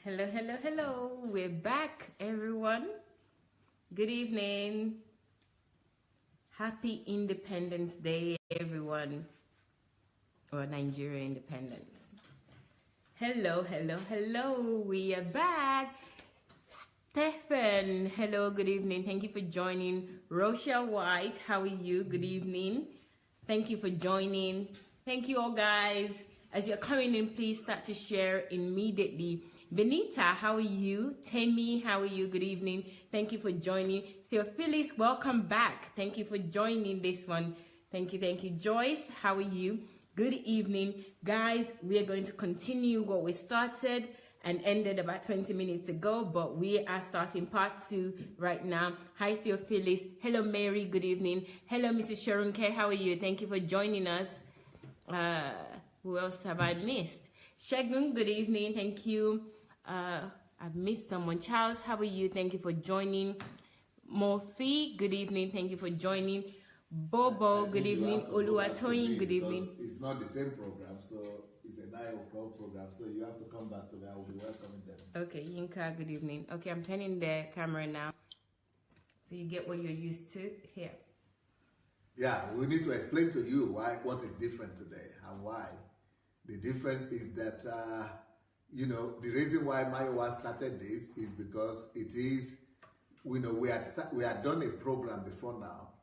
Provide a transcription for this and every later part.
Hello, hello, hello. We're back, everyone. Good evening. Happy Independence Day, everyone. Or Nigeria independence. Hello, hello, hello. We are back. Stephen, hello, good evening. Thank you for joining. Rochelle White, how are you? Good evening. Thank you for joining. Thank you all, guys. As you're coming in, please start to share immediately. Benita, how are you? Temi, how are you? Good evening. Thank you for joining. Theophilus, welcome back. Thank you for joining this one. Thank you, thank you. Joyce, how are you? Good evening. Guys, we are going to continue what we started and ended about 20 minutes ago, but we are starting part 2 right now. Hi, Theophilus. Hello, Mary. Good evening. Hello, Mrs. Sharon K. How are you? Thank you for joining us. Who else have I missed? Shegun, good evening. Thank you. I've missed someone. Charles, how are you? Thank you for joining. Morphe, good evening. Thank you for joining. Bobo, good evening. Oluwatoyin, good evening. It's not the same program, so it's a 9 o'clock program, so you have to come back to me. I will be welcoming them. Okay, Yinka, good evening. Okay, I'm turning the camera now, so you get what you're used to here. Yeah, we need to explain to you what is different today and why. The difference is that, the reason why Mayowa started this is because it is, we had done a program before now,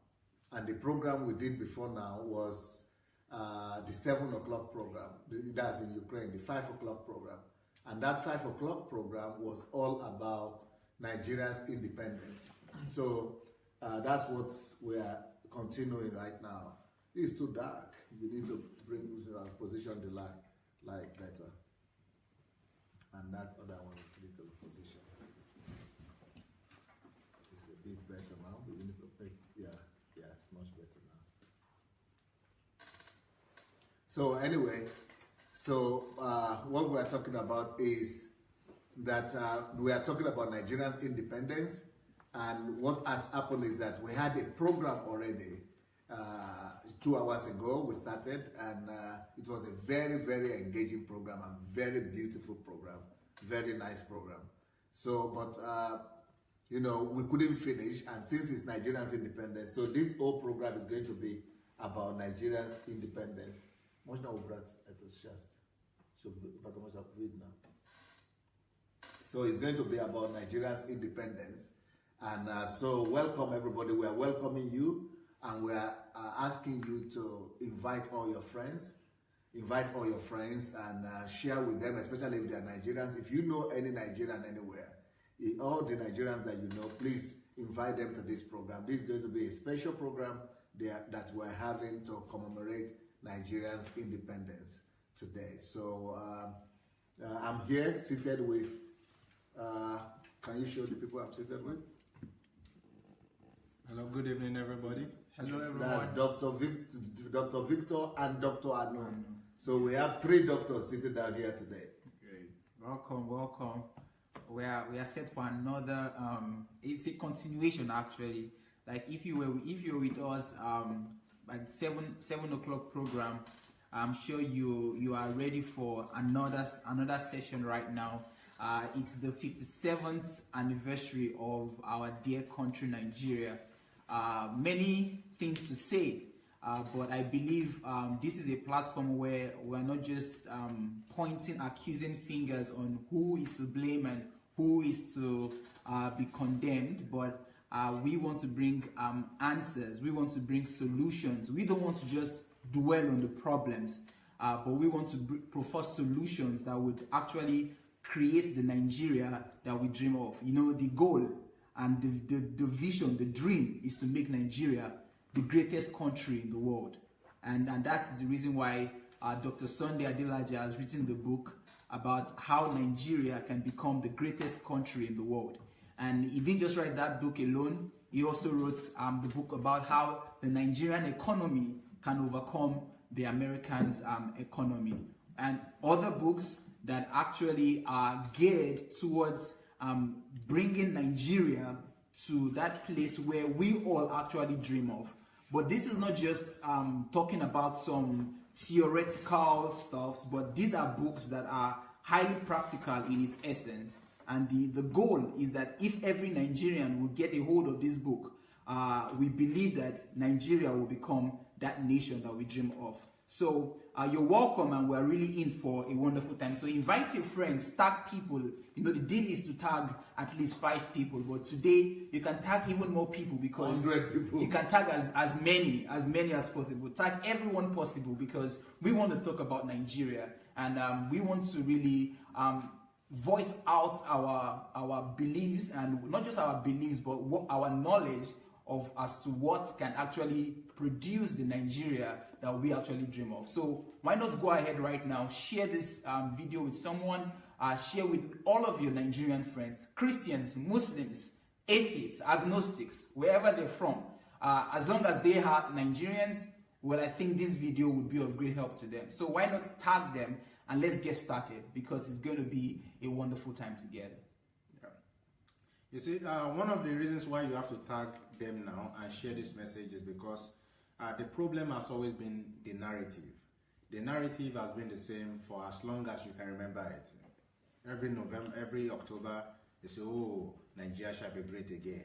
and the program we did before now was the 7 o'clock program. That's in Ukraine, the 5 o'clock program. And that 5 o'clock program was all about Nigeria's independence. So that's what we are continuing right now. It's too dark. We need to position the light better. And that other one is a little position. It's a bit better now. We need to pick, yeah, it's much better now. So anyway, what we are talking about is that we are talking about Nigerians' independence, and what has happened is that we had a program already 2 hours ago. We started, and it was a very, very engaging program and very beautiful program, very nice program. So, but we couldn't finish, and since it's Nigerians' independence, so this whole program is going to be about Nigerians' independence. So it's going to be about Nigerians' independence, and so welcome everybody. We are welcoming you, and we are asking you to invite all your friends, and share with them, especially if they are Nigerians. If you know any Nigerian anywhere, all the Nigerians that you know, please invite them to this program. This is going to be a special program that we're having to commemorate Nigerians' independence today. So I'm here seated with, can you show the people I'm seated with? Hello, good evening everybody. Hello everyone. That's Dr. Victor and Dr. Anu. So we have 3 doctors sitting down here today. Great. Welcome. We are set for another, it's a continuation actually. Like if you were with us at 7 o'clock program, I'm sure you are ready for another session right now. It's the 57th anniversary of our dear country Nigeria. Many things to say, but I believe this is a platform where we're not just pointing accusing fingers on who is to blame and who is to be condemned, but we want to bring answers. We want to bring solutions. We don't want to just dwell on the problems, but we want to proffer solutions that would actually create the Nigeria that we dream of. The goal and the vision, the dream is to make Nigeria the greatest country in the world. And that's the reason why Dr. Sunday Adelaja has written the book about how Nigeria can become the greatest country in the world. And he didn't just write that book alone. He also wrote the book about how the Nigerian economy can overcome the American economy. And other books that actually are geared towards bringing Nigeria to that place where we all actually dream of. But this is not just talking about some theoretical stuff, but these are books that are highly practical in its essence. And the goal is that if every Nigerian will get a hold of this book, we believe that Nigeria will become that nation that we dream of. So you're welcome, and we're really in for a wonderful time. So invite your friends, tag people. You know, the deal is to tag at least 5 people, but today you can tag even more people, because 100 people. You can tag as many as possible. Tag everyone possible, because we want to talk about Nigeria, and we want to really voice out our beliefs, and not just our beliefs, but what our knowledge of as to what can actually produce the Nigeria that we actually dream of. So why not go ahead right now, share this video with someone, share with all of your Nigerian friends, Christians, Muslims, atheists, agnostics, wherever they're from. As long as they are Nigerians, well, I think this video would be of great help to them. So why not tag them, and let's get started, because it's going to be a wonderful time together. Yeah. You see, one of the reasons why you have to tag them now and share this message is because the problem has always been the narrative. The narrative has been the same for as long as you can remember it. Every November, every October, they say, oh, Nigeria shall be great again.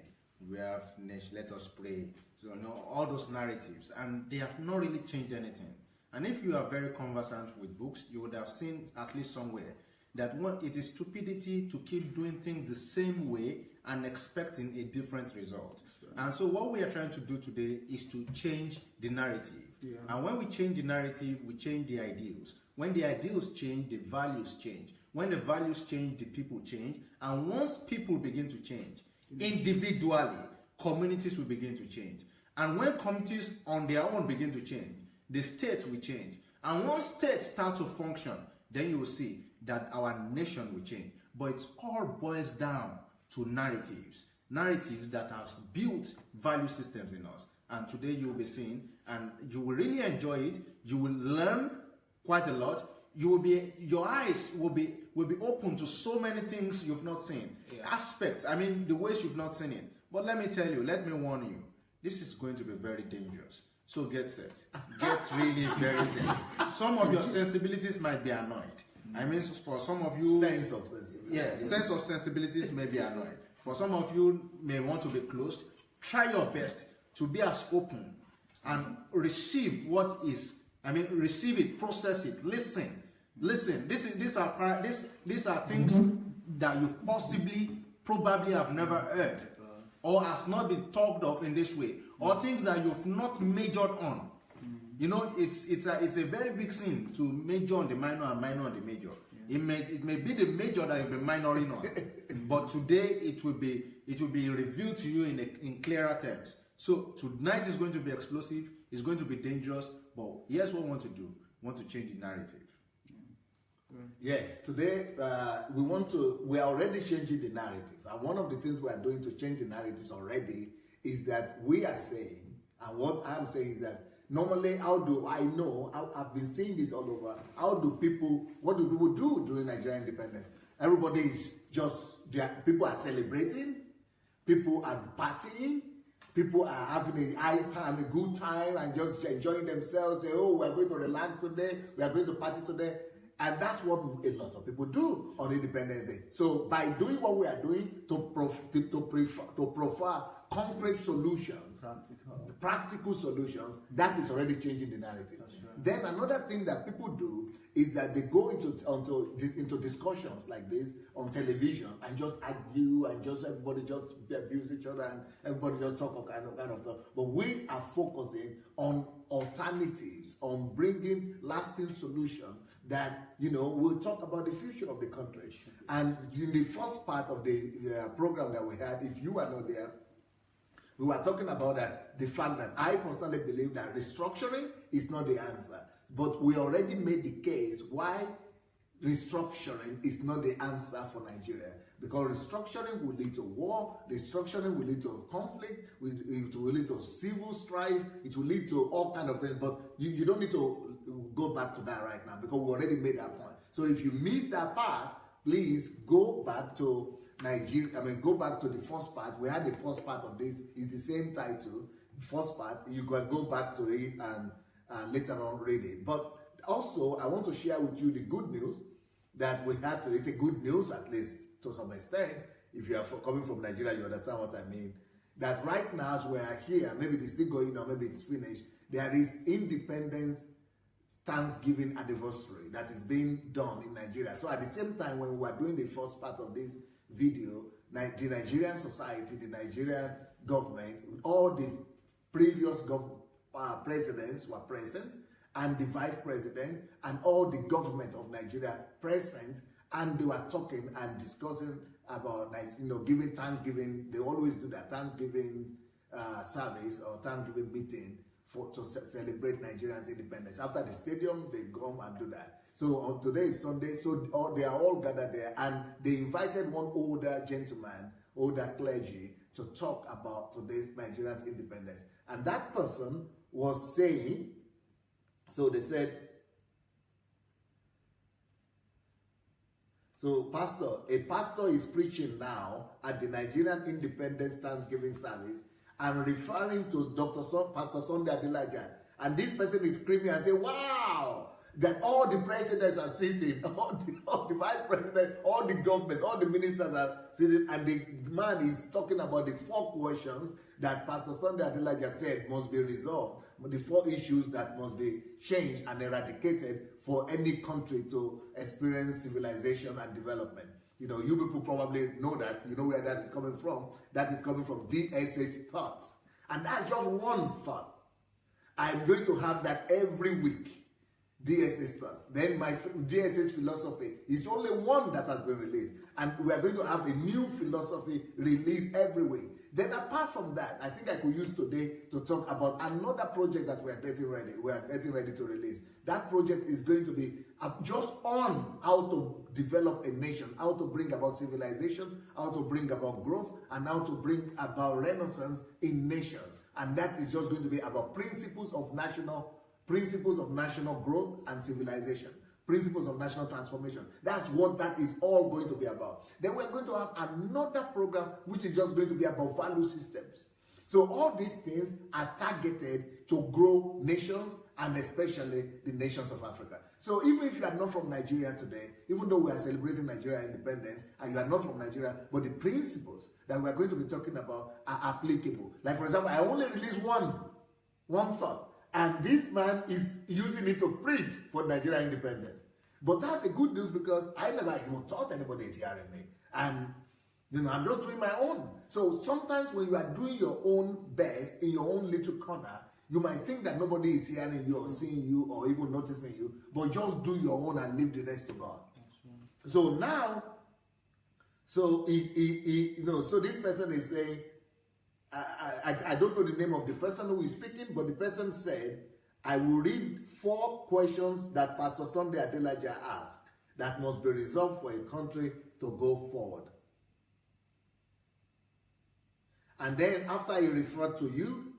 We have, let us pray. So, you know, all those narratives, and they have not really changed anything. And if you are very conversant with books, you would have seen at least somewhere that it is stupidity to keep doing things the same way and expecting a different result. Sure. And so what we are trying to do today is to change the narrative. Yeah. And when we change the narrative, we change the ideals. When the ideals change, the values change. When the values change, the people change. And once people begin to change, individually, communities will begin to change. And when communities on their own begin to change, the state will change. And once state starts to function, then you will see that our nation will change. But it all boils down to narratives that have built value systems in us. And today you will be seeing, and you will really enjoy it. You will learn quite a lot. Your eyes will be open to so many things you've not seen. Yeah. Aspects, I mean, the ways you've not seen it. But let me tell you, let me warn you, this is going to be very dangerous. So get set. Get really very set. Some of your sensibilities might be annoyed. I mean, for some of you, sense of sensibilities. Yes, sense of sensibilities may be annoyed. For some of you may want to be closed. Try your best to be as open and receive what is. I mean, receive it, process it, listen. These are things that you probably have never heard, or has not been talked of in this way, or things that you've not majored on. You know, it's a very big sin to major on the minor and minor on the major. Yeah. It may be the major that you've been minoring on, but today it will be revealed to you in clearer terms. So tonight is going to be explosive. It's going to be dangerous. But here's what we want to do. We want to change the narrative. Yes, today we are already changing the narrative. And one of the things we are doing to change the narratives already is that we are saying, and what I'm saying is that normally, how do I know? I've been seeing this all over. What do people do during Nigerian independence? Everybody is people are celebrating, people are partying, people are having a good time, and just enjoying themselves. Say, oh, we're going to relax today, we are going to party today. And that's what a lot of people do on Independence Day. So by doing what we are doing, to prefer concrete solutions, practical solutions, that is already changing the narrative. Right. Then another thing that people do is that they go into discussions like this on television and just argue, and just everybody just abuse each other, and everybody just talk of kind of stuff. But we are focusing on alternatives, on bringing lasting solutions that, you know, we'll talk about the future of the country. And in the first part of the program that we had, if you were not there, we were talking about the fact that I personally believe that restructuring is not the answer. But we already made the case why restructuring is not the answer for Nigeria. Because restructuring will lead to war, restructuring will lead to conflict, it will lead to civil strife, it will lead to all kinds of things. But you don't need to go back to that right now, because we already made that point. So if you missed that part, please go back to Nigeria. I mean, go back to the first part. We had the first part of this. It's the same title. The first part, you can go back to it and later on read it. But also, I want to share with you the good news that we had to, it's a good news at least to some extent. If you are coming from Nigeria, you understand what I mean. That right now, as we are here, maybe it's still going on, maybe it's finished, there is Independence Thanksgiving anniversary that is being done in Nigeria. So at the same time, when we were doing the first part of this video, the Nigerian society, the Nigerian government, all the previous presidents were present, and the vice president, and all the government of Nigeria present, and they were talking and discussing about, like, you know, giving Thanksgiving. They always do that Thanksgiving service or Thanksgiving meeting to celebrate Nigerians' independence. After the stadium, they come and do that. So today is Sunday, so they are all gathered there, and they invited one older gentleman, older clergy, to talk about today's Nigerians' independence. And that person was saying, so they said, so a pastor is preaching now at the Nigerian Independence Thanksgiving service and referring to Pastor Sunday Adelaja. And this person is screaming and saying, wow, that all the presidents are sitting, all the vice presidents, all the government, all the ministers are sitting, and the man is talking about the 4 questions that Pastor Sunday Adelaja said must be resolved, the 4 issues that must be changed and eradicated for any country to experience civilization and development. You know, you people probably know that, you know where that is coming from. That is coming from DSA's thoughts. And that's just one thought. I'm going to have that every week. DSA's thoughts. Then my DSA's philosophy is only one that has been released. And we are going to have a new philosophy released every week. Then apart from that, I think I could use today to talk about another project that we are getting ready. We are getting ready to release. That project is going to be just on how to develop a nation, how to bring about civilization, how to bring about growth, and how to bring about renaissance in nations. And that is just going to be about principles of national growth and civilization. Principles of national transformation. That's what that is all going to be about. Then we're going to have another program which is just going to be about value systems. So all these things are targeted to grow nations, and especially the nations of Africa. So even if you are not from Nigeria today, even though we are celebrating Nigeria independence, and you are not from Nigeria, but the principles that we are going to be talking about are applicable. Like, for example, I only released one thought, and this man is using it to preach for Nigeria independence. But that's a good news, because I never even thought anybody is hearing me. And, you know, I'm just doing my own. So sometimes when you are doing your own best in your own little corner, you might think that nobody is hearing you or seeing you or even noticing you, but just do your own and leave the rest to God. Right. So now, so this person is saying, I don't know the name of the person who is speaking, but the person said, I will read 4 questions that Pastor Sunday Adelaja asked that must be resolved for a country to go forward. And then after he referred to you,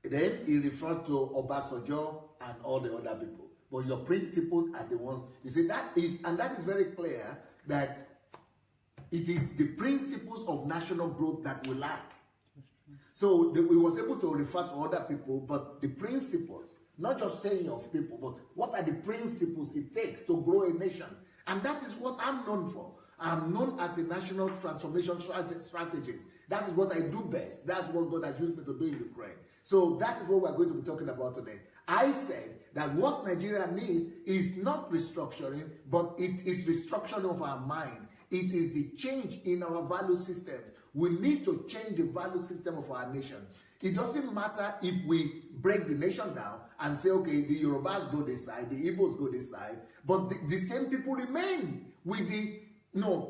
then he referred to Obasanjo and all the other people. But your principles are the ones, you see, that is very clear, that it is the principles of national growth that we lack. So we was able to refer to other people, but the principles, not just saying of people, but what are the principles it takes to grow a nation? And that is what I'm known for. I'm known as a national transformation strategist. That is what I do best. That's what God has used me to do in Ukraine. So that is what we're going to be talking about today. I said that what Nigeria needs is not restructuring, but it is restructuring of our mind. It is the change in our value systems. We need to change the value system of our nation. It doesn't matter if we break the nation down and say, okay, the Yorubas go this side, the Igbos go this side, but the same people remain with the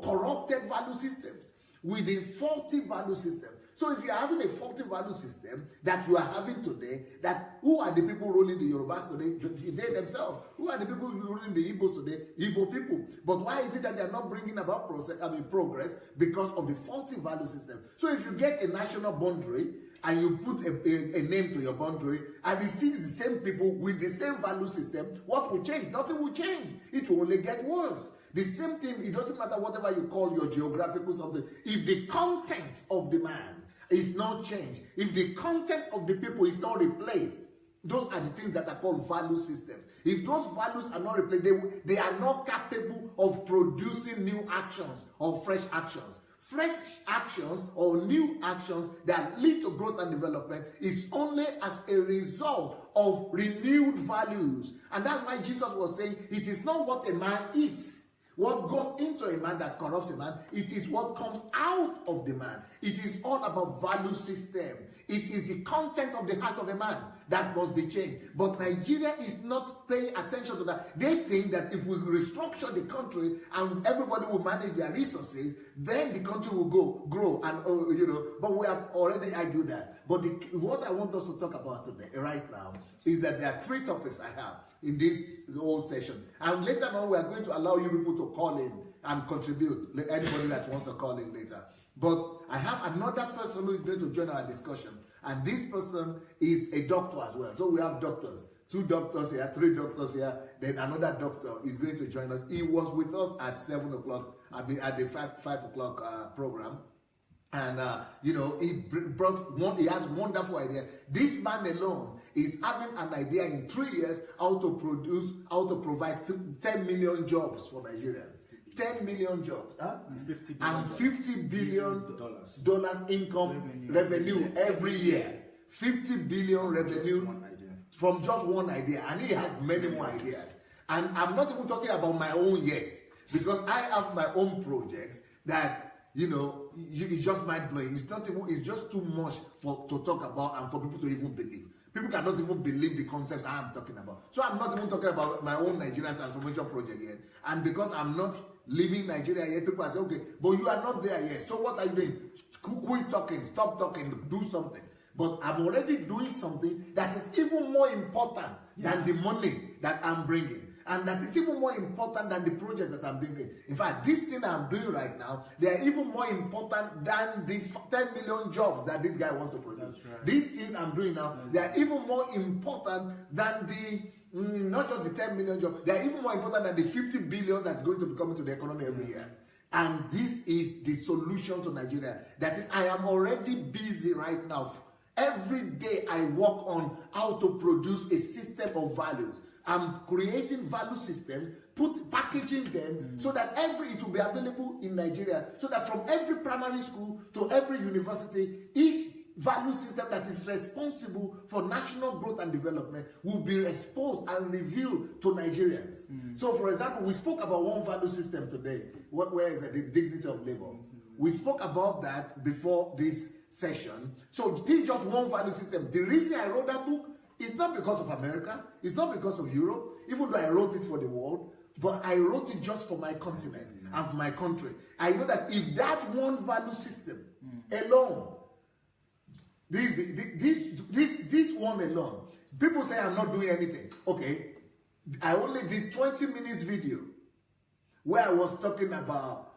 corrupted value systems, with the faulty value systems. So if you are having a faulty value system that you are having today, that who are the people ruling the Yorubas today? They themselves. Who are the people ruling the Igbos today? Igbo people. But why is it that they are not bringing about progress? Because of the faulty value system. So if you get a national boundary and you put a name to your boundary, and it is the same people with the same value system, what will change? Nothing will change. It will only get worse. The same thing, it doesn't matter whatever you call your geographical something. If the content of the man is not changed, if the content of the people is not replaced, those are the things that are called value systems. If those values are not replaced, they are not capable of producing new actions or fresh actions. Fresh actions or new actions that lead to growth and development is only as a result of renewed values. And that's why Jesus was saying, it is not what a man eats, what goes into a man that corrupts a man. It is what comes out of the man. It is all about value system. It is the content of the heart of a man that must be changed. But Nigeria is not paying attention to that. They think that if we restructure the country and everybody will manage their resources, then the country will grow. And but we have already argued that. But what I want us to talk about today, right now, is that there are 3 topics I have in this whole session. And later on, we are going to allow you people to call in and contribute. Anybody that wants to call in later. But I have another person who is going to join our discussion. And this person is a doctor as well. So we have doctors. 2 doctors here, 3 doctors here. Then another doctor is going to join us. He was with us at 7 o'clock, at the 5 o'clock program. And, he has wonderful ideas. This man alone is having an idea in 3 years how to provide 10 million jobs for Nigerians. 10 million jobs, huh? And $50 billion income revenue every year. 50 billion revenue from just one idea. And he has many more ideas. And I'm not even talking about my own yet, because I have my own projects that, it's just mind-blowing. It's just too much to talk about and for people to even believe. People cannot even believe the concepts I am talking about. So I'm not even talking about my own Nigerian transformation project yet. And because I'm not leaving Nigeria yet, people are saying, okay, but you are not there yet. So what are you doing? Quit talking, stop talking, do something. But I'm already doing something that is even more important than the money that I'm bringing. And that is even more important than the projects that I'm bringing. In fact, this thing I'm doing right now, they are even more important than the 10 million jobs that this guy wants to produce. Right. These things I'm doing now, they are even more important than not just the 10 million jobs, they are even more important than the 50 billion that's going to be coming to the economy every year. And this is the solution to Nigeria. That is, I am already busy right now. Every day I work on how to produce a system of values. I'm creating value systems, packaging them so that it will be available in Nigeria. So that from every primary school to every university, each value system that is responsible for national growth and development will be exposed and revealed to Nigerians. So, for example, we spoke about one value system today. Where is the dignity of labor? We spoke about that before this session. So this is just one value system. The reason I wrote that book is not because of America. It's not because of Europe, even though I wrote it for the world. But I wrote it just for my continent and my country. I know that if that one value system alone, this one alone, people say I'm not doing anything. Okay, I only did 20 minutes video where I was talking about,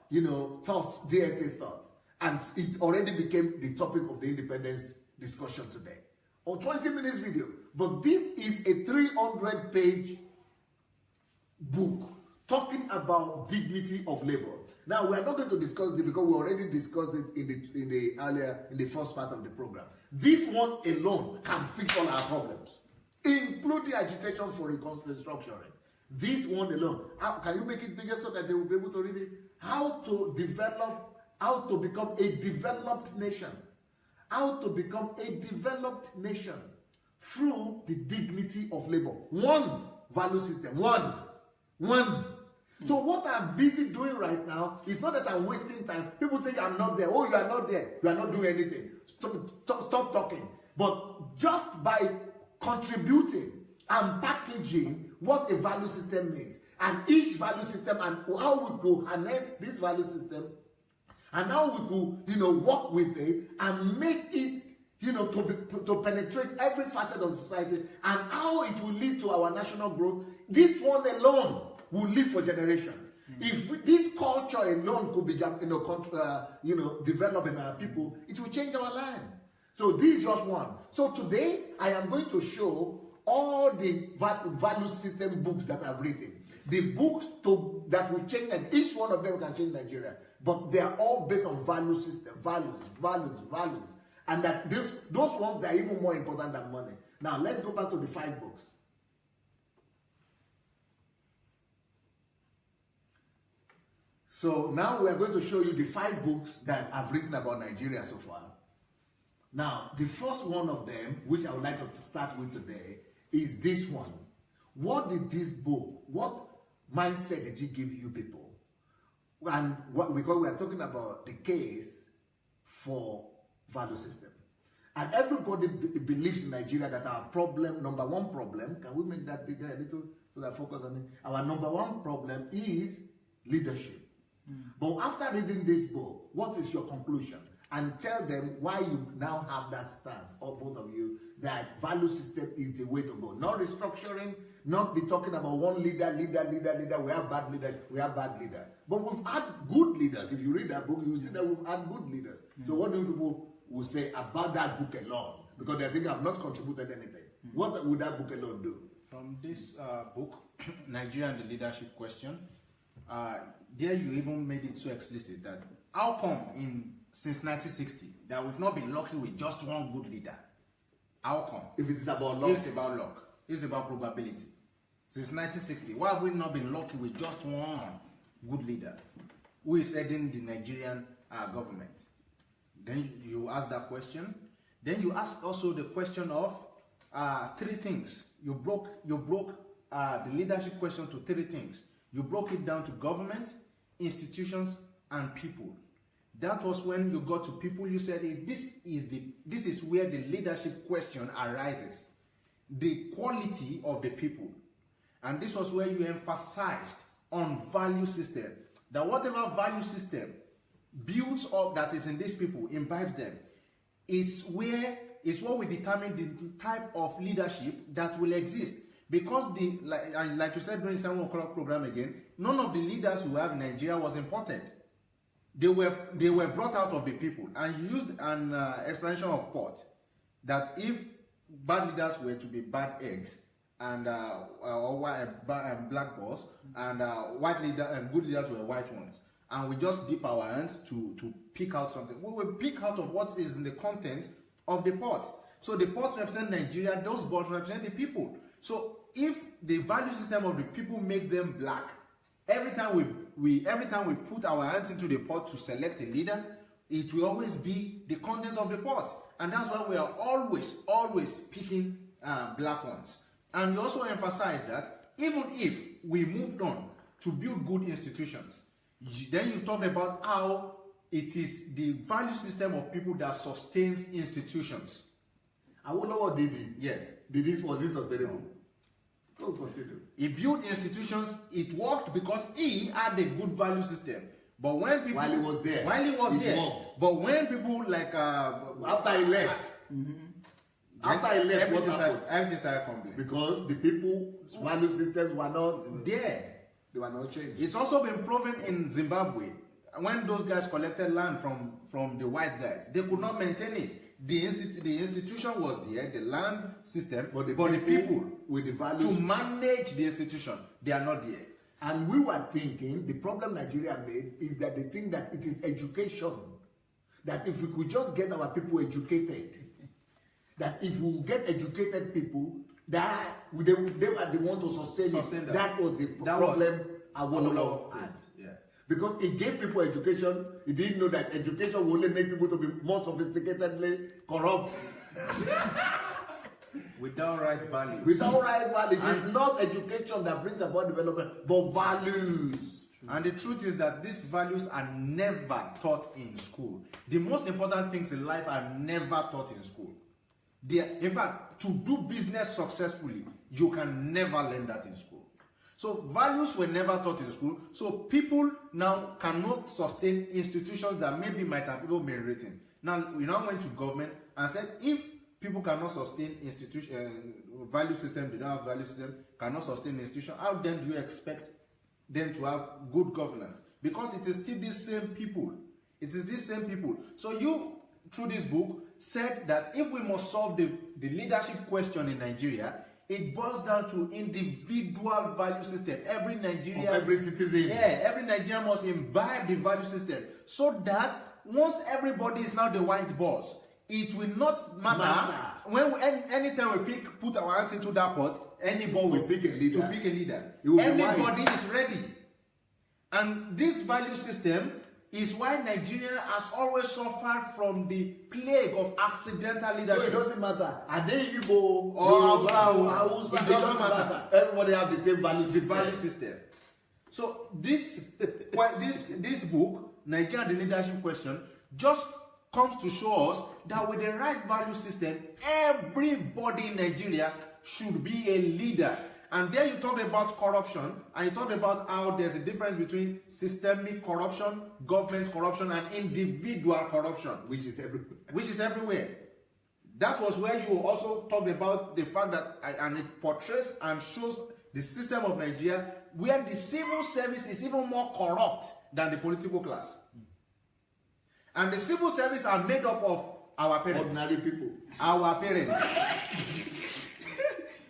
thoughts, DSA thoughts. And it already became the topic of the independence discussion today. Or 20 minutes video. But this is a 300-page book talking about dignity of labor. Now, we are not going to discuss it because we already discussed it in the first part of the program. This one alone can fix all our problems, including agitation for reconstructing. This one alone. Can you make it bigger so that they will be able to read it? How to become a developed nation. How to become a developed nation through the dignity of labor. One value system. One. So what I'm busy doing right now is not that I'm wasting time. People think I'm not there. Oh, you are not there. You are not doing anything. Stop talking. But just by contributing and packaging what a value system means, and each value system and how we go harness this value system, and how we could, work with it and make it, to penetrate every facet of society, and how it will lead to our national growth. This one alone will live for generations. If this culture alone could be, developed in our people, it will change our land. So this is just one. So today I am going to show all the value system books that I've written. The books that will change, and each one of them can change Nigeria. But they are all based on value system, values. And that those ones, they are even more important than money. Now, let's go back to the 5 books. So now we are going to show you the 5 books that I've written about Nigeria so far. Now, the first one of them, which I would like to start with today, is this one. What did this book, what mindset did you give you people? And because we are talking about the case for value system. And everybody believes in Nigeria that our problem, number one problem, can we make that bigger a little so that I focus on it? Our number one problem is leadership. But after reading this book, what is your conclusion? And tell them why you now have that stance, or both of you, that value system is the way to go. Not restructuring, not be talking about one leader. We have bad leaders, we have bad leaders. But we've had good leaders. If you read that book, you will see that we've had good leaders. So what do people will say about that book alone? Because they think I've not contributed anything. What would that book alone do? From this book, Nigeria and the Leadership Question, there you even made it so explicit that how come since 1960 that we've not been lucky with just one good leader? How come? If it's about luck. If it's about luck. If it's about probability. Since 1960, why have we not been lucky with just one good leader who is heading the Nigerian government? Then you ask that question. Then you ask also the question of 3 things. You broke the leadership question to 3 things. You broke it down to government, institutions, and people. That was when you got to people. You said, hey, this is where the leadership question arises, the quality of the people, and this was where you emphasized on value system. That whatever value system builds up that is in these people, imbibes them, is what will determine the type of leadership that will exist. Because like you said during 7 o'clock program again, none of the leaders we have in Nigeria was imported. They were brought out of the people, and you used an explanation of Port that if bad leaders were to be bad eggs and black balls, and white leader and good leaders were white ones, and we just dip our hands to pick out something, we will pick out of what is in the content of the pot. So the pot represent Nigeria, those balls represent the people. So if the value system of the people makes them black, every time we put our hands into the pot to select a leader, it will always be the content of the pot, and that's why we are always picking black ones. And you also emphasize that even if we moved on to build good institutions, then you talked about how it is the value system of people that sustains institutions. Awolowo did it. Yeah. Was it sustainable? Go continue. He built institutions. It worked because he had a good value system. But when people while he was there, it worked. But when people like after he left, after he left, what happened? Everything started crumbling because the people's value systems were not there. They were not changed. It's also been proven in Zimbabwe when those guys collected land from the white guys. They could not maintain it. The institution was there, the land system, but the people with the values to manage the institution, they are not there. And we were thinking the problem Nigeria made is that they think that it is education. That if we could just get our people educated, that if we get educated people, that they were the one to sustain it. That was the problem Awolowo had. Because it gave people education, he didn't know that education will only make people to be more sophisticatedly corrupt. Without right values. Without right values. It is not education that brings about development, but values. And the truth is that these values are never taught in school. The most important things in life are never taught in school. In fact, to do business successfully, you can never learn that in school. So values were never taught in school. So people now cannot sustain institutions that maybe might have even been written. Now we now went to government and said, if people cannot sustain value system, they don't have value system, cannot sustain institution, how then do you expect them to have good governance? Because it is still these same people. It is these same people. So you, through this book, said that if we must solve the leadership question in Nigeria, it boils down to individual value system. Every Nigerian, every citizen. Yeah, every Nigerian must imbibe the value system so that once everybody is now the white boss, it will not matter. When anytime we put our hands into that pot, anybody will pick a leader. To pick a leader. Anybody is ready. And this value system is why Nigeria has always suffered from the plague of accidental So leadership. it doesn't matter. Are they Igbo Or Hausa? it It doesn't doesn't matter. Everybody have the same value The value system. So this book, Nigeria the Leadership Question, just comes to show us that with the right value system, everybody in Nigeria should be a leader. And there you talked about corruption, and you talked about how there's a difference between systemic corruption, government corruption, and individual corruption, which is everywhere. which is everywhere. That was where you also talked about the fact that, and it portrays and shows the system of Nigeria where the civil service is even more corrupt than the political class. And the civil service are made up of our parents. Ordinary people. Our parents.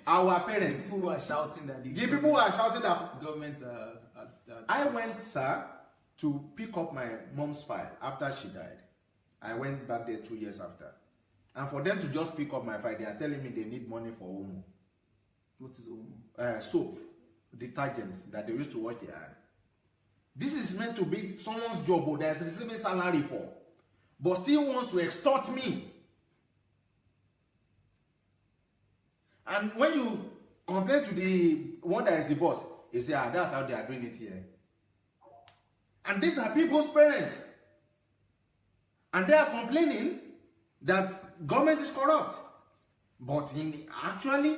Our parents. People who are shouting that The people who are shouting that. governments are I went, sir, to pick up my mom's file after she died. I went back there 2 years after. And for them to just pick up my file, they are telling me they need money for Omo. What is Omo? Soap, detergents that they used to wash their hand. This is meant to be someone's job who is receiving salary for, but still wants to extort me. And when you complain to the one that is the boss, he say, that's how they are doing it here. And these are people's parents. And they are complaining that government is corrupt. But actually,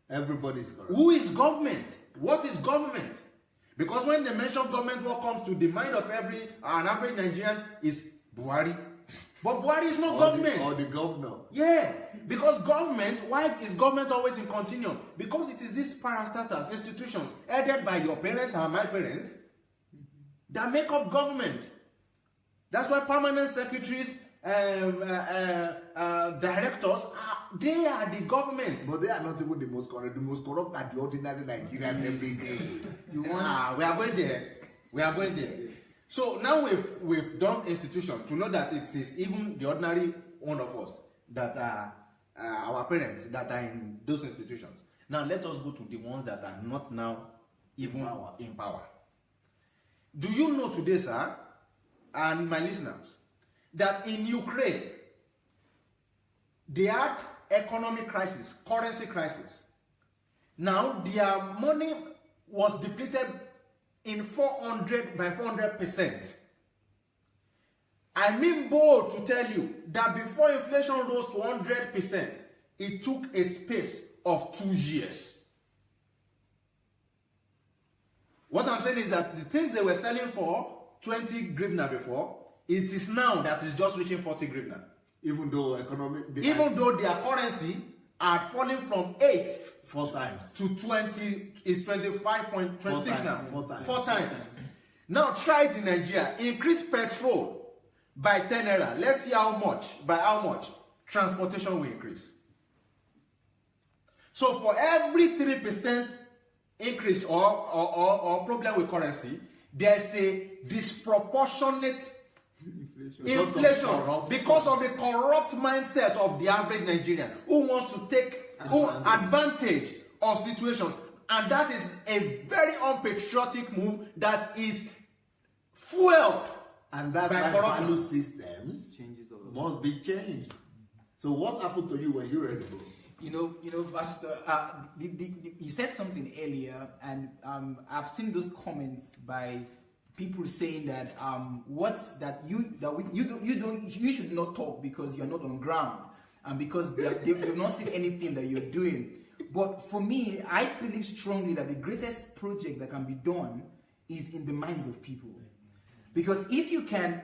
Everybody is corrupt. who is government? What is government? Because when they mention government, what comes to the mind of an average Nigerian is Buhari. But Buhari is not government. Or the governor. Yeah, because government, why is government always in continuum? Because it is these parastatals, institutions, headed by your parents and my parents, that make up government. That's why permanent secretaries, directors, they are the government. But they are not even the most corrupt. The most corrupt are the ordinary Nigerians every day. We are going there. We are going there. So now we've done institution to know that it is even the ordinary one of us that are our parents that are in those institutions. Now let us go to the ones that are not now even in power. Do you know today, sir, and my listeners, that in Ukraine they had economic crisis, currency crisis. Now their money was depleted in 400%. I mean bold to tell you that before inflation rose to 100%, it took a space of 2 years. What I'm saying is that the things they were selling for 20 hryvnia before, it is now that is just reaching 40 hryvnia. Even though their currency had fallen from 8 4 times to 20 is 25.26 now. 4 times. Now try it in Nigeria. Increase petrol by 10 naira. Let's see how much. By how much? Transportation will increase. So for every 3% increase or problem with currency, there's a disproportionate inflation because of the corrupt mindset of the average Nigerian who wants to take advantage of situations, and that is a very unpatriotic move that is fueled and that's by why corruption. value systems must be changed. So what happened to you when you read the book? You know, Pastor, you said something earlier, and I've seen those comments by people saying that you should not talk because you're not on ground, and because they've not seen anything that you're doing. But for me, I believe strongly that the greatest project that can be done is in the minds of people. Because if you can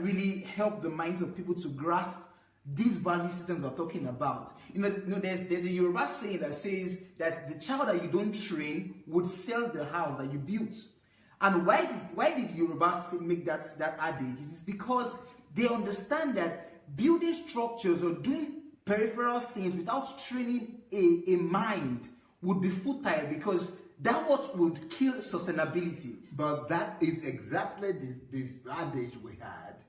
really help the minds of people to grasp these value systems we're talking about, there's a Yoruba saying that says that the child that you don't train would sell the house that you built. And why did Yoruba make that adage? It is because they understand that building structures or doing peripheral things without training a mind would be futile, because that what would kill sustainability. But that is exactly this adage we had.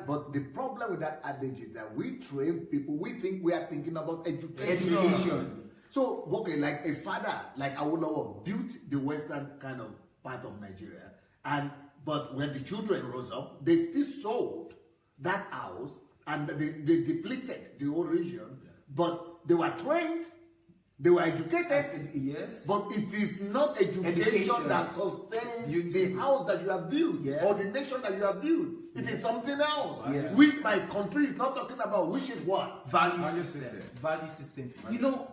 But the problem with that adage is that we train people, we think we are thinking about education. So, okay, like a father, like Awolowo, built the western kind of part of Nigeria, But when the children rose up, they still sold that house and they depleted the whole region. But they were trained, they were educated. Yes. But it is not education that sustains the house that you have built or the nation that you have built. It is something else, which my country is not talking about, which is what? Value system. Value system. You know,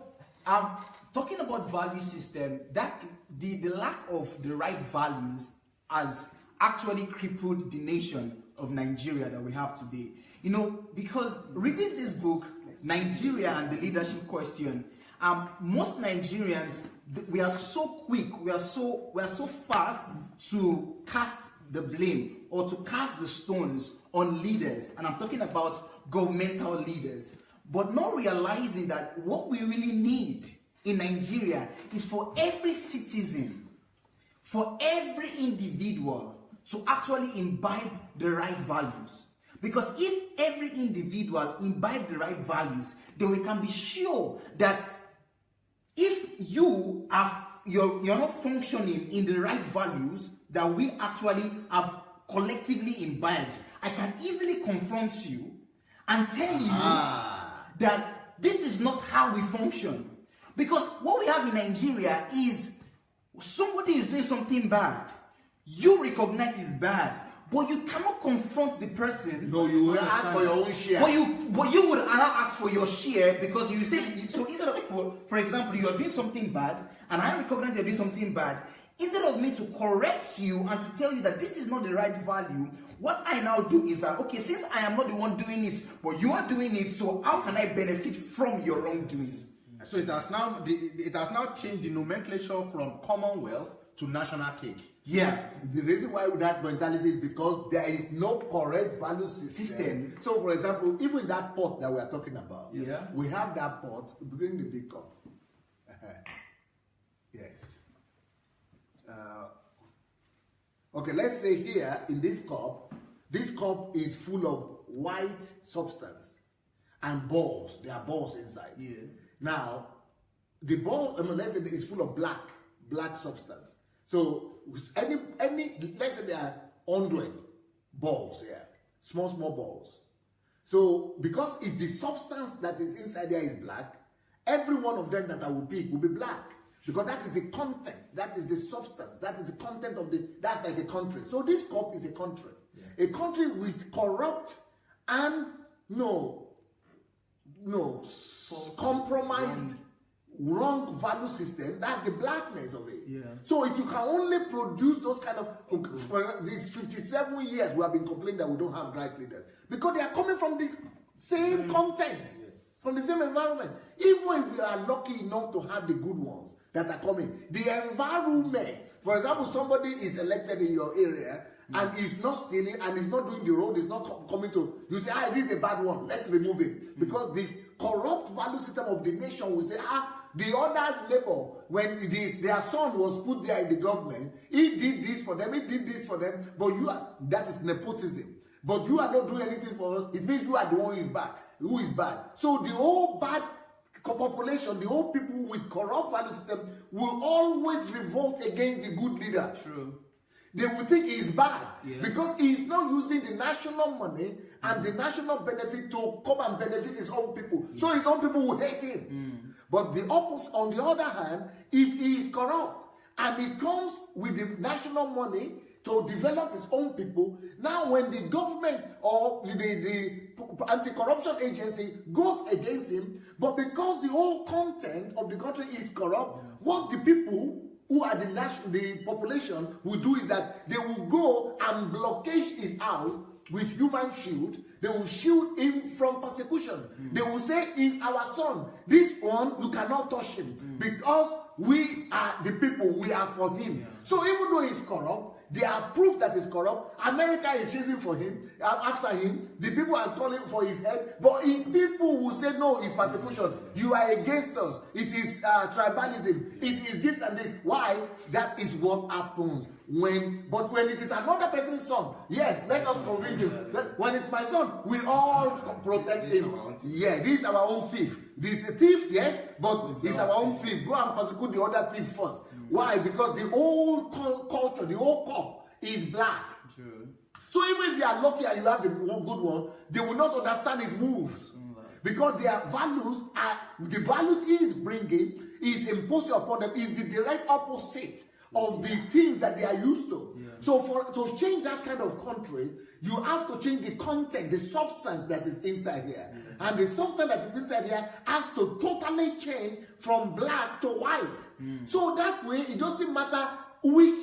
talking about value system, that the lack of the right values has actually crippled the nation of Nigeria that we have today. You know, because reading this book, Nigeria and the Leadership Question, most Nigerians, we are so quick, we are so fast to cast the blame or to cast the stones on leaders, and I'm talking about governmental leaders, but not realizing that what we really need in Nigeria is for every citizen, for every individual to actually imbibe the right values. Because if every individual imbibe the right values, then we can be sure that if you're not functioning in the right values that we actually have collectively imbibed, I can easily confront you and tell you that this is not how we function. Because what we have in Nigeria is somebody is doing something bad. You recognize it's bad, but you cannot confront the person. No, you will ask for your own share. But you would not ask for your share because you say, so instead of, for example, you are doing something bad, and I recognize you're doing something bad, instead of me to correct you and to tell you that this is not the right value, what I now do is that, okay, since I am not the one doing it, but you are doing it, so how can I benefit from your wrongdoing? So it has now changed the nomenclature from commonwealth to national cake. Yeah, the reason why that mentality is because there is no correct value system. So, for example, even that pot that we are talking about, we have that pot, bring the big cup. Yes. Okay, let's say here in this cup is full of white substance and balls. There are balls inside. Yeah. Now, the ball, let's say it's full of black substance. So let's say there are 100 balls here, small balls. So because the substance that is inside there is black, every one of them that I will pick will be black. Because that is the content, that is the substance, that is the content of that's like a country. So this cup is a country. Yeah. A country with corrupt and compromised wrong value system. That's the blackness of it. Yeah. So you can only produce those kind of, for these 57 years we have been complaining that we don't have right leaders, because they are coming from this same content, from the same environment. Even if we are lucky enough to have the good ones that are coming, the environment, for example, somebody is elected in your area and is not stealing and is not doing the road, is not coming to, you say, this is a bad one, let's remove him. Because the corrupt value system of the nation will say, the other neighbor, when their son was put there in the government, he did this for them, but that is nepotism. But you are not doing anything for us, it means you are the one who is bad. So the whole bad population, the whole people with corrupt value system will always revolt against the good leader. True. They will think he is bad because he is not using the national money and the national benefit to come and benefit his own people. So his own people will hate him. But the opposite, on the other hand, if he is corrupt and he comes with the national money to develop his own people, now when the government or the anti-corruption agency goes against him, but because the whole content of the country is corrupt, what the people who are the population will do is that they will go and blockade his house with human shield. They will shield him from persecution. They will say, he's our son. This one, you cannot touch him because we are the people, we are for him. So even though he's corrupt, they are proof that he's corrupt. America is chasing for him, after him. The people are calling for his head. But if people will say, no, it's persecution. You are against us. It is tribalism. It is this and this. Why? That is what happens. But when it is another person's son, yes, let us convince him. When it's my son, we all protect him. Yeah, this is our own thief. This is a thief, yes, but it's our own thief. Go and persecute the other thief first. Why? Because the whole culture, the whole cup is black. True. So even if you are lucky and you have the good one, they will not understand his moves. Because their values are, the values he is bringing, is imposing upon them, is the direct opposite of the things that they are used to. Yeah. So to change that kind of country, you have to change the content, the substance that is inside here. Yeah. And the substance that is inside here has to totally change from black to white. So that way, it doesn't matter which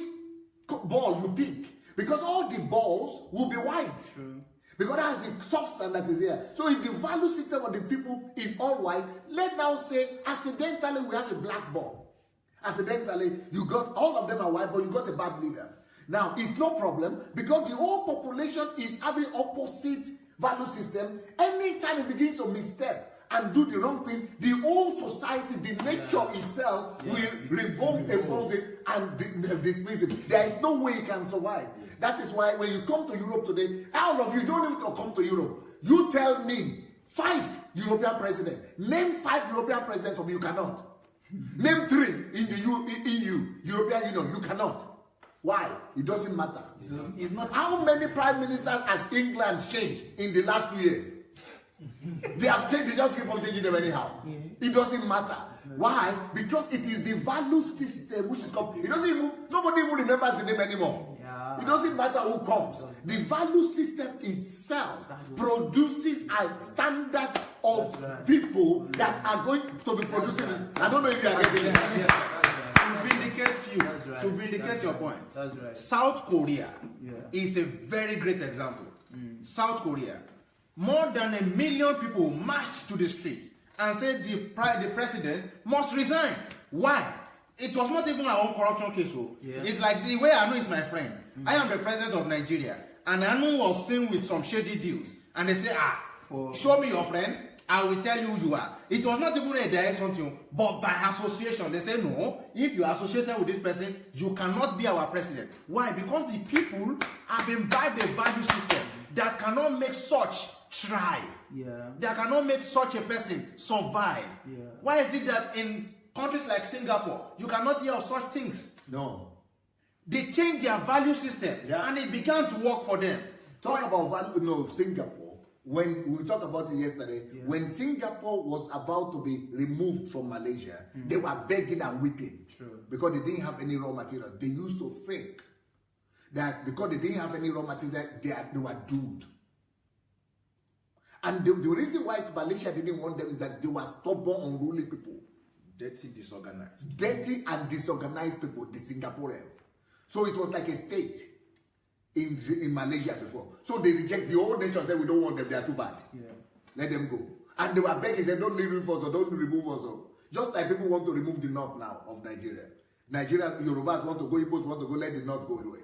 ball you pick, because all the balls will be white. True. Because that's the substance that is here. So if the value system of the people is all white, let now say, accidentally we have a black ball. Accidentally, you got, all of them are white, but you got a bad leader. Now, it's no problem, because the whole population is having opposite value system. Anytime it begins to misstep and do the wrong thing, the whole society, the nature itself will revolt against it and dismiss it. There is no way it can survive. That is why when you come to Europe today, all of you don't even come to Europe. You tell me 5 European presidents. Name 5 European presidents from you cannot. Name 3 in the EU, European Union. You cannot. Why? It doesn't matter. It's not. How many prime ministers has England changed in the last 2 years? They have changed. They just keep on changing them anyhow. It doesn't matter. Why? Because it is the value system which is come. It doesn't even. Nobody even remembers the name anymore. It doesn't matter who comes. The value system itself produces a standard of people that are going to be producing. I don't know if you are getting it. To vindicate your point, South Korea is a very great example. South Korea, more than 1 million people marched to the street and said the president must resign. Why? It was not even our own corruption case. It's like the way I know is my friend. I am the president of Nigeria, and I know was seen with some shady deals. And they say, show me your friend, I will tell you who you are. It was not even a direct something, but by association. They say, no, if you are associated with this person, you cannot be our president. Why? Because the people have imbibed a value system that cannot make such thrive. That cannot make such a person survive. Why is it that in countries like Singapore, you cannot hear of such things? No. They changed their value system, and it began to work for them. Talk about value, Singapore. When we talked about it yesterday, when Singapore was about to be removed from Malaysia, they were begging and weeping because they didn't have any raw materials. They used to think that because they didn't have any raw materials, they were doomed. And the reason why Malaysia didn't want them is that they were stubborn, unruly people. Dirty, disorganized. Dirty and disorganized people, the Singaporeans. So it was like a state in Malaysia before. So they reject the whole nation, say we don't want them, they are too bad. Let them go. And they were begging, they don't leave us or don't remove us. Just like people want to remove the north now of Nigeria. Yorubas want to go, Igbos want to go, let the north go away.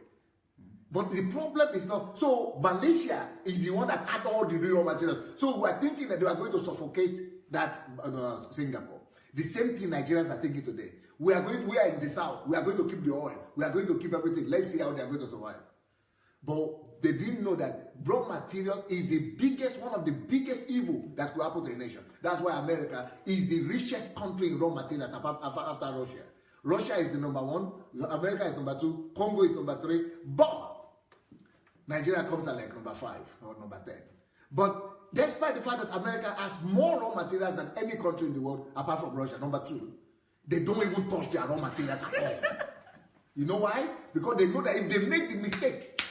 But the problem is not. So Malaysia is the one that had all the raw materials. So we are thinking that they are going to suffocate that Singapore. The same thing Nigerians are thinking today. We are in the south. We are going to keep the oil. We are going to keep everything. Let's see how they are going to survive. But they didn't know that raw materials is one of the biggest evil that could happen to a nation. That's why America is the richest country in raw materials after Russia. Russia is the number 1. America is number 2. Congo is number 3. But Nigeria comes at like number 5 or number 10. But despite the fact that America has more raw materials than any country in the world, apart from Russia, number 2, they don't even touch their raw materials at all. You know why? Because they know that if they make the mistake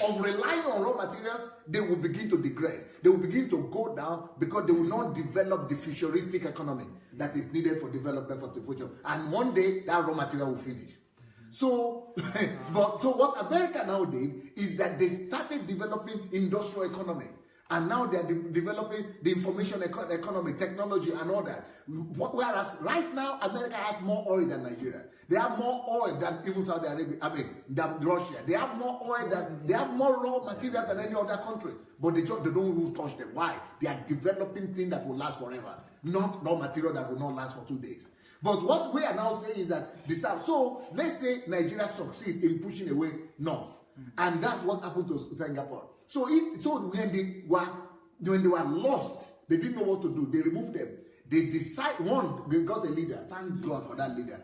of relying on raw materials, they will begin to digress. They will begin to go down because they will not develop the futuristic economy that is needed for development for the future. And one day, that raw material will finish. So, so what America now did is that they started developing industrial economy. And now they are developing the information economy, technology, and all that. Whereas right now, America has more oil than Nigeria. They have more oil than even Saudi Arabia, than Russia. They have more oil they have more raw materials than any other country. But they don't even touch them. Why? They are developing things that will last forever, not raw material that will not last for 2 days. But what we are now saying is that the South. So let's say Nigeria succeed in pushing away north, and that's what happened to Singapore. So when they were lost, they didn't know what to do. They removed them. They decide they got a leader. Thank God for that leader.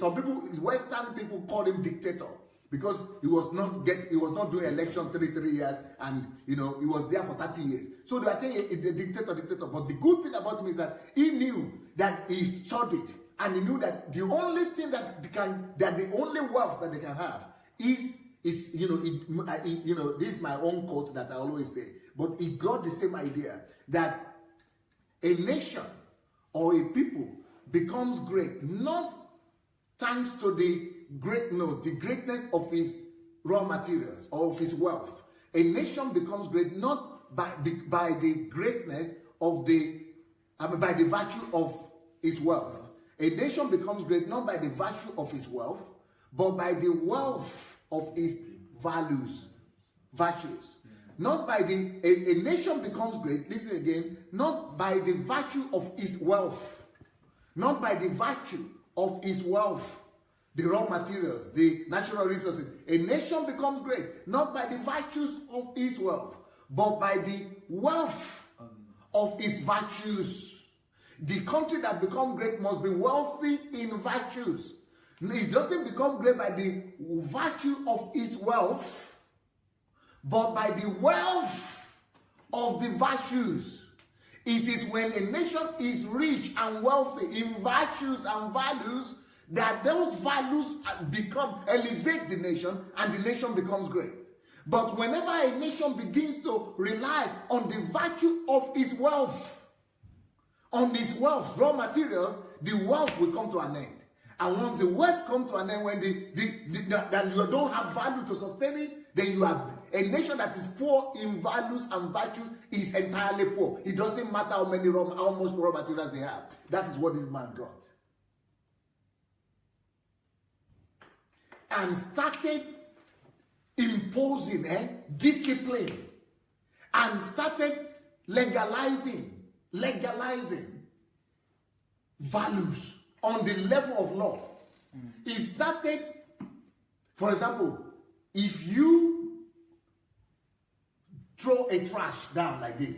Some people, Western people call him dictator. because he was not doing election 3 years, and he was there for 30 years. So they are saying a dictator. But the good thing about him is that he knew that he studied, and he knew that the only thing the only wealth that they can have is this is my own quote that I always say, but he got the same idea that a nation or a people becomes great not thanks to the greatness of its raw materials or of its wealth. A nation becomes great not by the greatness of by the virtue of its wealth. A nation becomes great not by the virtue of its wealth, but by the wealth of its virtues. Not by a nation becomes great, listen again, not by the virtue of its wealth, not by the virtue of its wealth, the raw materials, the natural resources. A nation becomes great, not by the virtues of its wealth, but by the wealth of its virtues. The country that becomes great must be wealthy in virtues. It doesn't become great by the virtue of its wealth, but by the wealth of the virtues. It is when a nation is rich and wealthy in virtues and values that those values elevate the nation, and the nation becomes great. But whenever a nation begins to rely on the virtue of its wealth, on its wealth, raw materials, the wealth will come to an end. And once the wealth comes to an end, when then you don't have value to sustain it, then you have a nation that is poor in values and virtues is entirely poor. It doesn't matter how much raw materials they have. That is what this man got. And started imposing discipline, and started legalizing values on the level of law. It started, for example, if you throw a trash down like this,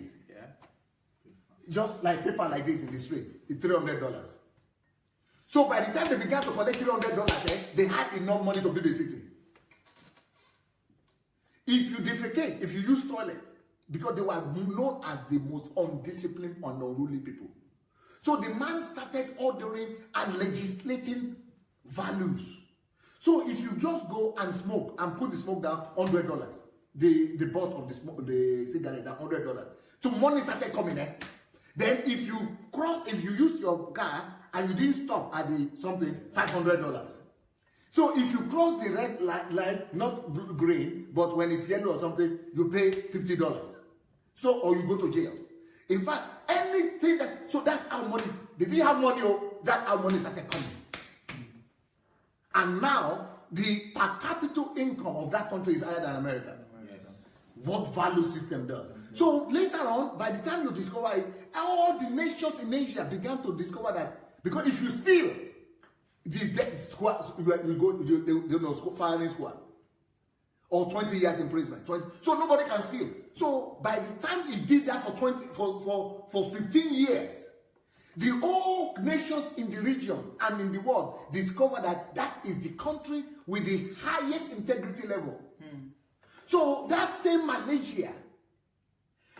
just like paper like this in the street, it's $300. So by the time they began to collect $300, they had enough money to build a city. If you defecate, if you use toilet, because they were known as the most undisciplined and unruly people. So the man started ordering and legislating values. So if you just go and smoke and put the smoke down, $100. The butt of the cigarette down, $100. So money started coming. Then if you use your car and you didn't stop at the something, $500. So if you cross the red light, not green, but when it's yellow or something, you pay $50. So, or you go to jail. In fact, anything so that's how money, they didn't have money, that's how money started coming. And now, the per capita income of that country is higher than America. Yes. What value system does. So later on, by the time you discover it, all the nations in Asia began to discover that, because if you steal, these squads, you go firing squad, or 20 years imprisonment. So nobody can steal. So by the time he did that for 15 years, the whole nations in the region and in the world discovered that is the country with the highest integrity level. So that same Malaysia,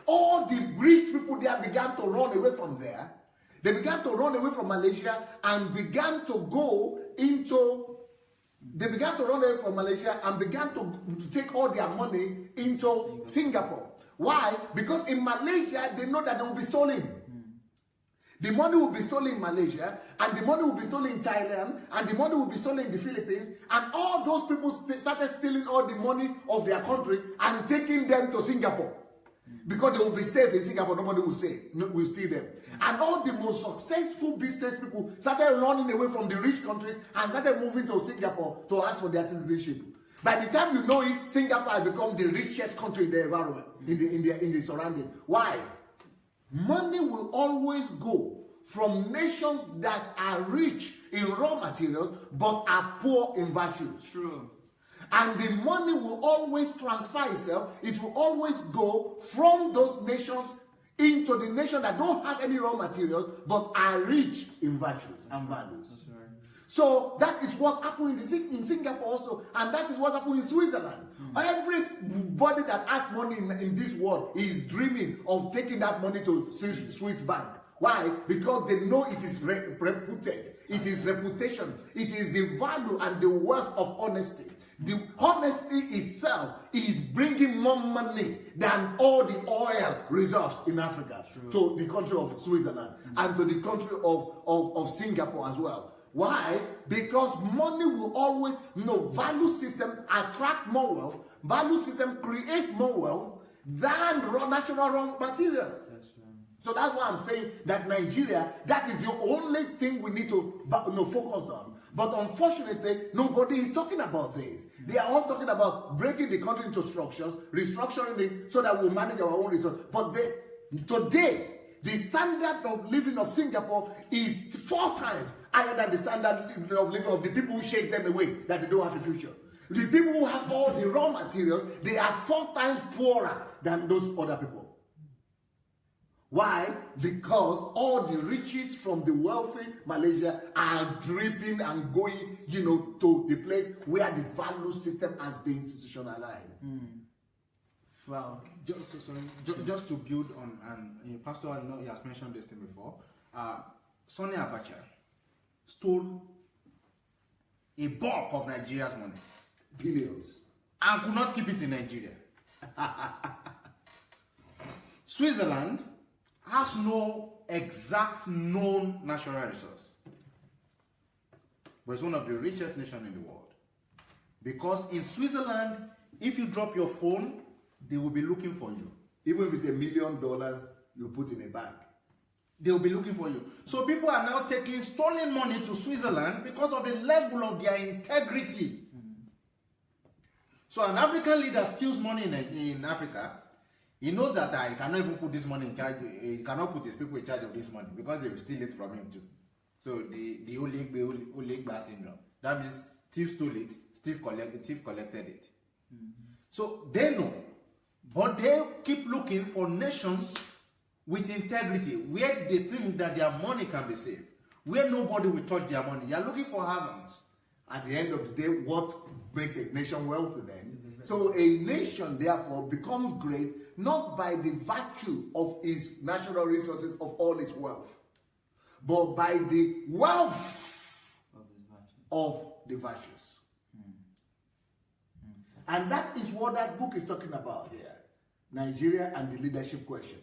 all the rich people there began to run away from there. They began to run away from Malaysia and began to go into, began to take all their money into Singapore. Why? Because in Malaysia, they know that they will be stolen. The money will be stolen in Malaysia, and the money will be stolen in Thailand, and the money will be stolen in the Philippines, and all those people started stealing all the money of their country and taking them to Singapore. Because they will be safe in Singapore, nobody will steal them. And all the most successful business people started running away from the rich countries and started moving to Singapore to ask for their citizenship. By the time you know it, Singapore has become the richest country in the environment, in the surrounding. Why? Money will always go from nations that are rich in raw materials but are poor in virtues. True. And the money will always transfer itself. It will always go from those nations into the nation that don't have any raw materials but are rich in virtues and values. That's right. So that is what happened in Singapore also, and that is what happened in Switzerland. Everybody that has money in this world is dreaming of taking that money to Swiss bank. Why? Because they know it is reputed. It is reputation. It is the value and the worth of honesty. The honesty itself is bringing more money than all the oil reserves in Africa to the country of Switzerland and to the country of Singapore as well. Why? Because money will always, value system attract more wealth, value system create more wealth than natural raw materials. So that's why I'm saying that Nigeria, that is the only thing we need to focus on. But unfortunately, nobody is talking about this. They are all talking about breaking the country into structures, restructuring it so that we'll manage our own resources. But today, the standard of living of Singapore is 4 times higher than the standard of living of the people who shake them away, that they don't have a future. The people who have all the raw materials, they are 4 times poorer than those other people. Why? Because all the riches from the wealthy Malaysia are dripping and going, to the place where the value system has been institutionalized. Wow. Just to build on, and Pastor, he has mentioned this thing before. Sonny Abacha stole a bulk of Nigeria's money, Billions, and could not keep it in Nigeria. Switzerland has no exact known natural resource, but it's one of the richest nations in the world. Because in Switzerland, if you drop your phone, they will be looking for you. Even if it's $1 million you put in a bag, they will be looking for you. So people are now taking stolen money to Switzerland because of the level of their integrity. So an African leader steals money in Africa. He knows that he cannot even put this money in charge. He cannot put his people in charge of this money because they will steal it from him too. So the Olegba syndrome. That means thief stole it, thief collected it. So they know, but they keep looking for nations with integrity, where they think that their money can be saved, where nobody will touch their money. They are looking for havens. At the end of the day, what makes a nation wealthy then? So a nation, therefore, becomes great not by the virtue of its natural resources, of all its wealth, but by the wealth of the virtues. And that is what that book is talking about here. Nigeria and the leadership question.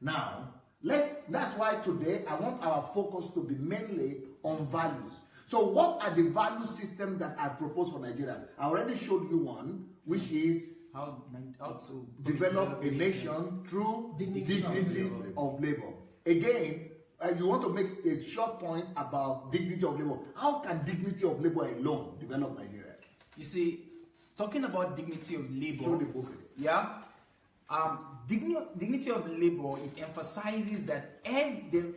Now, that's why today I want our focus to be mainly on values. So what are the value systems that I propose for Nigeria? I already showed you one, which is how to develop a nation through dignity of labor. Again, you want to make a short point about dignity of labor. How can dignity of labor alone develop Nigeria? You see, talking about dignity of labor, show the book. Yeah. Dignity of labor, it emphasizes that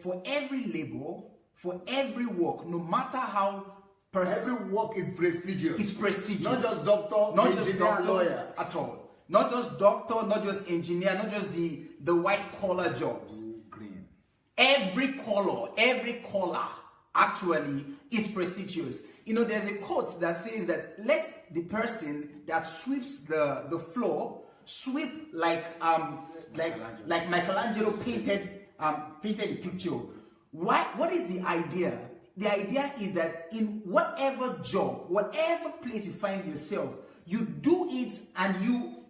for every labor, for every work, no matter how every work is prestigious. It's prestigious. Not just doctor, not engineer, just doctor, lawyer at all. Not just doctor, not just engineer, not just the white collar jobs. Green. Every color actually is prestigious. There's a quote that says that let the person that sweeps the floor sweep like Michelangelo painted the picture. What is the idea? The idea is that in whatever job, whatever place you find yourself, you do it and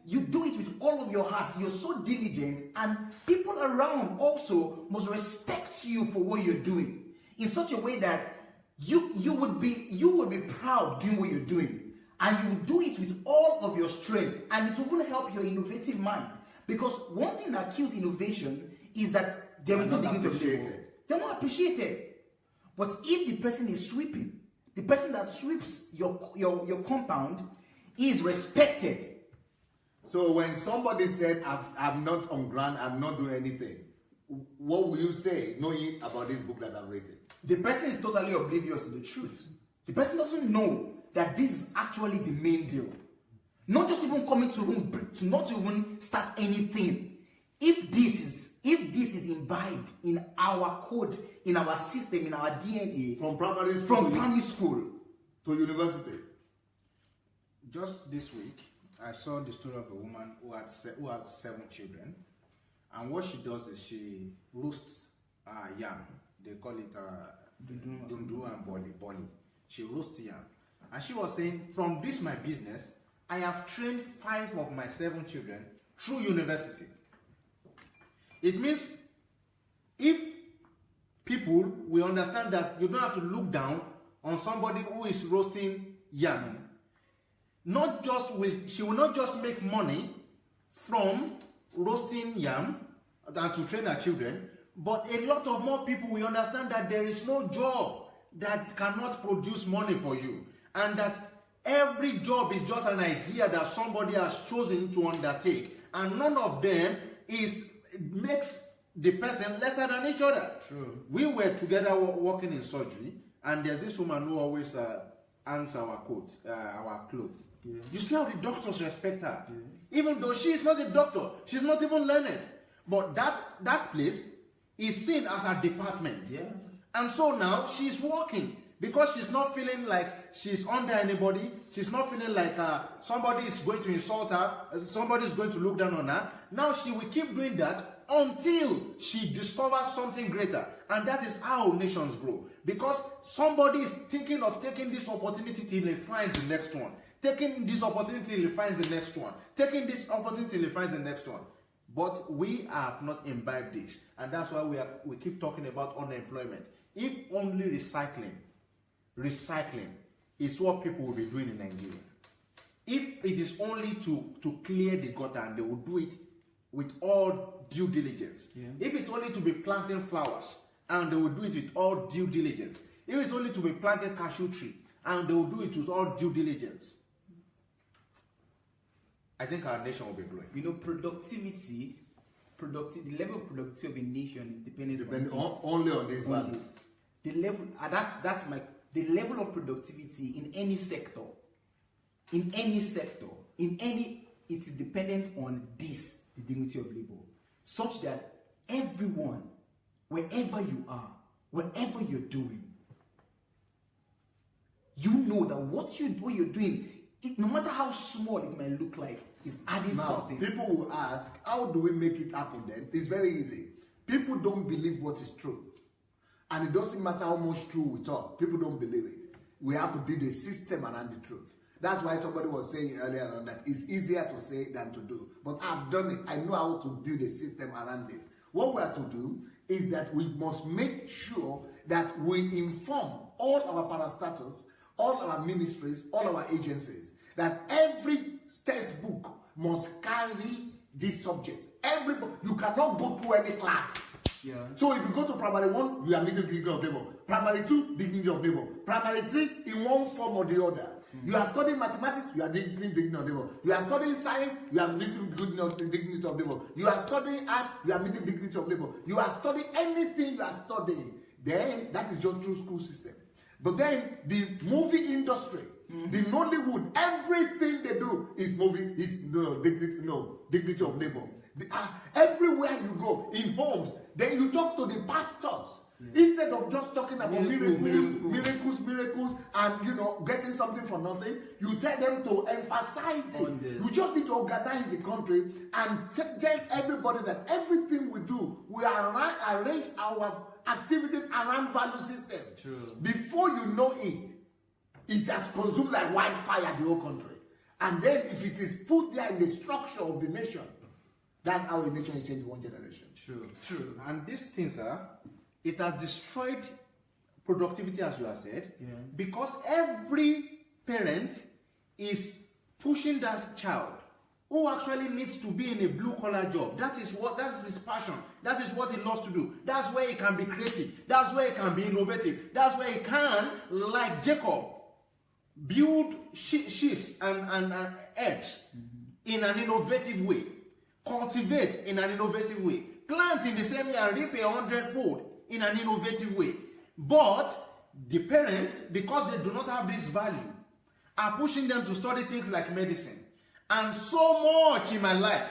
you do it with all of your heart. You're so diligent, and people around also must respect you for what you're doing in such a way that you would be proud doing what you're doing, and you will do it with all of your strength, and it will even help your innovative mind. Because one thing that kills innovation is that there is no dignity of labor. They're not appreciated. But if the person is sweeping, the person that sweeps your compound is respected. So when somebody said, I'm not on ground, I'm not doing anything, what will you say, knowing about this book that I've written? The person is totally oblivious to the truth. The person doesn't know that this is actually the main deal. Not just even coming to not even start anything. If if this is imbibed in our code, in our system, in our DNA, From primary school to university. Just this week, I saw the story of a woman who has 7 children, and what she does is she roasts yam. They call it dundu and boli. She roasts yam, and she was saying, from this my business, I have trained 5 of my 7 children through university. It means if people will understand that you don't have to look down on somebody who is roasting yam, she will not just make money from roasting yam and to train her children, but a lot of more people will understand that there is no job that cannot produce money for you, and that every job is just an idea that somebody has chosen to undertake, and none of them makes the person lesser than each other. True. We were together working in surgery, and there's this woman who always hangs our clothes. Yeah. You see how the doctors respect her, even though she is not a doctor, she's not even learned. But that place is seen as a department. Yeah. And so now she's working because she's not feeling like she's under anybody. She's not feeling like somebody is going to insult her, somebody is going to look down on her. Now she will keep doing that until she discovers something greater. And that is how nations grow. Because somebody is thinking of taking this opportunity till he finds the next one. Taking this opportunity till he finds the next one. Taking this opportunity till he finds the next one. But we have not imbibed this. And that's why we keep talking about unemployment. If only recycling is what people will be doing in Nigeria. If it is only to clear the gutter, and they will do it with all due diligence. Yeah. If it's only to be planting flowers, and they will do it with all due diligence. If it's only to be planting cashew tree, and they will do it with all due diligence, I think our nation will be growing. You know, productivity, the level of productivity of a nation is dependent only on this values. The level, the level of productivity in any sector, it is dependent on this, the dignity of labor, such that everyone, wherever you are, whatever you're doing, you know that what you're doing, no matter how small it may look like, is adding something. People will ask, how do we make it happen then? It's very easy. People don't believe what is true. And it doesn't matter how much true we talk. People don't believe it. We have to build a system around the truth. That's why somebody was saying earlier on that it's easier to say than to do. But I've done it. I know how to build a system around this. What we have to do is that we must make sure that we inform all our parastatals, all our ministries, all our agencies, that every textbook must carry this subject. Everybody, you cannot go through any class. Yeah. So if you go to primary 1, you are meeting dignity of labor. Primary 2, dignity of labor. Primary 3, in one form or the other. You are studying mathematics, you are meeting dignity of labor. You are studying science, you are meeting dignity of labor. You are studying art, you are meeting dignity of labor. You are studying anything you are studying, then that is just through school system. But then the movie industry, the Nollywood, everything they do is dignity of labor. Everywhere you go, in homes, then you talk to the pastors. Instead of just talking about miracles, and getting something for nothing, you tell them to emphasize it. You just need to organize the country and tell everybody that everything we do, we arrange our activities around value system. True. Before you know it, it has consumed like wildfire the whole country. And then if it is put there in the structure of the nation, that's how a nation is changed in one generation. True. And these things it has destroyed productivity, as you have said, because every parent is pushing that child who actually needs to be in a blue-collar job. That is his passion. That is what he loves to do. That's where he can be creative. That's where he can be innovative. That's where he can, like Jacob, build ships and eggs in an innovative way. Cultivate in an innovative way. Plant in the same year and reap 100-fold in an innovative way. But the parents, because they do not have this value, are pushing them to study things like medicine. And so much in my life,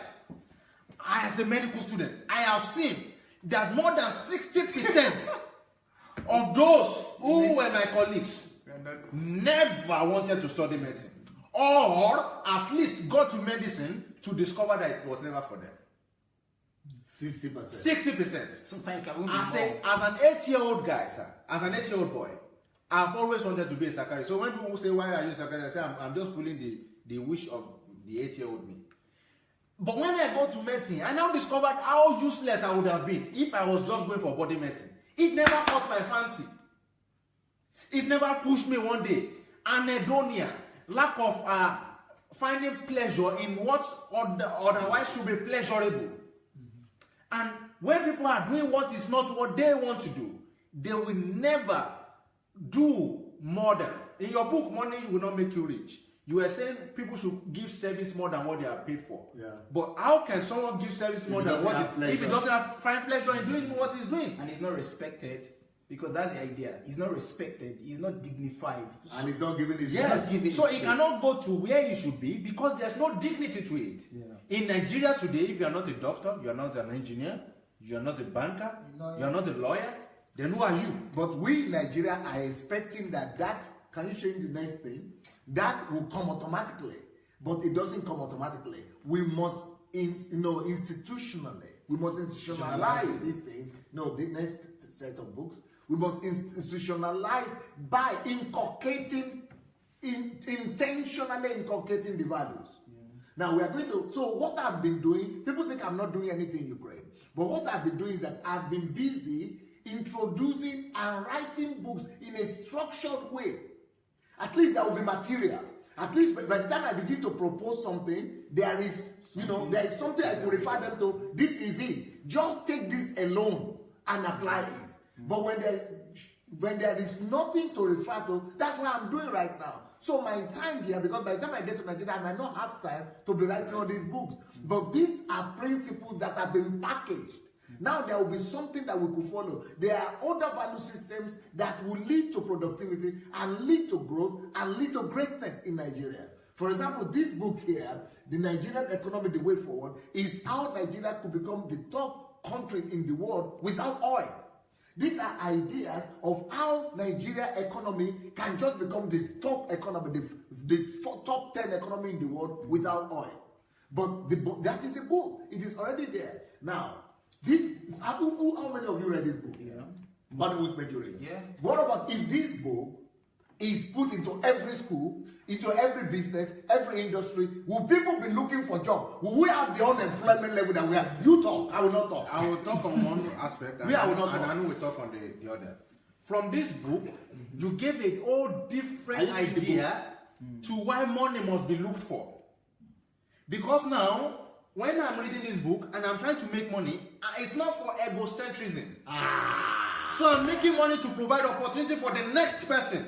as a medical student, I have seen that more than 60% of those who were my colleagues never wanted to study medicine, or at least got to medicine to discover that it was never for them. 60%. 60%. Sometimes I won't As be an 8-year-old guy, sir, as an 8-year-old boy, I've always wanted to be a psychiatrist. So when people say, why are you a psychiatrist? I say, I'm just fulfilling the wish of the 8-year-old me. But when I got to medicine, I now discovered how useless I would have been if I was just going for body medicine. It never caught my fancy. It never pushed me one day. Anhedonia, lack of finding pleasure in what otherwise should be pleasurable. And when people are doing what is not what they want to do, they will never do more than. In your book, Money Will Not Make You Rich, you were saying people should give service more than what they are paid for. Yeah. But how can someone give service more than what if he doesn't find pleasure in doing what he's doing? And it's not respected, because that's the idea. He's not respected. He's not dignified. And he's not giving his Yes, giving so his he space. cannot go to where he should be because there's no dignity to it. Yeah. In Nigeria today, if you are not a doctor, you are not an engineer, you are not a banker, you are not a lawyer, then who are you? But we in Nigeria are expecting that can you change the next thing? That will come automatically. But it doesn't come automatically. We must, institutionally, we must institutionalize this thing. No, the next set of books. We must institutionalize by intentionally inculcating the values. Now we are going to, so what I've been doing, people think I'm not doing anything in Ukraine. But what I've been doing is that I've been busy introducing and writing books in a structured way. At least there will be material. At least by the time I begin to propose something, there is something I could refer them to. This is it. Just take this alone and apply it. But when there is nothing to refer to, that's what I'm doing right now. So my time here, because by the time I get to Nigeria, I might not have time to be writing all these books. But these are principles that have been packaged. Now there will be something that we could follow. There are other value systems that will lead to productivity and lead to growth and lead to greatness in Nigeria. For example, this book here, The Nigerian Economy, The Way Forward, is how Nigeria could become the top country in the world without oil. These are ideas of how Nigeria economy can just become the top economy, the top 10 economy in the world without oil. But that is a book. It is already there. Now, how many of you read this book? Yeah. What would make you read? Yeah. What about if this book is put into every school, into every business, every industry? Will people be looking for jobs? Will we have the unemployment level that we have? You talk, I will not talk. I will talk on one aspect, and I will not talk. Anu will talk on the other. From this book, you gave a whole different idea to why money must be looked for. Because now, when I'm reading this book and I'm trying to make money, it's not for egocentrism. So I'm making money to provide opportunity for the next person.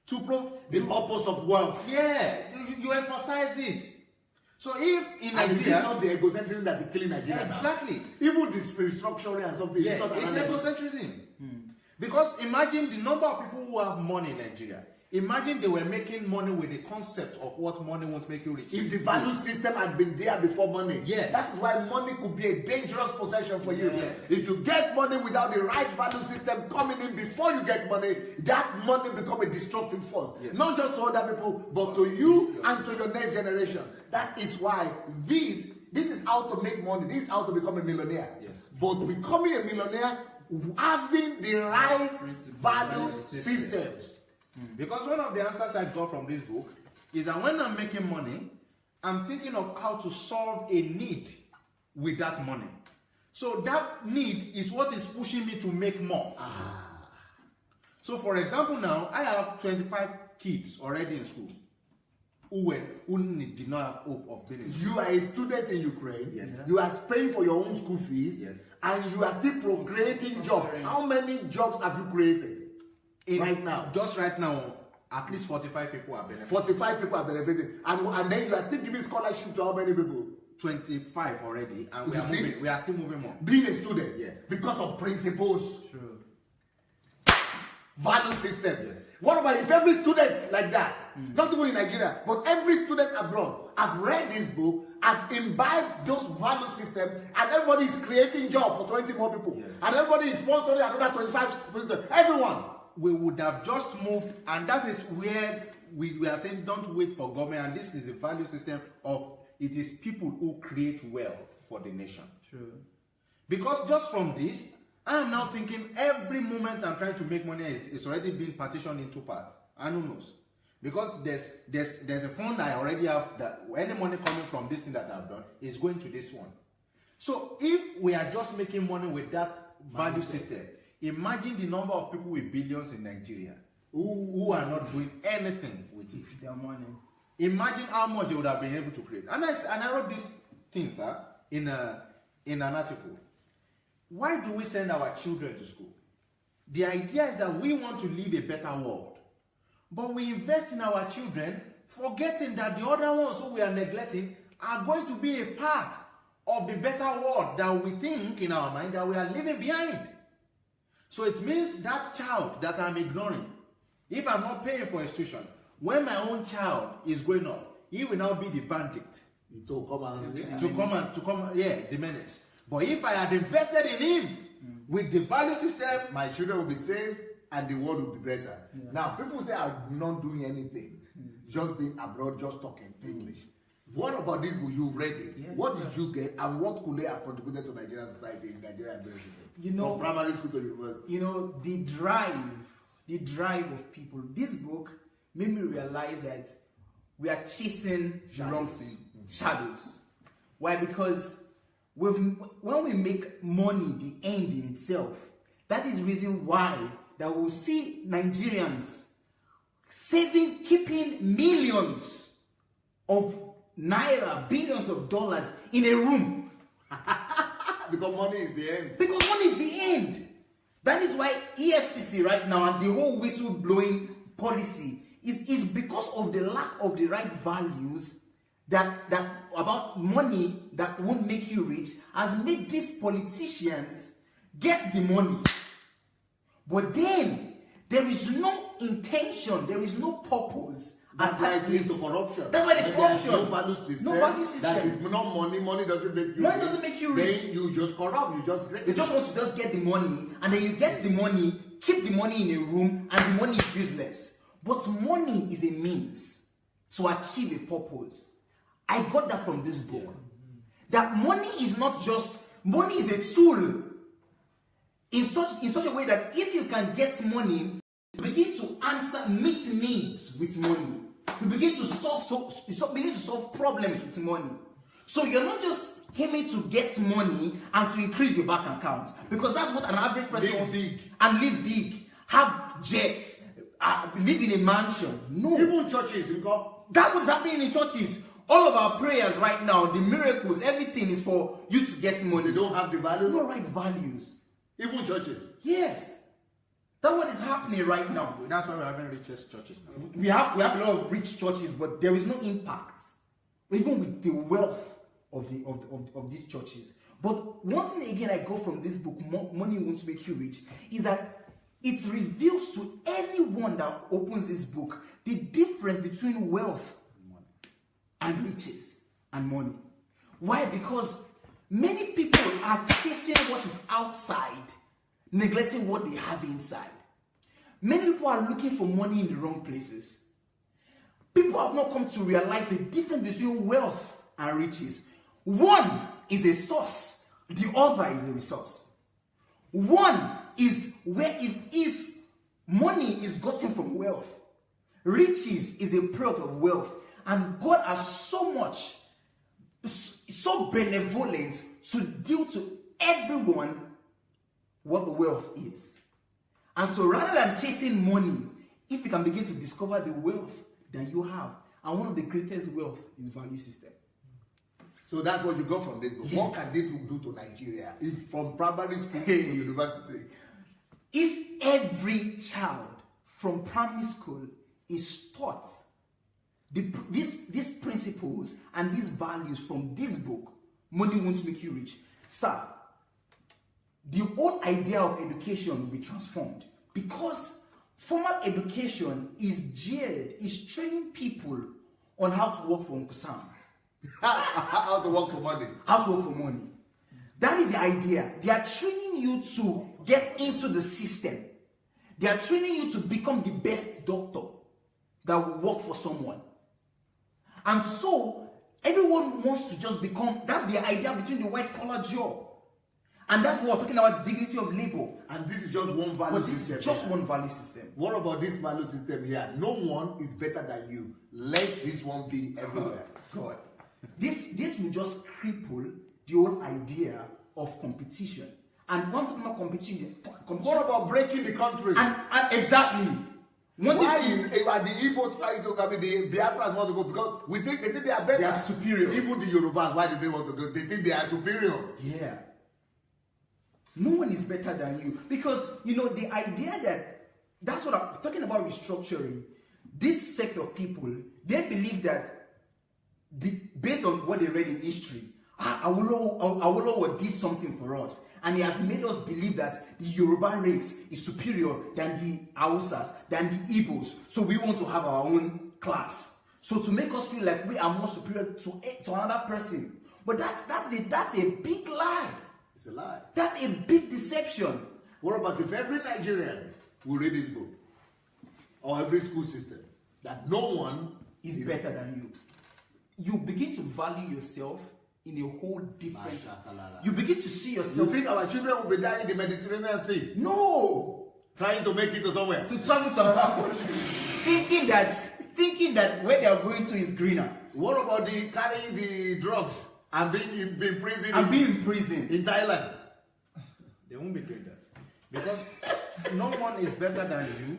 The purpose of wealth. Yeah, you emphasized it. So if in and Nigeria, it's not the egocentrism that is killing Nigeria exactly. Now. Even this restructuring and something. Yeah, it's egocentrism. Because imagine the number of people who have money in Nigeria. Imagine they were making money with the concept of what money won't make you rich. If the value system had been there before money, yes. That is why money could be a dangerous possession for you. Yes. If you get money without the right value system coming in before you get money, that money becomes a destructive force. Yes. Not just to other people, but to you and to your next generation. That is why this is how to make money. This is how to become a millionaire. Yes. But becoming a millionaire, having the right value systems. Because one of the answers I got from this book is that when I'm making money, I'm thinking of how to solve a need with that money. So that need is what is pushing me to make more. So for example now, I have 25 kids already in school who did not have hope of being in school. You are a student in Ukraine. Yes. You are paying for your own school fees. Yes. And you are still procreating jobs. How many jobs have you created? Right now, just right now, at least 45 people are benefiting. 45 people are benefiting, and then you are still giving scholarship to how many people? 25 already, and we are still moving more. Being a student, yeah, because of principles, true, value system. Yes. What about if every student like that? not even in Nigeria, but every student abroad. I've read this book, I've imbibed those value systems, and everybody is creating jobs for 20 more people. Yes. And everybody is sponsoring another 25 people. Everyone. We would have just moved, and that is where we are saying don't wait for government, and this is the value system of it is people who create wealth for the nation. True. Because just from this, I am now thinking every moment I'm trying to make money is already been partitioned into parts. And who knows? Because there's a fund I already have that any money coming from this thing that I've done is going to this one. So if we are just making money with that value system, imagine the number of people with billions in Nigeria who are not doing anything with it. It's their money. Imagine how much they would have been able to create. And I wrote these things in an article. Why do we send our children to school? The idea is that we want to live a better world. But we invest in our children, forgetting that the other ones who we are neglecting are going to be a part of the better world that we think in our mind that we are leaving behind. So it means that child that I'm ignoring, if I'm not paying for institution, when my own child is growing up, he will now be the bandit. To come, the menace. But if I had invested in him with the value system, my children will be safe and the world will be better. Yeah. Now, people say I'm not doing anything, just being abroad, just talking English. What about this book? You've read it. Yes, What did you get, and what could they have contributed to Nigerian society in Nigerian education system? You know, from primary school to university. You know, the drive of people. This book made me realize that we are chasing the wrong thing, shadows. Why? Because when we make money the end in itself, that is the reason why that we'll see Nigerians keeping millions of naira, billions of dollars in a room. Because money is the end. Because money is the end. That is why EFCC right now and the whole whistle-blowing policy is because of the lack of the right values that about money that won't make you rich has made these politicians get the money. But then there is no intention, there is no purpose. That's why it leads to corruption. That's why there's corruption. No value system. No value system. That is not money. Money doesn't make you Money rich. doesn't make you rich. Then you just corrupt. You just They just want to just get the money, and then you get the money, keep the money in a room, and the money is useless. But money is a means to achieve a purpose. I got that from this book. That money is not just, money is a tool in such a way that if you can get money, you begin to meet needs with money. You begin to solve problems with money. So you're not just aiming to get money and to increase your bank account, because that's what an average person Live wants. big. And live big, have jets, live in a mansion. No, even churches, you go. that's what's happening in churches. All of our prayers right now, the miracles, everything is for you to get money. They don't have the values. No right values. Even churches. Yes, that's what is happening right now. that's why we're having richest churches now. We have a lot of rich churches, but there is no impact, even with the wealth of these churches. But one thing again I got from this book, Money Won't Make You Rich, is that it reveals to anyone that opens this book the difference between wealth and riches and money. Why? Because many people are chasing what is outside, neglecting what they have inside. Many people are looking for money in the wrong places. People have not come to realize the difference between wealth and riches. One is a source, the other is a resource. One is where it is, money is gotten from wealth. Riches is a product of wealth. And God has so benevolent to deal to everyone what the wealth is. And so rather than chasing money, if you can begin to discover the wealth that you have, and one of the greatest wealth is value system. So that's what you got from this book. What can they do to Nigeria if from primary school to university? If every child from primary school is taught these principles and these values from this book, Money Won't Make You Rich, sir, the whole idea of education will be transformed, because formal education is training people on how to work for Uncle Sam. How to work for money. How to work for money. That is the idea. They are training you to get into the system. They are training you to become the best doctor that will work for someone. And so, everyone wants to just become, that's the idea between the white collar job. And that's what we're talking about, the dignity of labor. And this is just one value But this system. is just one value system. What about this value system here? No one is better than you. Let this one be everywhere. God. This will just cripple the whole idea of competition. And one thing about competition. What about breaking the country? And exactly. Why is the Igbos trying to come? The Biafrans want to go because they think they are better. They are superior. Even the Yorubas, why do they want to go? They think they are superior. Yeah. No one is better than you. Because, the idea that's what I'm talking about restructuring. This sect of people, they believe that based on what they read in history, Awolowo did something for us. And he has made us believe that the Yoruba race is superior than the Hausas, than the Igbos. So we want to have our own class. So to make us feel like we are more superior to another person. But that's a big lie. It's a lie. That's a big deception. What about if every Nigerian will read this book? Or every school system? That no one is better than you. You begin to value yourself in a whole different. You begin to see yourself. You think our children will be dying in the Mediterranean Sea? No. Trying to make it to somewhere. To travel to another country. thinking that where they are going to is greener. What about the carrying the drugs and being in prison? And being in prison in Thailand. They won't be doing that because no one is better than you.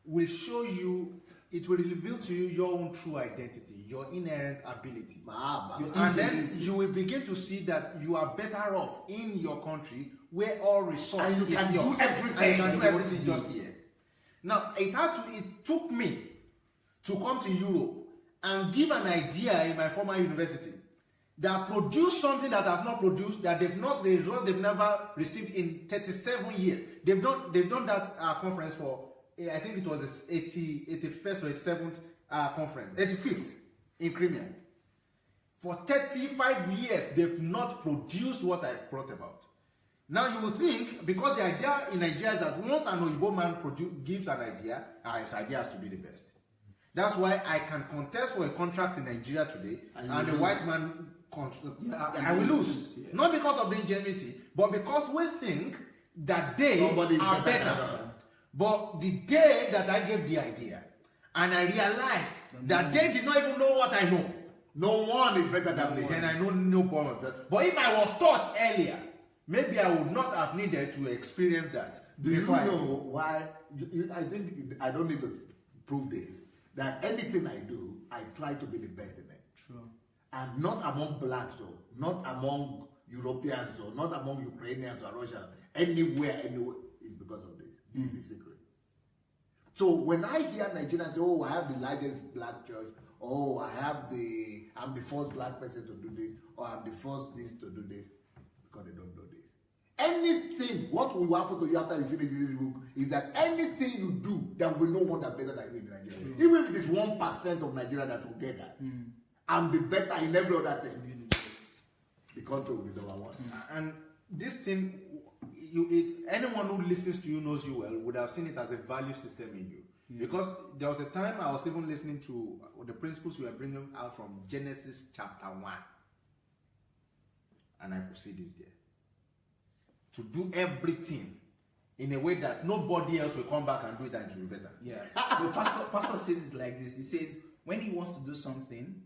Will show you. It will reveal to you your own true identity, your inherent ability. And then you will begin to see that you are better off in your country where all resources and you can do everything. And you can do everything just here. Now, it took me to come to Europe and give an idea in my former university that produced something that has not produced, that they've never received in 37 years. They've done that conference for, I think it was the 81st or 87th conference, 85th in Crimea. For 35 years, they've not produced what I brought about. Now you will think, because the idea in Nigeria is that once an Oyibo man gives an idea, his idea has to be the best. That's why I can contest for a contract in Nigeria today, and the white man, I will lose. Yeah. Not because of the ingenuity, but because we think that they are better. But the day that I gave the idea, and I realized that they did not even know what I know. No one is better than me. And I know no problem. But if I was taught earlier, maybe I would not have needed to experience that. Do you know why? I think I don't need to prove this. That anything I do, I try to be the best in it. True. And not among blacks, though, not among Europeans, or not among Ukrainians or Russians. Anywhere, is because of this. This is the secret. So when I hear Nigerians say, "Oh, I have the largest black church," "Oh, I'm the first black person to do this," or "I'm the first this to do this," because they don't know this. Anything, what will happen to you after you finish this book is that anything you do, there will be no one that better than you in Nigeria. Even if it is 1% of Nigeria that will get that, and be better in every other thing, the country will be number one. And this thing, anyone who listens to you knows you well would have seen it as a value system in you. Because there was a time I was even listening to the principles we were bringing out from Genesis chapter 1. And I proceeded there. To do everything in a way that nobody else will come back and do it and it will be better. Yeah. The pastor says it like this. He says, when he wants to do something,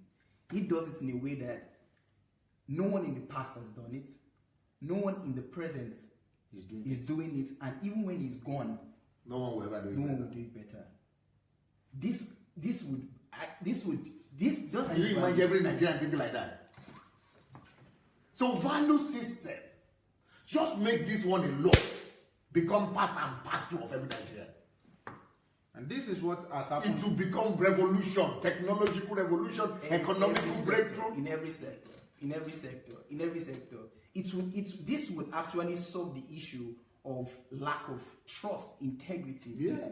he does it in a way that no one in the past has done it. No one in the present is doing it. And even when he's gone, no one will ever do it. No one will do it better. This doesn't. Can you imagine every Nigerian thinking like that? So value system. Just make this one a law. Become part and parcel of every Nigerian. And this is what has happened. It will become revolution, technological revolution, economic breakthrough. In every sector. This would actually solve the issue of lack of trust, integrity. Yeah.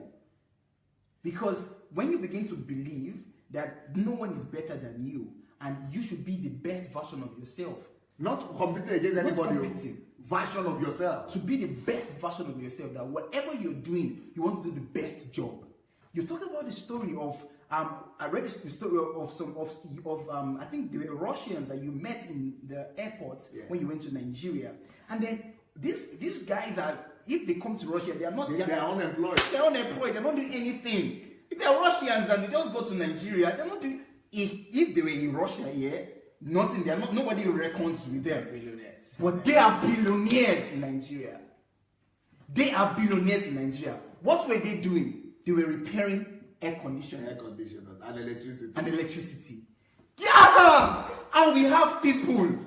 Because when you begin to believe that no one is better than you and you should be the best version of yourself, Not competing against Not anybody. competing. Version of yourself. to be the best version of yourself, that whatever you're doing, you want to do the best job. You talked about the story of I read the story of some of I think they were Russians that you met in the airport when you went to Nigeria, and then these guys are, if they come to Russia, they are unemployed. They're unemployed. They're not doing anything. If they're Russians and they just go to Nigeria, they're not doing. If they were in Russia here, nothing. They're not. Nobody reckons with them. Billionaires. But they are billionaires in Nigeria. They are billionaires in Nigeria. What were they doing? They were repairing air conditioners. Air conditioner and electricity. And electricity. Yeah! And we have people.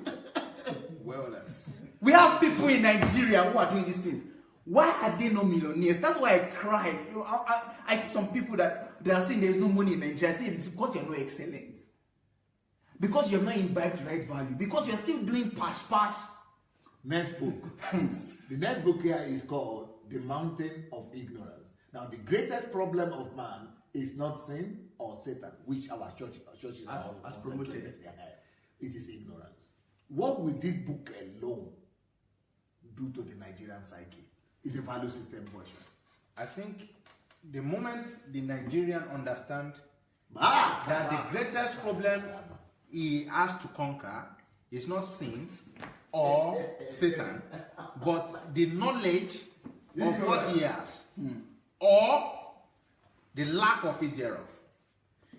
We have people in Nigeria who are doing these things. Why are they not millionaires? That's why I cry. I see some people that they are saying there is no money in Nigeria. I say it's because you're not excellent. Because you're not imbibed the right value. Because you're still doing pash. Next book. The next book here is called The Mountain of Ignorance. Now, the greatest problem of man is not sin or Satan, which our churches As promoted. It is ignorance. What will this book alone do to the Nigerian psyche? It's a value system version. I think the moment the Nigerian understand that that the greatest problem he has to conquer is not sin or Satan, but the knowledge of what he has, or the lack of it thereof.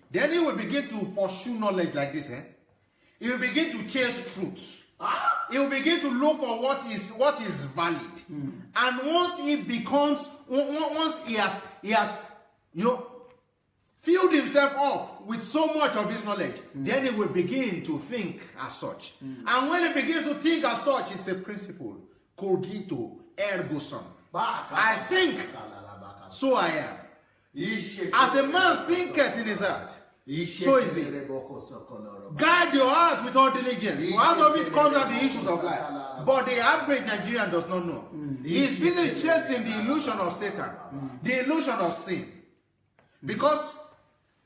Then he will begin to pursue knowledge like this. He will begin to chase truth. He will begin to look for what is valid. And once he has filled himself up with so much of this knowledge, then he will begin to think as such. And when he begins to think as such, it's a principle. Cogito ergo sum. I think, so I am. As a man thinketh in his heart, so is he. Guide your heart with all diligence. For out of it comes out the issues of life. But the average Nigerian does not know. He's busy chasing the illusion of Satan, the illusion of sin. Because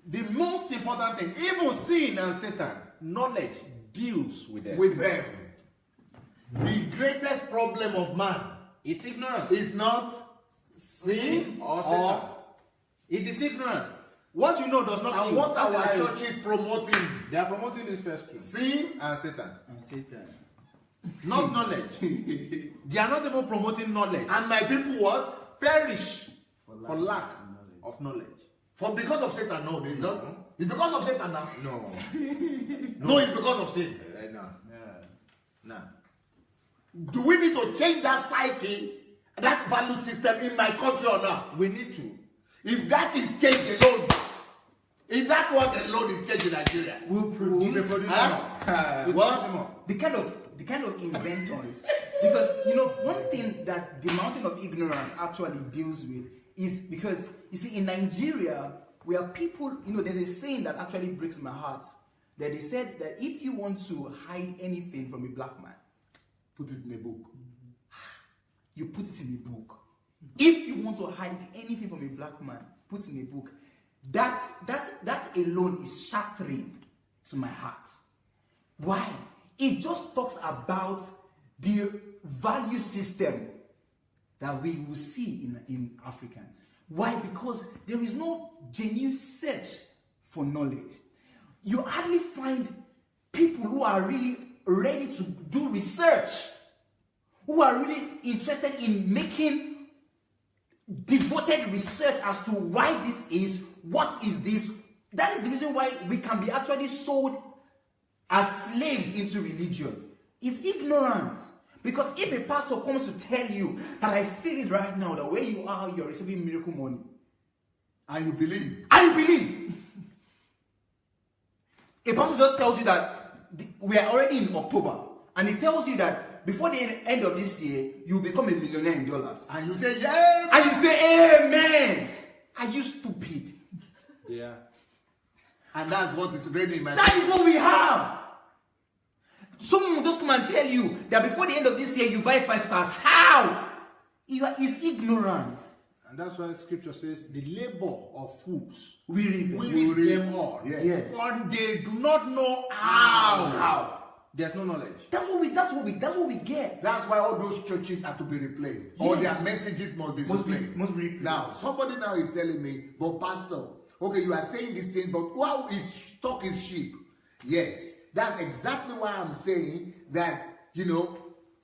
the most important thing, even sin and Satan, knowledge deals with them. The greatest problem of man is ignorance. Is not sin or Satan. It is ignorance. What you know does not and kill. what our churches promoting? They are promoting this first two. Sin and Satan. Not knowledge. They are not even promoting knowledge. And my people what? Perish for lack of knowledge. Because of Satan? No, they don't. It's because of Satan now? No. No, it's because of sin. No. Do we need to change that psyche, that value system in my country or not? We need to. If that is changed alone, if that one alone is changed in Nigeria, we'll produce more. The kind of inventors. Because one thing that the mountain of ignorance actually deals with is because you see in Nigeria we are people. There's a saying that actually breaks my heart. That they said that if you want to hide anything from a black man, put it in a book. You put it in a book. If you want to hide anything from a black man, put in a book. That alone is shattering to my heart. Why? It just talks about the value system that we will see in Africans. Why? Because there is no genuine search for knowledge. You hardly find people who are really ready to do research, who are really interested in making devoted research as to why this is, what is this. That is the reason why we can be actually sold as slaves into religion. It's ignorance. Because if a pastor comes to tell you that I feel it right now, that where you are, you're receiving miracle money. And you believe. A pastor just tells you that we are already in October, and he tells you that before the end of this year, you'll become a millionaire in dollars. And you say, yeah. And you say, amen. Are you stupid? Yeah. And that's what is ready in my That is what we have. Someone will just come and tell you that before the end of this year, you buy 5 cars. How? It's ignorance. And that's why Scripture says, the labor of fools wearies them all. Yes. For they do not know how. There's no knowledge. That's what we get. That's why all those churches are to be replaced. All their messages must be replaced. Must be replaced. Now, somebody now is telling me, but Pastor, okay, you are saying these things, but how is stock is sheep? Yes, that's exactly why I'm saying that,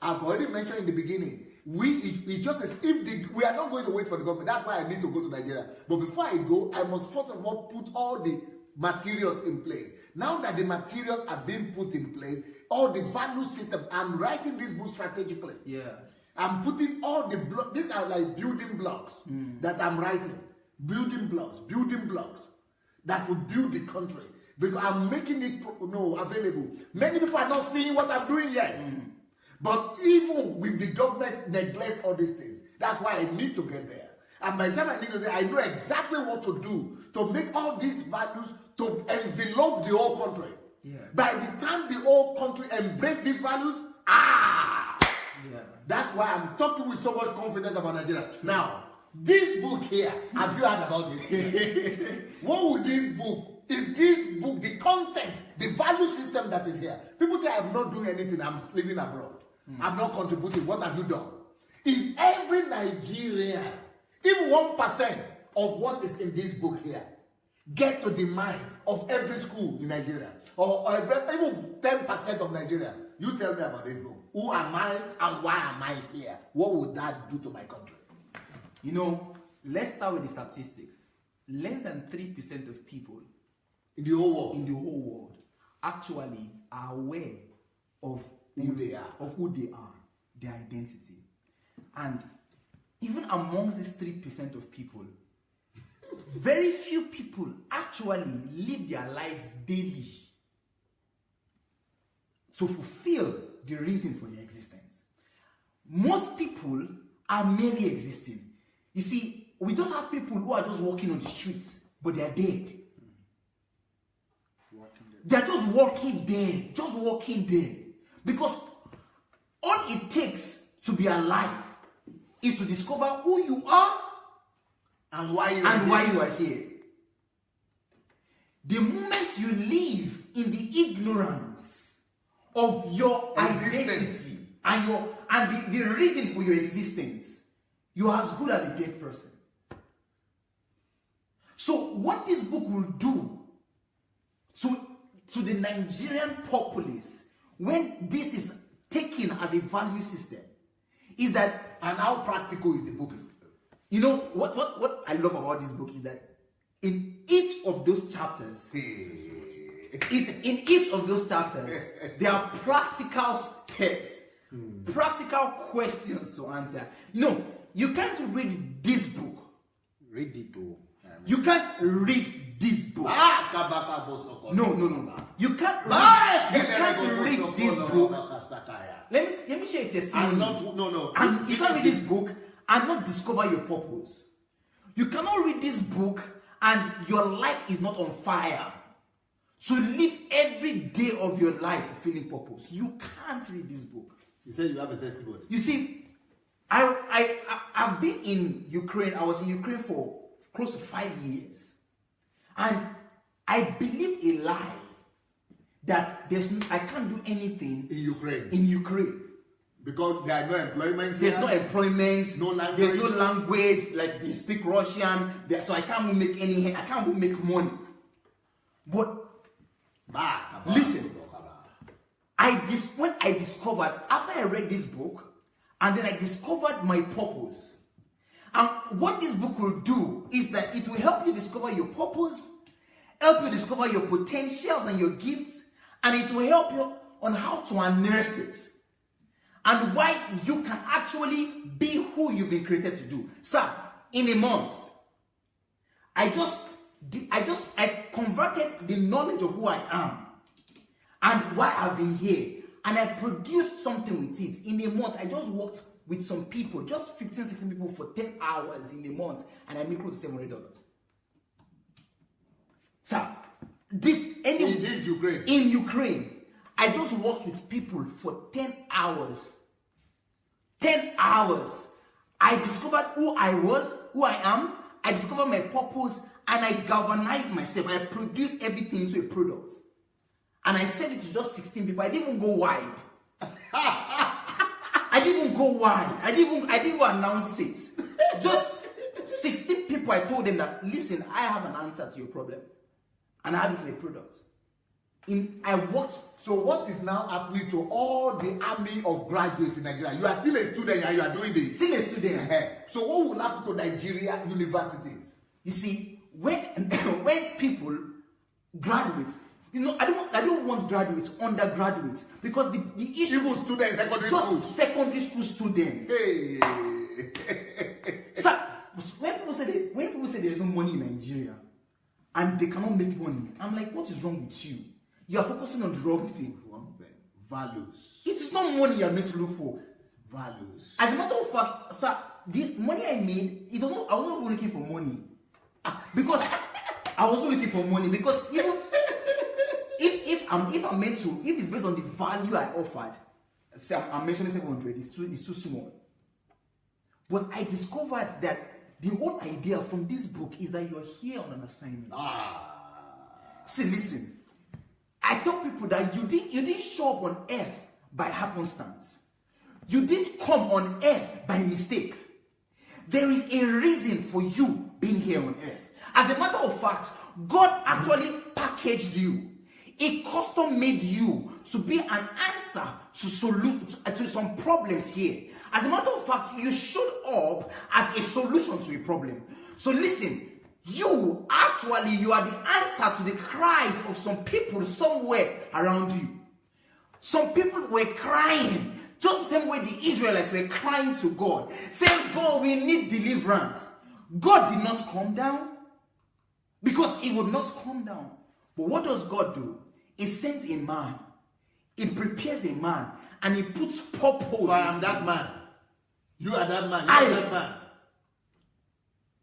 I've already mentioned in the beginning, it just as if we are not going to wait for the government. That's why I need to go to Nigeria. But before I go, I must first of all put all the materials in place. Now that the materials are being put in place, all the value system, I'm writing this book strategically. Yeah. I'm putting all the blocks, these are like building blocks that I'm writing. Building blocks that will build the country. Because I'm making it available. Many people are not seeing what I'm doing yet. But even with the government neglect all these things, that's why I need to get there. And by the time I need to get there, I know exactly what to do to make all these values to envelope the whole country. Yeah. By the time the whole country embrace these values, that's why I'm talking with so much confidence about Nigeria. Now, this book here, have you heard about it? What would this book? If this book, the content, the value system that is here, people say I'm not doing anything, I'm living abroad. I'm not contributing. What have you done? If every Nigerian, even 1% of what is in this book here, get to the mind of every school in Nigeria, or even 10% of Nigeria, you tell me about this book. Who am I and why am I here? What would that do to my country? Let's start with the statistics. Less than 3% of people in the whole world actually are aware of who they are, their identity. And even amongst these 3% of people, very few people actually live their lives daily to fulfill the reason for their existence. Most people are merely existing. You see, we just have people who are just walking on the streets, but they are dead. They're just walking there. Because all it takes to be alive is to discover who you are and why you are here. The moment you live in the ignorance of your identity and the reason for your existence, you are as good as a dead person. So what this book will do to the Nigerian populace, when this is taken as a value system, is that, and how practical is the book? What I love about this book is that in each of those chapters, there are practical steps, practical questions to answer. You can't read this book. Read it though. You can't read this book. No. You can't read this book. Let me share a testimony. And you can't read this book and not discover your purpose. You cannot read this book and your life is not on fire. So live every day of your life feeling purpose. You can't read this book. You said you have a testimony. You see, I've been in Ukraine. I was in Ukraine for close to 5 years. And I believed a lie that I can't do anything in Ukraine. Because there are no employments. There's no employments. No language. There's no language. Like they speak Russian. So I can't make I can't make money. But listen, when I discovered, after I read this book, and then I discovered my purpose. And what this book will do is that it will help you discover your purpose, help you discover your potentials and your gifts, and it will help you on how to harness it. And why you can actually be who you've been created to do. So, in a month, I converted the knowledge of who I am and why I've been here, and I produced something with it. In a month, I just worked with some people, just 15, 16 people for 10 hours in a month, and I made close to $700. So, in Ukraine, I just worked with people for 10 hours. 10 hours. I discovered who I was, who I am. I discovered my purpose, and I galvanized myself. I produced everything into a product. And I said it to just 16 people. I didn't even go wide. I didn't even go wide. I didn't even announce it. Just 16 people, I told them that, listen, I have an answer to your problem. And I have it in a product. I worked. So what is now happening to all the army of graduates in Nigeria? You are still a student and you are doing this. Still a student. So what will happen to Nigeria universities? You see, when people graduate, I don't want graduates, undergraduates, because the issue even students, secondary school students. Hey. So when people say there is no money in Nigeria and they cannot make money, I'm like, what is wrong with you? You are focusing on the wrong thing. One thing, values. It's not money you are meant to look for. It's values. As a matter of fact, sir, this money I made, I was not even looking for money, because I wasn't looking for money because even if I'm meant to, if it's based on the value I offered, say I'm mentioning 700, it's too small. But I discovered that the whole idea from this book is that you're here on an assignment. See, listen. I tell people that you didn't show up on earth by happenstance. You didn't come on earth by mistake. There is a reason for you being here on earth. As a matter of fact, God actually packaged you. He custom made you to be an answer to some problems here. As a matter of fact, you showed up as a solution to a problem. So listen, you are the answer to the cries of some people somewhere around you. Some people were crying, just the same way the Israelites were crying to God, saying, God, we need deliverance. God did not come down because he would not come down. But what does God do? He sends a man. He prepares a man and he puts purpose. So I am that man. You are that man. You are that man.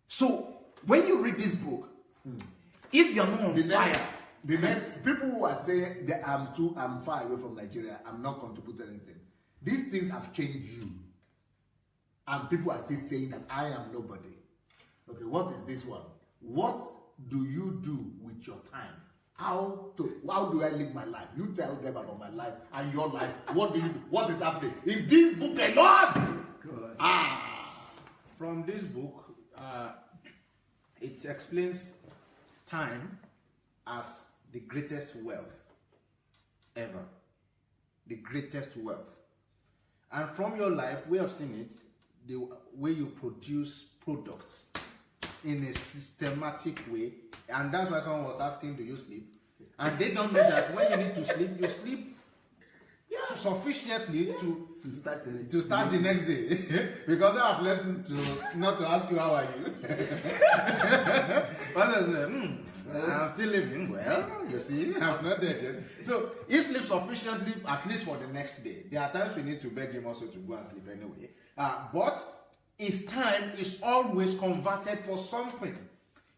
So when you read this book, if you're not on fire, the next people who are saying that I'm far away from Nigeria, I'm not contributing anything. These things have changed you. And people are still saying that I am nobody. Okay, what is this one? What do you do with your time? How do I live my life? You tell them about my life and your life. What do you do? What is happening? If this book alone, from this book, it explains time as the greatest wealth ever. The greatest wealth. And from your life, we have seen it, the way you produce products in a systematic way. And that's why someone was asking, do you sleep? And they don't know that when you need to sleep, you sleep sufficiently to start the next day. Because I have learned not to ask you how are you. But I say, I'm still living. Well, you see, I'm not dead yet. So he sleeps sufficiently at least for the next day. There are times we need to beg him also to go and sleep anyway. But his time is always converted for something.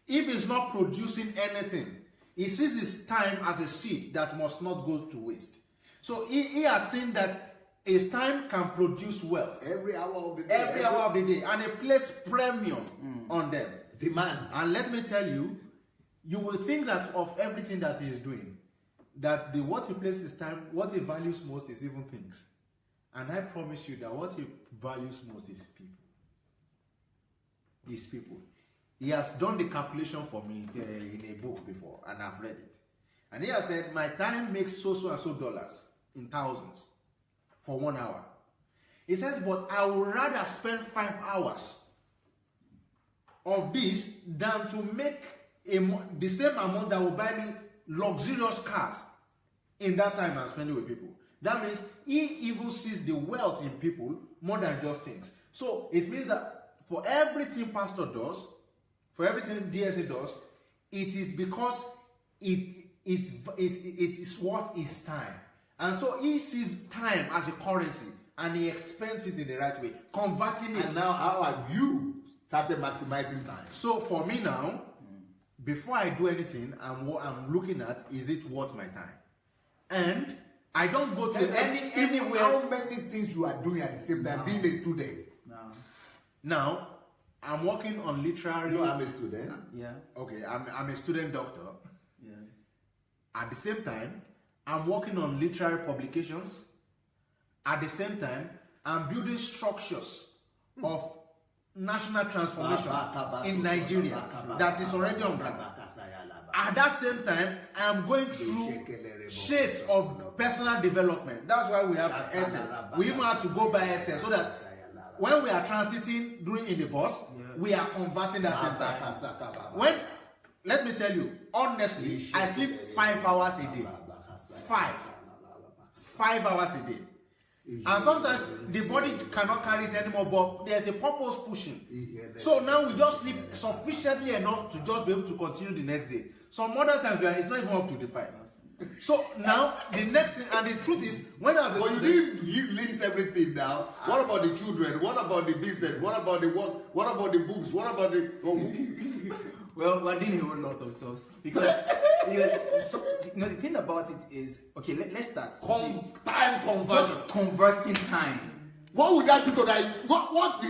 If he's not producing anything, he sees his time as a seed that must not go to waste. So he has seen that his time can produce wealth. Every hour of the day. Every hour of the day. And he places premium on them. Demand. And let me tell you, you will think that of everything that he is doing, that what he places his time, what he values most is even things. And I promise you that what he values most is people. Is people. He has done the calculation for me in a book before, and I've read it. And he has said, my time makes so and so dollars in thousands for 1 hour. He says, but I would rather spend 5 hours of this than to make the same amount that will buy me luxurious cars in that time I'm spending with people. That means he even sees the wealth in people more than just things. So it means that for everything pastor does, for everything DSA does, it is because it is what is time. And so he sees time as a currency and he expends it in the right way, converting it. And now how have you started maximizing time? So for me now, before I do anything, what I'm looking at, is it worth my time? And I don't go to anywhere. How many things you are doing at the same time, being a student? No. Now, I'm working on literary. No, I'm a student. Yeah. Okay, I'm a student doctor. Yeah. At the same time, I'm working on literary publications. At the same time, I'm building structures of national transformation in Nigeria that is already on ground. At that same time, I'm going through shades of personal development. That's why we have headset. We even have to go by headset so that when we are transiting during in the bus, we are converting at the same time. Let me tell you, honestly, I sleep 5 hours a day. 5 hours a day. And sometimes the body cannot carry it anymore, but there's a purpose pushing. So now we just sleep sufficiently enough to just be able to continue the next day. Some other times it's not even up to the 5. So now the next thing, and the truth is, when I was a student, you list everything now. What about the children? What about the business? What about the what? What about the books? What about the Well, we're doing a whole lot of stuff because so, the thing about it is, okay, let's start. time conversion? Just converting time. What would that do to that? What?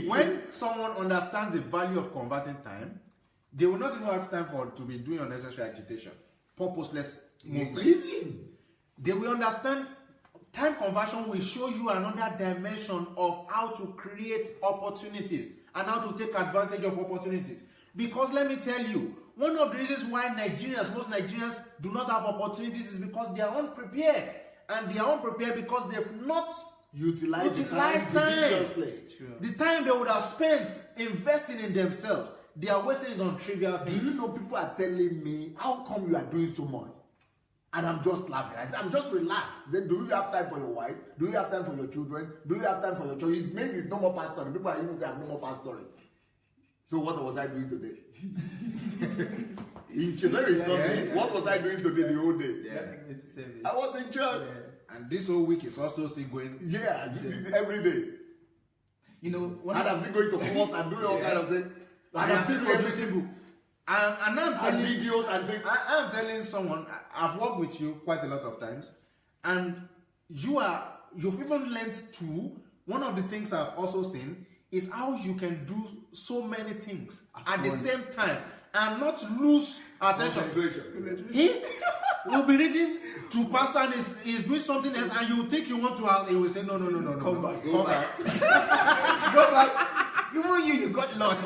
When someone understands the value of converting time, they will not even have time to be doing unnecessary agitation, purposeless movement. They will understand time conversion will show you another dimension of how to create opportunities and how to take advantage of opportunities. Because let me tell you, one of the reasons why most Nigerians do not have opportunities is because they are unprepared. And they are unprepared because they've not utilized time. The time they would have spent investing in themselves, they are wasting it on trivial things. Do you know people are telling me, how come you are doing so much? And I'm just laughing. I said, I'm just relaxed. Then do you have time for your wife? Do you have time for your children? Do you have time for your children? It means it's no more pastoring. People are even saying, I'm no more pastoring. So what was I doing today? In church, what was I doing today the whole day? Yeah. I was in church. Yeah. And this whole week is also still going. Yeah, every day. You know, and I'm still going to court and doing all kind of things. And I'm still doing everything. And I'm telling videos and things. I'm telling someone, I've worked with you quite a lot of times, and you've even learned to. One of the things I've also seen is how you can do so many things at the same time and not lose attention. He will be reading to pastor and he's doing something else, and you think you want to have, he will say, no. Come back. Go back. You got lost.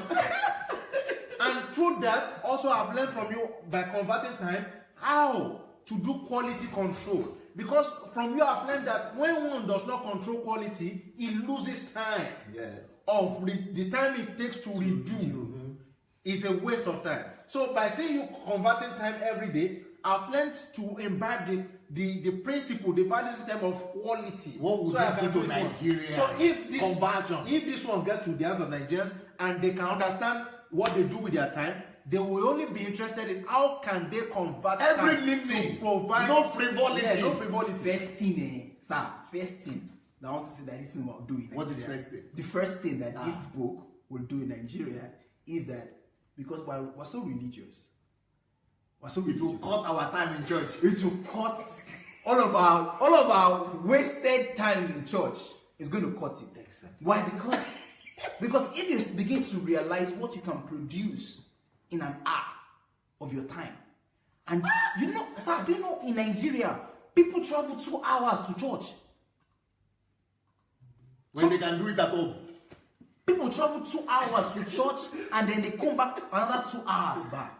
And through that, also I've learned from you by converting time how to do quality control. Because from you I've learned that when one does not control quality, he loses time. Yes. Of the time it takes to redo is a waste of time. So by saying you converting time every day, I've learned to imbibe the principle, the value system of quality. What would happen to Nigeria? So if this one gets to the hands of Nigerians and they can understand what they do with their time, they will only be interested in how can they convert every time minute to provide no frivolity. Yeah, no frivolity. First thing, first thing that I want to say that this thing will do in Nigeria. What is first thing? The first thing that this book will do in Nigeria is that because we're so religious. It will cut our time in church. It will cut all of our wasted time in church. It's going to cut it. Exactly. Why? Because if you begin to realize what you can produce in an hour of your time, and do you know in Nigeria people travel 2 hours to church when they can do it at home. People travel 2 hours to church and then they come back another 2 hours back,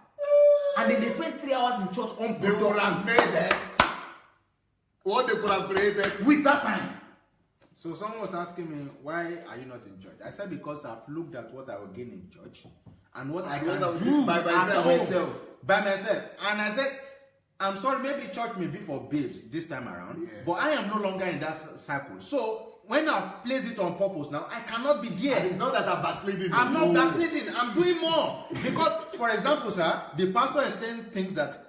and then they spend 3 hours in church on they will have made what they could have created with that time. So someone was asking me, why are you not in church? I said because I've looked at what I will gain in church and what I can do by myself. And I said, I'm sorry, maybe church may be for babes this time around, but I am no longer in that cycle. So when I've placed it on purpose now, I cannot be there. And it's not that I'm backsliding. I'm not backsliding. I'm doing more. Because, for example, sir, the pastor is saying things that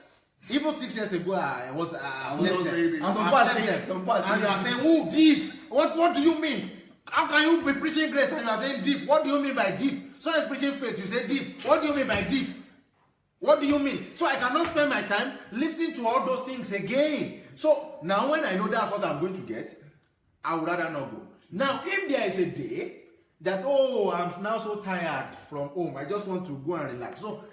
even 6 years ago I was not saying it. And you are saying, "Oh, deep." What do you mean? How can you be preaching grace and you are saying deep? What do you mean by deep? So is preaching faith. You say deep. What do you mean by deep? What do you mean? So I cannot spend my time listening to all those things again. So now when I know that's what I'm going to get, I would rather not go. Now, if there is a day that, oh, I'm now so tired from home, I just want to go and relax. So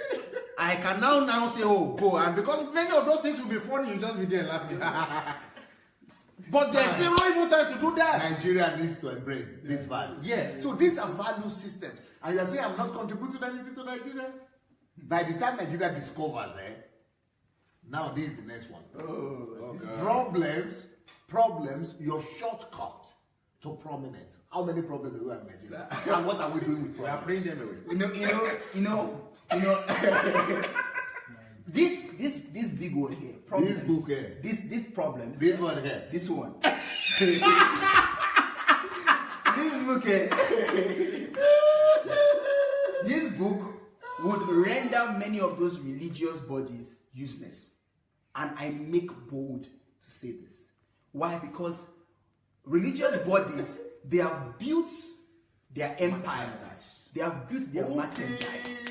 I can now say, oh, go. And because many of those things will be funny, you just be there laughing. But there's still not even time to do that. Nigeria needs to embrace this value. Yeah. So these are value systems. And you are saying I'm not contributing anything to Nigeria? By the time Nigeria discovers, now this is the next one. Problems, your shortcut to prominence. How many problems do we have in Nigeria? And what are we doing with We are problems? praying them away. This big one here. Problems. This book here. This problems. This one here. This one. This book here. This book would render many of those religious bodies useless. And I make bold to say this. Why? Because religious bodies, they have built their empires. They have built their merchandise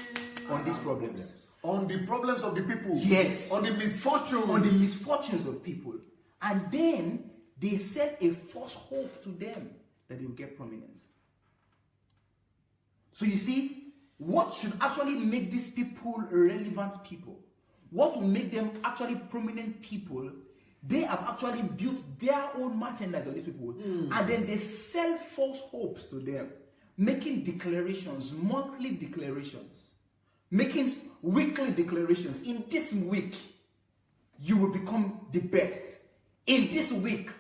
on these problems. On the problems of the people. Yes. On the misfortunes. On the misfortunes of people. And then they set a false hope to them that they will get prominence. So you see, what should actually make these people relevant people? What will make them actually prominent people? They have actually built their own merchandise on these people. And then they sell false hopes to them, making declarations, monthly declarations, making weekly declarations. In this week, you will become the best. In this week.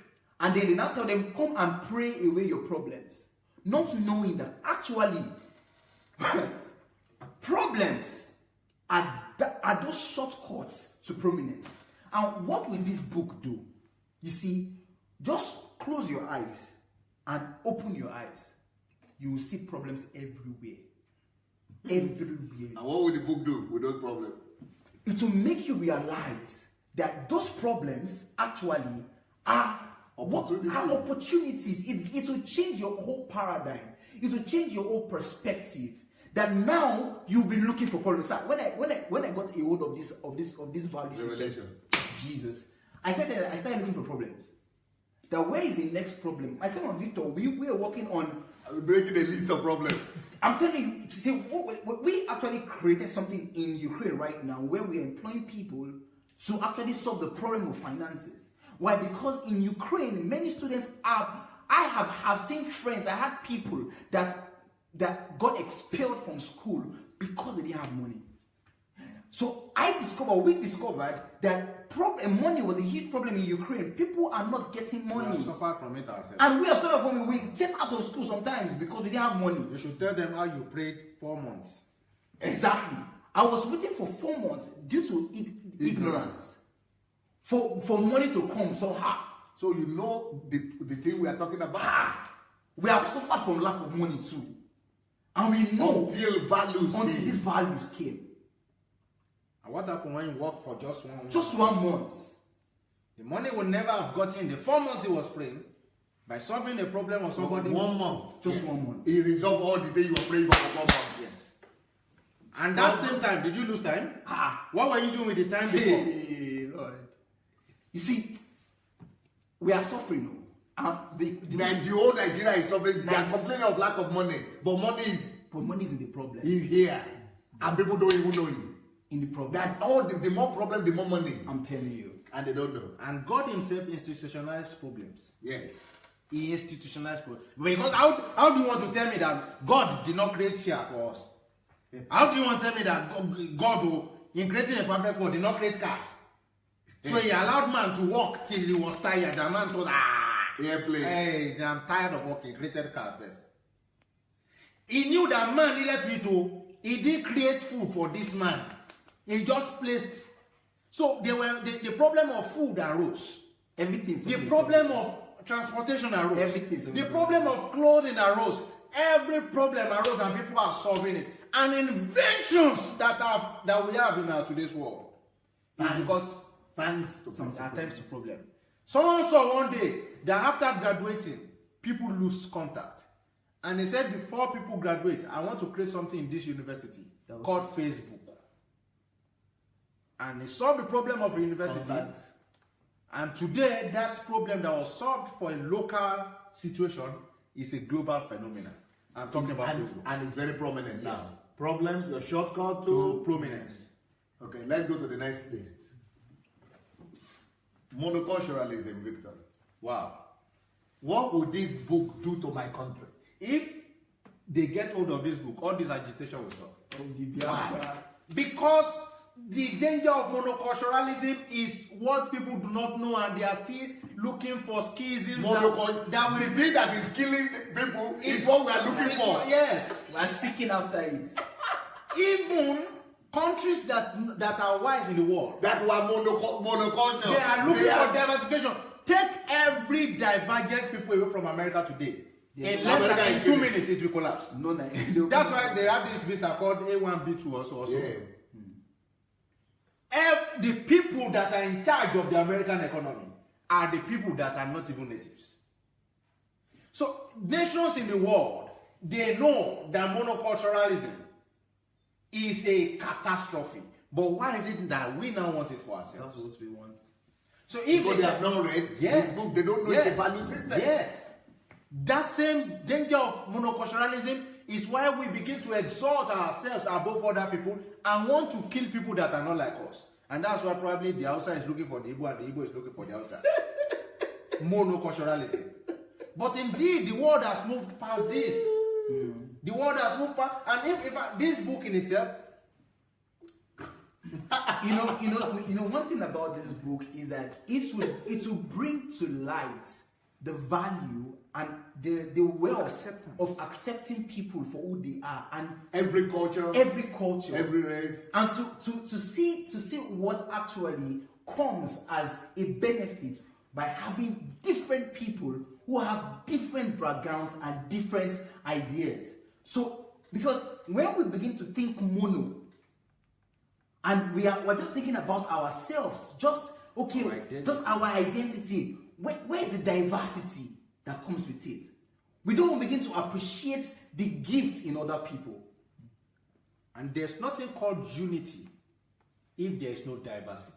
And then they now tell them, come and pray away your problems. Not knowing that actually, problems are those shortcuts to prominence. And what will this book do? You see, just close your eyes and open your eyes. You will see problems everywhere. Everywhere. And what will the book do with those problems? It will make you realize that those problems actually are opportunities. It will change your whole paradigm. It will change your whole perspective. That now you'll be looking for problems. So when I got a hold of this value Revelation. system, Jesus, I started looking for problems. That where is the next problem? I said, Victor, we are working on Breaking a list of problems. I'm telling you, see, we actually created something in Ukraine right now where we're employing people to actually solve the problem of finances. Why? Because in Ukraine, many students I have seen friends, I had people that got expelled from school because they didn't have money. So we discovered that money was a huge problem in Ukraine. People are not getting money. We have suffered from it ourselves. And we have suffered from it. We just out of school sometimes because we didn't have money. You should tell them how you prayed 4 months. Exactly. I was waiting for 4 months due to ignorance. For money to come somehow. So you know the thing we are talking about? We have suffered from lack of money too. And we know until these values came. And what happened when you work for just 1 month? Just 1 month. The money would never have gotten in the 4 months he was praying by solving a problem of somebody. 1 month. Just 1 month. He resolved all the things you were praying for 1 month. Yes. And that same time, did you lose time? What were you doing with the time before? Hey, Lord. You see, we are suffering. The whole Nigeria is suffering. They are complaining of lack of money. But money is in the problem. Is here. And people don't even know it. In the problem. That the more problem, the more money. I'm telling you. And they don't know. And God himself institutionalized problems. Yes. He institutionalized problems. Because how do you want to tell me that God did not create fear for us? How do you want to tell me that God in creating a perfect world, did not create cars? So he allowed man to walk till he was tired. And man told, airplane. Hey, I'm tired of walking. He created car first. He knew that man needed to eat. He didn't create food for this man. He just placed. So the problem of food arose. The problem of transportation arose. The problem of clothing arose. Every problem arose and people are solving it. And inventions that we have in today's world. Thanks to problem. Someone saw one day that after graduating, people lose contact. And they said, before people graduate, I want to create something in this university called Facebook. And they solved the problem of a university. And today, that problem that was solved for a local situation is a global phenomenon. I'm talking about Facebook. And it's very prominent now. Yes. Problems, your shortcut To prominence. Okay, let's go to the next list. Monoculturalism, Victor. Wow. What would this book do to my country? If they get hold of this book, all this agitation will stop. Why? Because the danger of monoculturalism is what people do not know, and they are still looking for schisms. The thing that is killing people is what we are looking for. Yes. We are seeking after it. Even countries that are wise in the world, That were monoculture. they are looking for diversification. Take every divergent people away from America today. In less America than is 2 finished. minutes, it will collapse. No, That's why they have this visa called A1, B2 also. Yes. The people that are in charge of the American economy are the people that are not even natives. So nations in the world, they know that monoculturalism is a catastrophe. But why is it that we now want it for ourselves? That's what we want. So if Because they have not read Yes. this book, they don't know Yes. the value system. Yes. That same danger of monoculturalism is why we begin to exalt ourselves above other people and want to kill people that are not like us. And that's why probably the outside is looking for the Igbo and the Igbo is looking for the outside. Monoculturalism. But indeed, the world has moved past this. The world has moved past, and if this book in itself, You know, one thing about this book is that it will bring to light the value and the wealth of accepting people for who they are, and Every culture, every race. and to see what actually comes as a benefit by having different people who have different backgrounds and different ideas. So because when we begin to think mono, and we're just thinking about ourselves, just our identity. Where's the diversity that comes with it? We don't begin to appreciate the gift in other people. and there's nothing called unity if there is no diversity.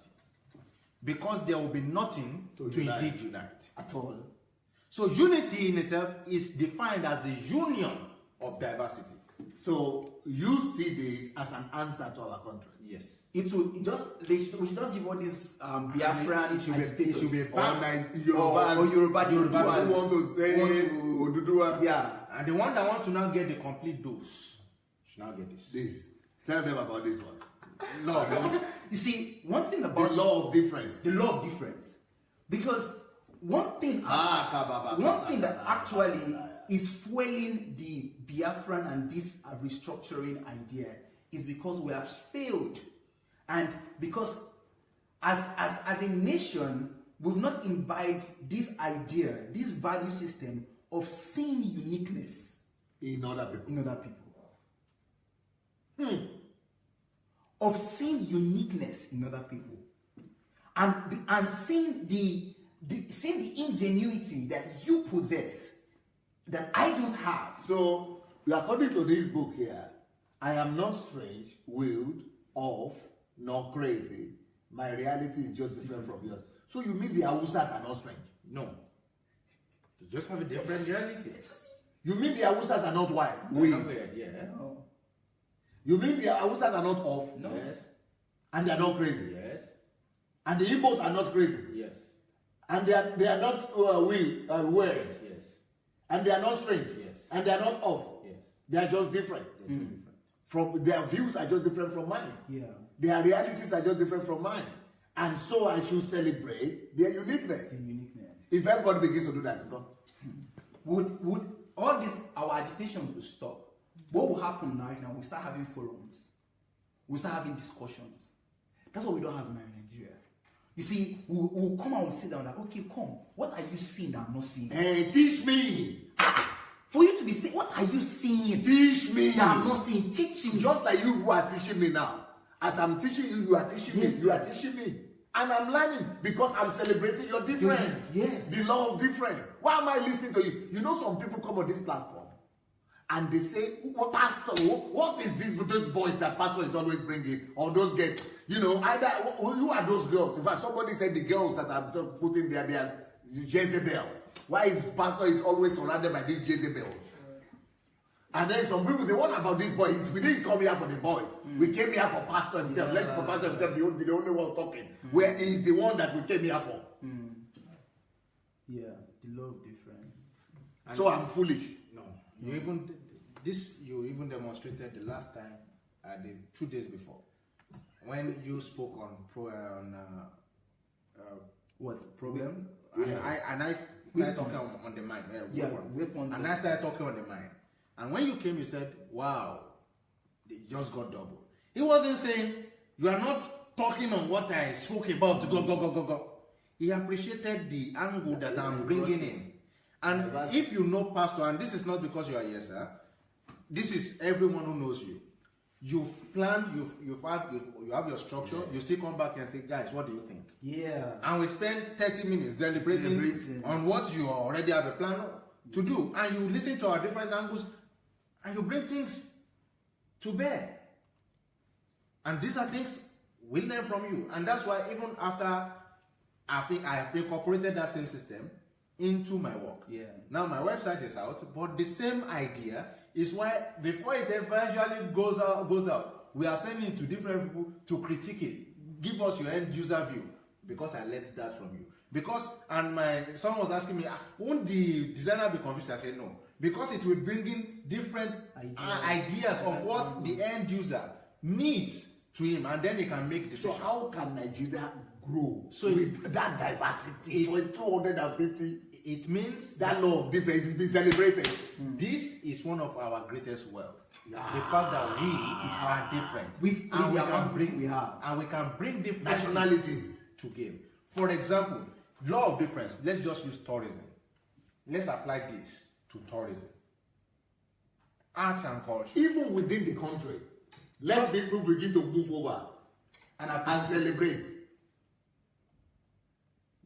Because there will be nothing to indeed unite At all. So unity in itself is defined as the union of diversity. So you see this as an answer to our country. Yes. We should just give all these Biafran It should be agitators. Or Yoruba who want to say Oduduwa. Yeah. And the one that wants to now get the complete dose should now get this. This. Tell them about this one. Lord, You see, one thing The about law of difference. the law of difference, because one thing that actually is fueling the Biafran and this restructuring idea is because we have failed, and because as a nation we've not imbibed this idea, this value system of seeing uniqueness In other people. of seeing uniqueness in other people, and seeing the ingenuity that you possess that I don't have. So, according to this book here, I am not strange, willed, off, nor crazy. My reality is just different from yours. So you mean the Hausas are not strange? no. You just have a different reality. You mean the Hausas are not wild? Not Weird. weird, yeah. You mean the Hausas are not off? No. Yes. And they are not crazy? Yes. And the Igbos are not crazy? Yes. And they are not weird? Yes. And they are not strange? Yes. And they are not off? Yes. They are just different? They're just different. From their views are just different from mine. Yeah. Their realities are just different from mine. And so I should celebrate their uniqueness. Uniqueness. If everybody begins to do that, go. Would all this, our agitations will stop? What will happen right now? We start having forums. We start having discussions. That's what we don't have in Nigeria. You see, we'll come and we'll sit down like, okay, come. What are you seeing that I'm not seeing? Hey, teach me. For you to be saying, what are you seeing Teach me. that I'm not seeing? Teach me. Just like you who are teaching me now. As I'm teaching you, you are teaching Yes. me. You are teaching me. And I'm learning because I'm celebrating your difference. Yes. The law of difference. Why am I listening to you? You know some people come on this platform and they say, "What pastor? What is this with those boys that pastor is always bringing, or those girls? You know, either who are those girls? In fact, somebody said the girls that are putting there, they are Jezebel. Why is pastor is always surrounded by this Jezebel?" And then some people say, "What about these boys? We didn't come here for the boys. We came here for pastor himself. Let for pastor himself be the only one talking. Where is the one that we came here for?" Yeah, the love difference. So I'm foolish. No, you even demonstrated the last time, the 2 days before, when you spoke on What problem, Yes. and I started talking on the mind. Weapons. And I started talking on the mind. And when you came, you said, "Wow, they just got double." He wasn't saying you are not talking on what I spoke about. Go. He appreciated the angle that I'm bringing in. And if you know Pastor, and this is not because you are here, sir, this is everyone who knows you. You've planned, you have your structure, you still come back and say, "Guys, what do you think?" Yeah. And we spend 30 minutes deliberating on what you already have a plan to do. And you listen to our different angles and you bring things to bear. And these are things we learn from you. And that's why even after I have incorporated that same system into my work. Yeah. Now my website is out, but the same idea is why before it eventually goes out, we are sending it to different people to critique it. Give us your end user view, because I learned that from you. Someone was asking me, won't the designer be confused? I said no, because it will bring in different ideas of what the end user needs to him, and then he can make decisions. So how can Nigeria grow So with that diversity? 250. It means That law of difference is being celebrated. this is one of our greatest wealth. Yeah. The fact that we are different. With the amount we have. And we can bring different Nationalities. to game. For example, law of difference. Let's just use tourism. Let's apply this to tourism. Arts and culture. Even within the country, let people begin to move over and celebrate.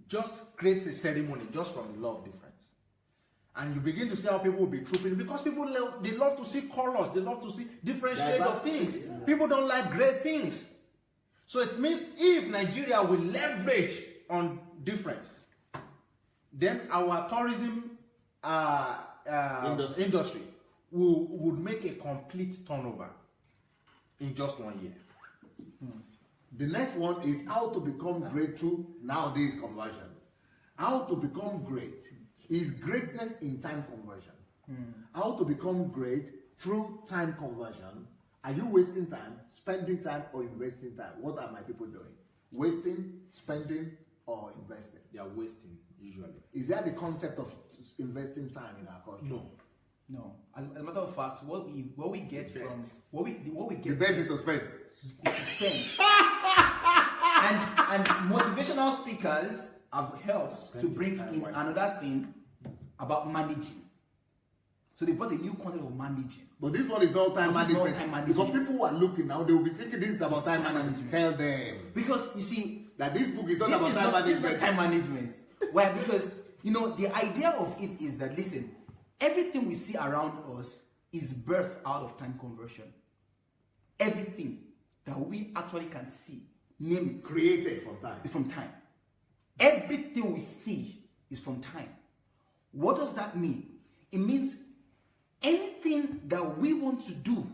Just create a ceremony just from the law of difference. And you begin to see how people will be trooping, because people they love to see colors, they love to see different shades of things. Yeah. People don't like great things. So it means if Nigeria will leverage on difference, then our tourism industry would make a complete turnover in just 1 year. The next one is how to become great through nowadays conversion. How to become great is greatness in time conversion. How to become great through time conversion. Are you wasting time, spending time, or investing time? What are my people doing? Wasting, spending, or investing? They are wasting usually. Is that the concept of investing time in our culture? No. As a matter of fact, what we get Best. from what we get The best is to spend. is to spend. and motivational speakers have helped to bring in another thing about managing. So they brought a new concept of managing. But this one is not time But it's not management. time Because management. people who are looking now, they will be thinking this is about time management. Tell them Because you see, that this book is not this about is time not management. time management. Why? Because the idea of it is that, listen, everything we see around us is birthed out of time conversion. Everything that we actually can see, name it, Created from time. is from time. Everything we see is from time. What does that mean? It means anything that we want to do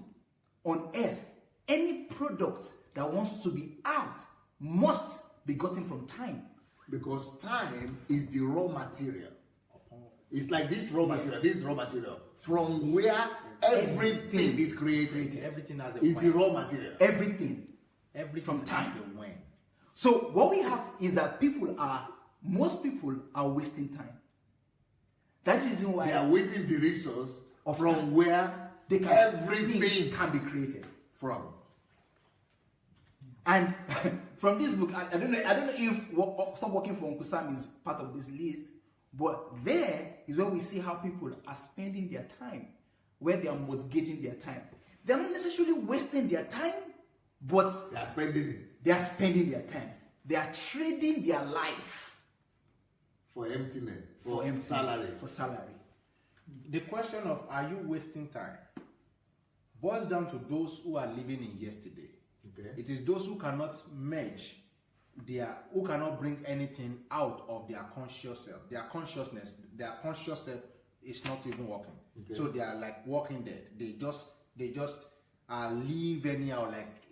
on earth, any product that wants to be out, must be gotten from time. Because time is the raw material. It's like this raw material, from where everything is created. Everything has a It's the when. raw material. Everything. Everything from time. has a when. So what we have is that most people are wasting time. That is reason why They are waiting the resource Of from time. where everything can be created. from. And from this book, I don't know if Stop Working for Uncle Sam is part of this list, but there is where we see how people are spending their time, where they are mortgaging their time. They are not necessarily wasting their time, but They are spending it they are spending their time. They are trading their life for emptiness, for empty salary. for salary. the question of are you wasting time boils down to those who are living in yesterday. Okay. It is those who cannot merge who cannot bring anything out of their conscious self. Their consciousness, their conscious self is not even working. Okay. So they are like walking dead. They just live anyhow,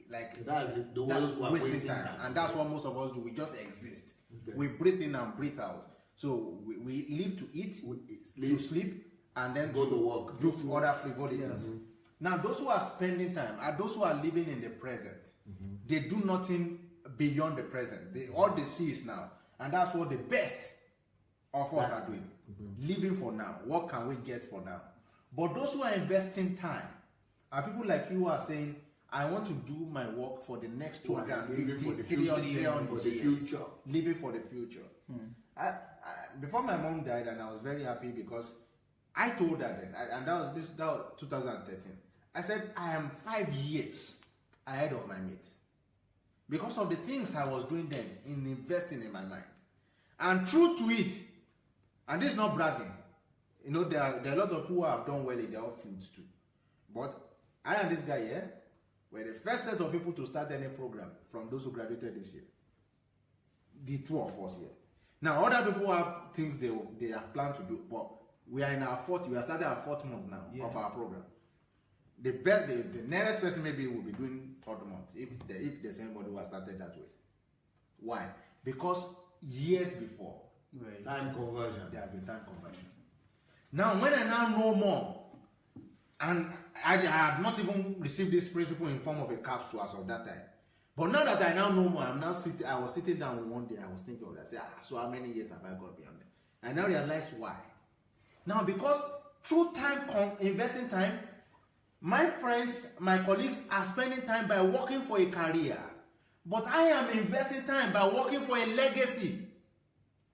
like that's wasting time. And that's what most of us do. We just exist. Okay. We breathe in and breathe out. So we live to eat, to sleep, and then go to work, do other frivolities. Mm-hmm. Now, those who are spending time are those who are living in the present. Mm-hmm. They do nothing beyond the present. All they see is now, and that's what the best of us are doing. Mm-hmm. Living for now. What can we get for now? But those who are investing time are people like you who are saying, I want to do my work for the next 250, 300 years. Living for the future. Hmm. Before my mom died, and I was very happy because I told her then, and that was 2013. I said, I am 5 years ahead of my mates because of the things I was doing then in investing in my mind. And true to it, and this is not bragging, you know, there are a lot of people who have done well in their fields too. But I and this guy here were the first set of people to start any program from those who graduated this year. The two of us here. Now, other people have things they have planned to do, but we are in our we are starting our 4th month now of our program. The nearest person maybe will be doing 3rd month if there's anybody who has started that way. Why? Because years before, time conversion. There has been time conversion. Now, when I now know more, and I have not even received this principle in form of a capsule as of that time. But now that I now know more, I was sitting down one day, I was thinking of that. I said, so how many years have I got beyond them? I now realize why. Now, because through investing time, my friends, my colleagues are spending time by working for a career. But I am investing time by working for a legacy.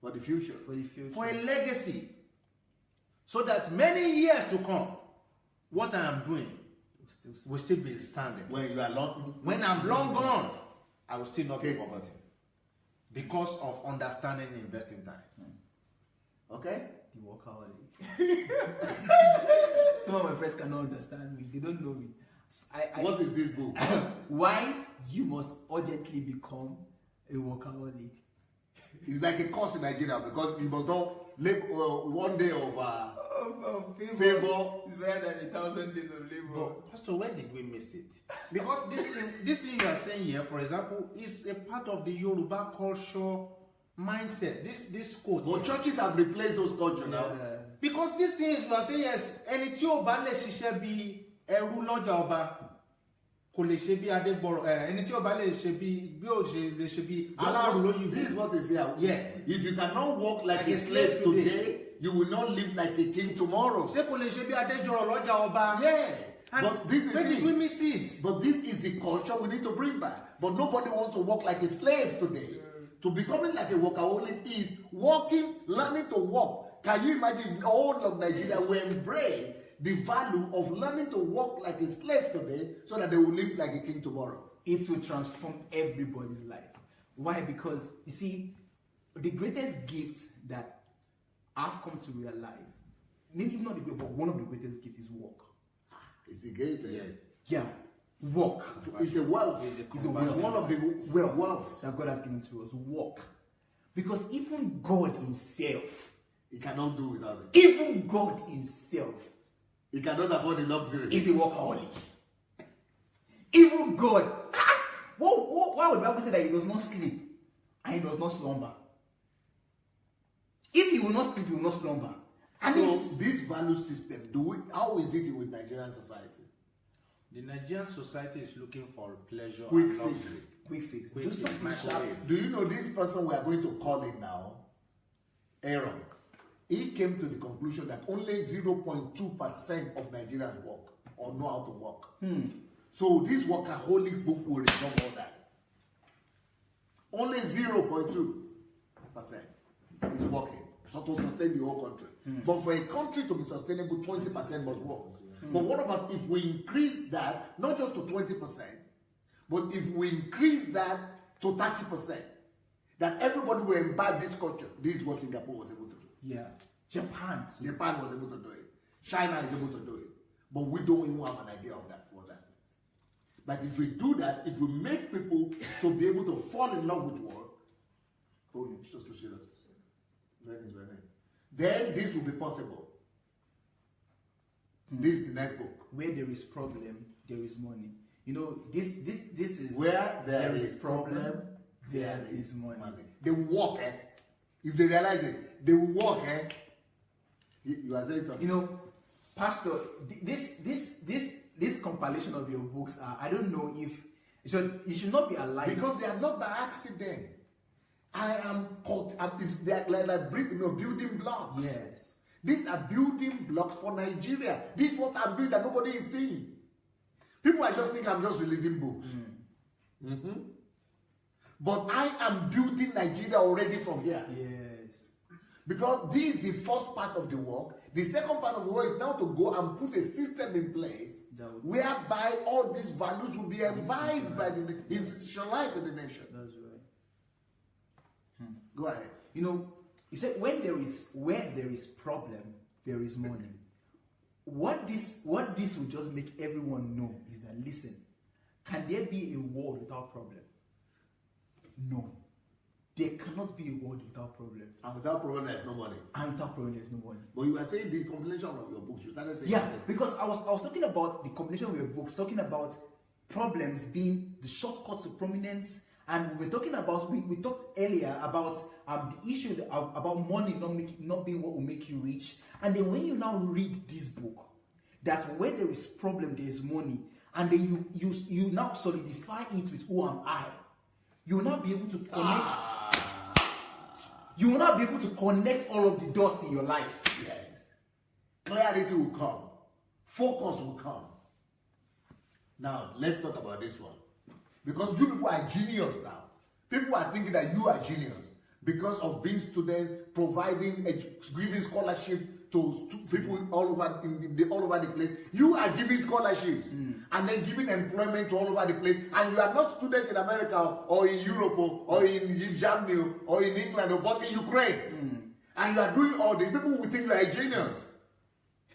For the future. For a legacy. So that many years to come, what I am doing will still be standing. When I'm long gone, I will still not be forgotten. Because of understanding investing time. Okay? The workaholic. Some of my friends cannot understand me. They don't know me. What is this book? Why you must urgently become a workaholic. It's like a course in Nigeria because you must not live 1 day of favor. It's better than 1,000 days of labor. But Pastor, where did we miss it? Because this thing you are saying here, for example, is a part of the Yoruba culture mindset. This quote. But churches have replaced those cultures now. Because this thing is, you are saying, yes, ẹni tí ó bá lè ṣiṣẹ́ bí ẹrú lọ́jà ọba kò lè ṣe bí adébọ̀rọ̀ ẹni tí ó bá lè ṣe bí ó lè ṣe bí aláàrú lóyìnbó. This is what is here. Yeah. If you cannot walk like a slave today, you will not live like a king tomorrow. Ṣé kò lè ṣe bí adéjọrọ̀ lọ́jà ọba? Yeah. But this is where did we miss it? But this is the culture we need to bring back. But nobody wants to walk like a slave today. To becoming like a workaholic is walking, learning to walk. Can you imagine if all of Nigeria will embrace the value of learning to walk like a slave today so that they will live like a king tomorrow? It will transform everybody's life. Why? Because, you see, the greatest gift that I've come to realize, maybe not the greatest, but one of the greatest gifts is work. It's the greatest. Yeah. Work. It's a wealth. It's one of the wealth that God has given to us. Work. Because even God himself, he cannot do without it. Even God himself, he cannot afford the luxury. He's a workaholic. Even God. Why would the Bible say that he does not sleep and he does not slumber? If he will not sleep, he will not slumber. And so this value system, how is it with Nigerian society? The Nigerian society is looking for pleasure quick and luxury. fix. Quick fix. Quick fix. Do you know this person we are going to call in now, Aaron? He came to the conclusion that only 0.2% of Nigerians work or know how to work. So this workaholic book will resolve all that. Only 0.2% is working. So to sustain the whole country. But for a country to be sustainable, 20% must work. But what about if we increase that, not just to 20%, but if we increase that to 30%, that everybody will imbibe this culture? This is what Singapore was able to do. Yeah. Japan was able to do it. China is able to do it. But we don't even have an idea of that, what that means. But if we do that, if we make people to be able to fall in love with work, then this will be possible. This is the next book. Where there is problem, there is money. You know, this is where there is problem, there is money. They walk, eh? If they realize it, they will walk, eh? You are saying something. You know, Pastor, this compilation of your books are, I don't know if it should not be alive. Because they are not by accident. I am called, it's like building blocks. Yes. These are building blocks for Nigeria. This is what I'm doing that nobody is seeing. People are just think I'm just releasing books. But I am building Nigeria already from here. Yes. Because this is the first part of the work. The second part of the work is now to go and put a system in place whereby all these values will be imbibed by the institutionalized in the nation. That's right. Go ahead. You know, he said where there is problem, there is money. What this will just make everyone know is that, listen, can there be a world without problem? No. There cannot be a world without problem. And without problem, there's no money. And without problem, there's no money. But you were saying the combination of your books. You started saying because I was talking about the combination of your books, talking about problems being the shortcut to prominence. And we were talking about, we talked earlier about the issue about money not being what will make you rich. And then when you now read this book, that where there is problem, there is money, and then you now solidify it with who am I, you will now be able to connect. You will not be able to connect all of the dots in your life. Yes. Clarity will come. Focus will come. Now, let's talk about this one. Because you people are genius now. People are thinking that you are genius because of being students, providing, giving scholarship to people all over the place. You are giving scholarships and then giving employment to all over the place. And you are not students in America or in Europe or in Germany or in England but in Ukraine. And you are doing all this. People will think you are a genius.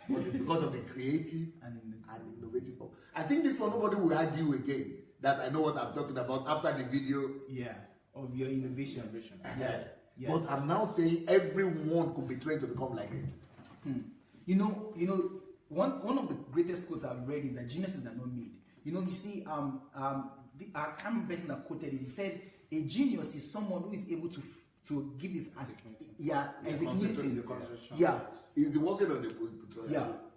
But it's because of the creative and innovative stuff. I think this one nobody will argue again that I know what I'm talking about after the video. Yeah, of your innovation. Yeah. But I'm now saying everyone could be trained to become like this. You know, one of the greatest quotes I've read is that geniuses are not made. You know, you see, I can't remember the person that quoted it. He said, a genius is someone who is able to give his executing. He's working on the book.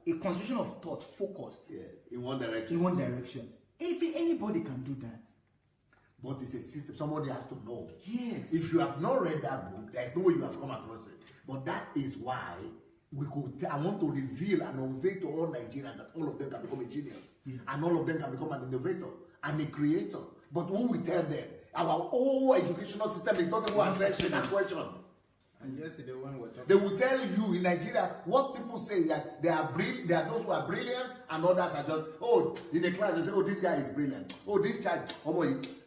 A concentration of thought, focused. Yeah, in one direction. In one direction. Anybody can do that. But it's a system. Somebody has to know. Yes. If you have not read that book, there's no way you have come across it. But that is why I want to reveal and unveil to all Nigerians that all of them can become a genius. Yeah. And all of them can become an innovator and a creator. But who will tell them? Our whole educational system is not even addressing that question. And yesterday when we were talking, they will tell you in Nigeria what people say that they are those who are brilliant and others are just in the class they say this guy is brilliant.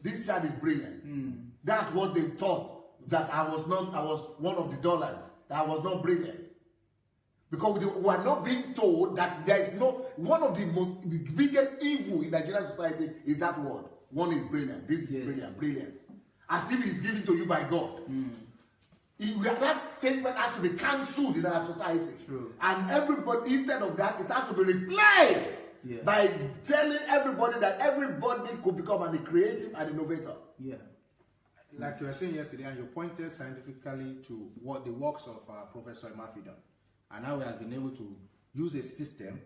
This child is brilliant. That's what they thought, that I was one of the dullards, that I was not brilliant. Because we are not being told that there is one of the biggest evil in Nigerian society is that word. One is brilliant. This is brilliant. As if it's given to you by God. That statement has to be cancelled in our society. True. And everybody, instead of that, it has to be replaced by telling everybody that everybody could become a creative and innovator. Yeah. Like you were saying yesterday, and you pointed scientifically to what the works of Professor Emafidon. And now we have been able to use a system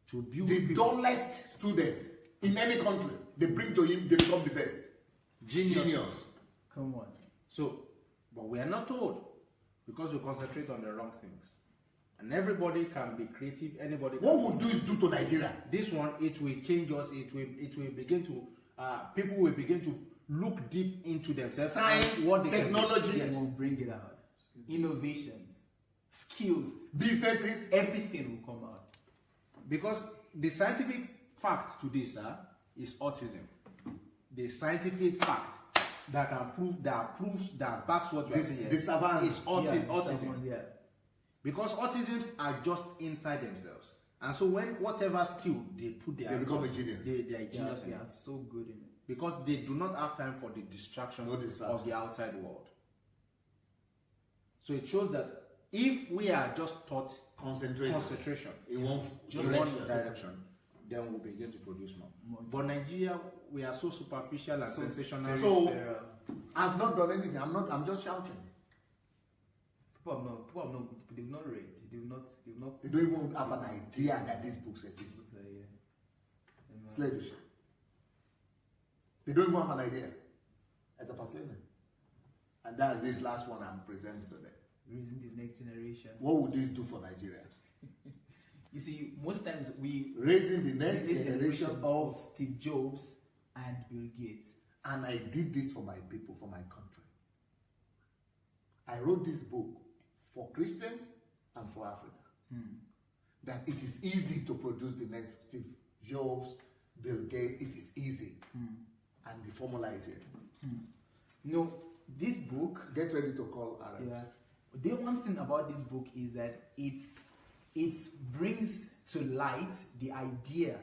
to build the dullest students in any country. They bring to him, they become the best. Genius. Come on. So, but we are not told because we concentrate on the wrong things. And everybody can be creative. Anybody. What would this do to Nigeria? This one, it will change us. It will begin to. People will begin to look deep into themselves. Science, what technology will bring it out. Innovations, skills, businesses, everything will come out. Because the scientific fact to this is autism. The scientific fact that backs what you are saying is autism. Autism. Because autisms are just inside themselves. And so when whatever skill they put there, They become a genius. They are genius in They it. are so good in it. Because they do not have time for the distraction, No distraction. of the outside world. So it shows that if we are just taught concentration in one just direction. one direction, then we'll begin to produce more. But Nigeria, we are so superficial and sensational. So I've not done anything. I'm just shouting. People have not, they've not read. They don't even have an idea that this book exists. Slave ship. They don't even have an idea. It's a persuasion. And that's this last one I'm presenting today. Raising the next generation. What would this do for Nigeria? You see, most times we Raising the next generation of Steve Jobs and Bill Gates. And I did this for my people, for my country. I wrote this book for Christians and for Africa. That it is easy to produce the next Steve Jobs, Bill Gates. It is easy. And the formula is here. No, this book. Get ready to call Aaron. Yeah. The one thing about this book is that it brings to light the idea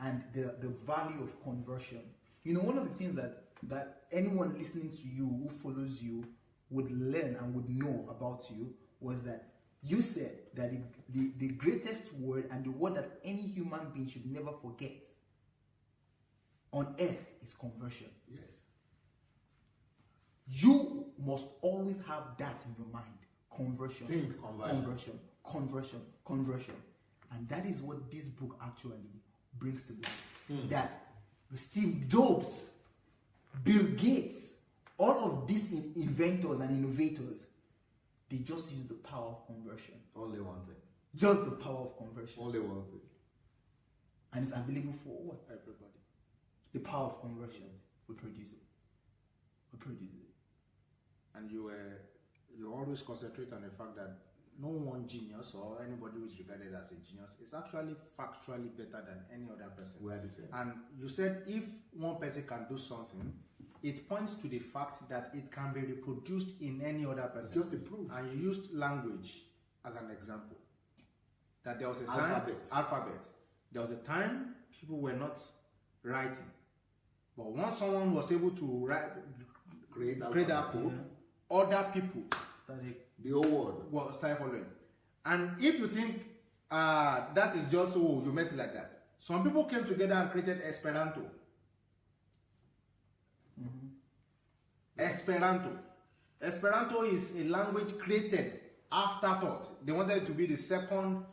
and the value of conversion. You know, one of the things that anyone listening to you who follows you would learn and would know about you was that you said that the greatest word and the word that any human being should never forget on earth is conversion. Yes. You must always have that in your mind. Conversion. Think conversion. Conversion. And that is what this book actually brings to light. That Steve Jobs, Bill Gates, all of these inventors and innovators, they just use the power of conversion. Only one thing. Just the power of conversion. Only one thing. And it's available for what? everybody. The power of conversion. We produce it. And you always concentrate on the fact that no one genius or anybody who is regarded as a genius is actually factually better than any other person. We are the same. And you said if one person can do something, it points to the fact that it can be reproduced in any other person. Just a proof. And you used language as an example. That there was a time alphabet. There was a time people were not writing. But once someone was able to create that code, other people Started the whole world started following. And if you think that is just you met it like that, some people came together and created Esperanto. Esperanto is a language created afterthought. They wanted it to be the second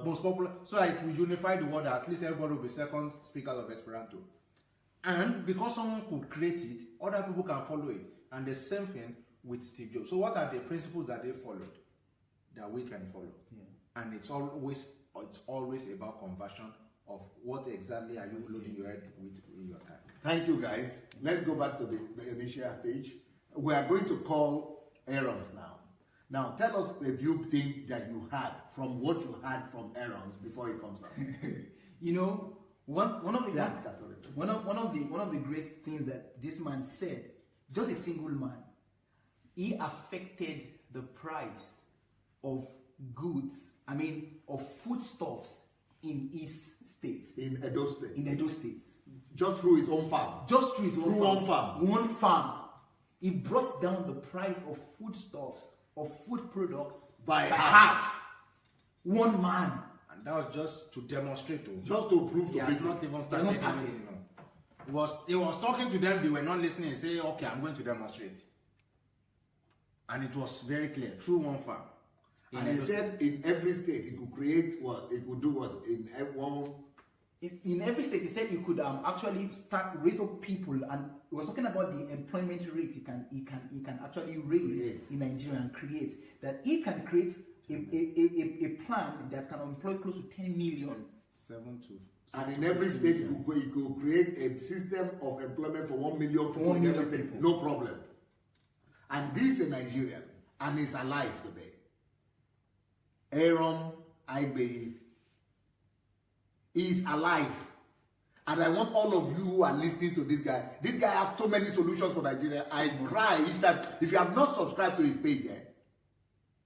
most popular, so it will unify the world. At least everybody will be second speakers of Esperanto. And because someone could create it, other people can follow it. And the same thing with Steve Jobs. So what are the principles that they followed that we can follow? And it's always about conversion of what exactly are you loading your head with in your time. Thank you, guys. Let's go back to the initial page. We are going to call Aaron's now. Now, tell us a few things that you had from what you had from Aaron's before he comes out. You know, one of the great things that this man said, just a single man, he affected the price of goods, of foodstuffs in his states. In Edo State. In Edo State. Just through his own farm. Just through his own one farm. One farm. He brought down the price of foodstuffs, of food products by half. One man. And that was just to demonstrate. Just to prove to he has people. not even started anything. He was talking to them, they were not listening and saying, okay, I'm going to demonstrate. And it was very clear, through one farm. And he said in every state he could create what? It could do what? In every state, he said he could actually start raise up people, and he was talking about the employment rate he can actually raise in Nigeria and create. That he can create a plan that can employ close to 10 million. And in every state he could create a system of employment for 1 million people. 1 million people. No problem. And this is a Nigerian, and he's alive today. Aaron Ibe is alive. And I want all of you who are listening to this guy. This guy has so many solutions for Nigeria. I cry each time. If you have not subscribed to his page,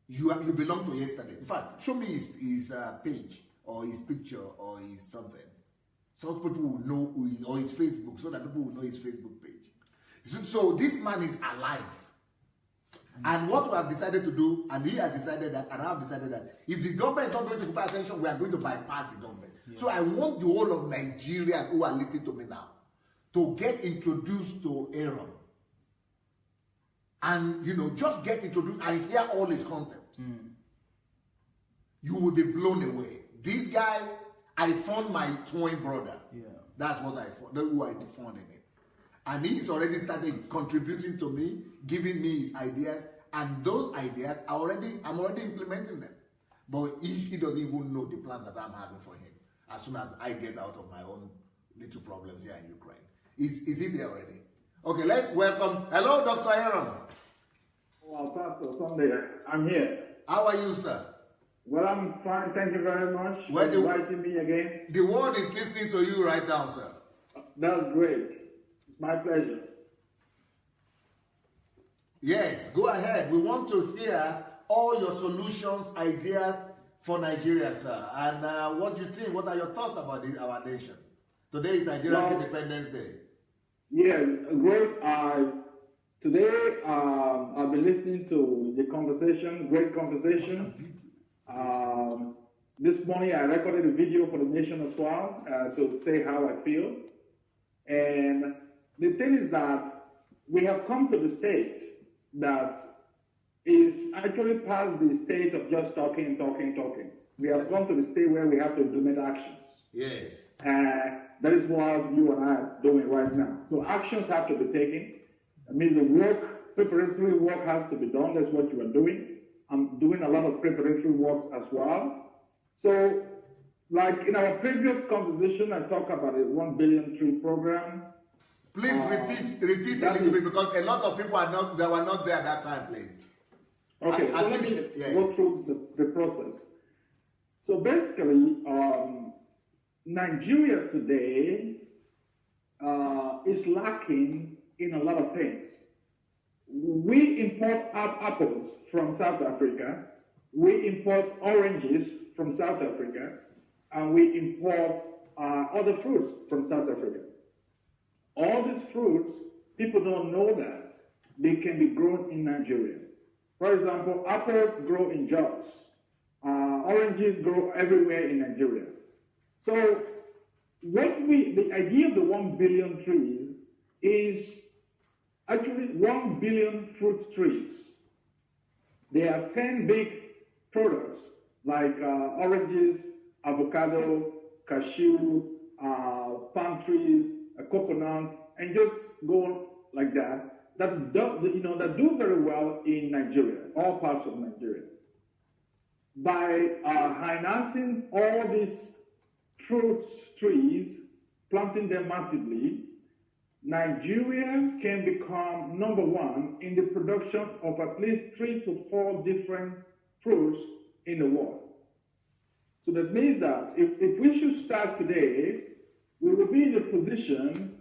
you belong to yesterday. In fact, show me his page or his picture or his something. So people will know who he is, or his Facebook, so that people will know his Facebook page. So this man is alive. And what we have decided to do, and he has decided that, and I have decided that, if the government is not going to pay attention, we are going to bypass the government. Yeah. So I want the whole of Nigeria who are listening to me now to get introduced to Aaron. And, you know, just get introduced and hear all his concepts. You will be blown away. This guy, I found my twin brother. Yeah. That's what I found, that's who I found in him. And he's already started contributing to me, giving me his ideas, and those ideas I'm already implementing them. But he doesn't even know the plans that I'm having for him as soon as I get out of my own little problems here in Ukraine. Is he there already? Okay, let's welcome. Hello, Dr. Aaron. Well, Pastor Sunday, I'm here. How are you, sir? Well, I'm fine. Thank you very much for inviting me again. The world is listening to you right now, sir. That's great. It's my pleasure. Yes, go ahead. We want to hear all your solutions, ideas for Nigeria, sir. And what do you think? What are your thoughts about our nation? Today is Nigeria's Independence Day. Yes, great. Today, I've been listening to the conversation, great conversation. This morning, I recorded a video for the nation as well to say how I feel. And the thing is that we have come to the state that is actually past the state of just talking. We have come to the state where we have to implement actions. Yes. That is what you and I are doing right now. So actions have to be taken. That means the work, preparatory work has to be done. That's what you are doing. I'm doing a lot of preparatory works as well. So, like in our previous conversation, I talked about a 1 billion tree program. Please repeat a little bit, because a lot of people were not there at that time, please. Okay, so let me go through the process. So basically, Nigeria today is lacking in a lot of things. We import apples from South Africa, we import oranges from South Africa, and we import other fruits from South Africa. All these fruits, people don't know that they can be grown in Nigeria. For example, apples grow in Jos. Oranges grow everywhere in Nigeria. So the idea of the 1 billion trees is actually 1 billion fruit trees. There are 10 big products like oranges, avocado, cashew, palm trees, coconut, and just go on like that. That do very well in Nigeria, all parts of Nigeria. By harnessing all these fruit trees, planting them massively, Nigeria can become #1 in the production of at least 3 to 4 different fruits in the world. So that means that if we should start today, we will be in a position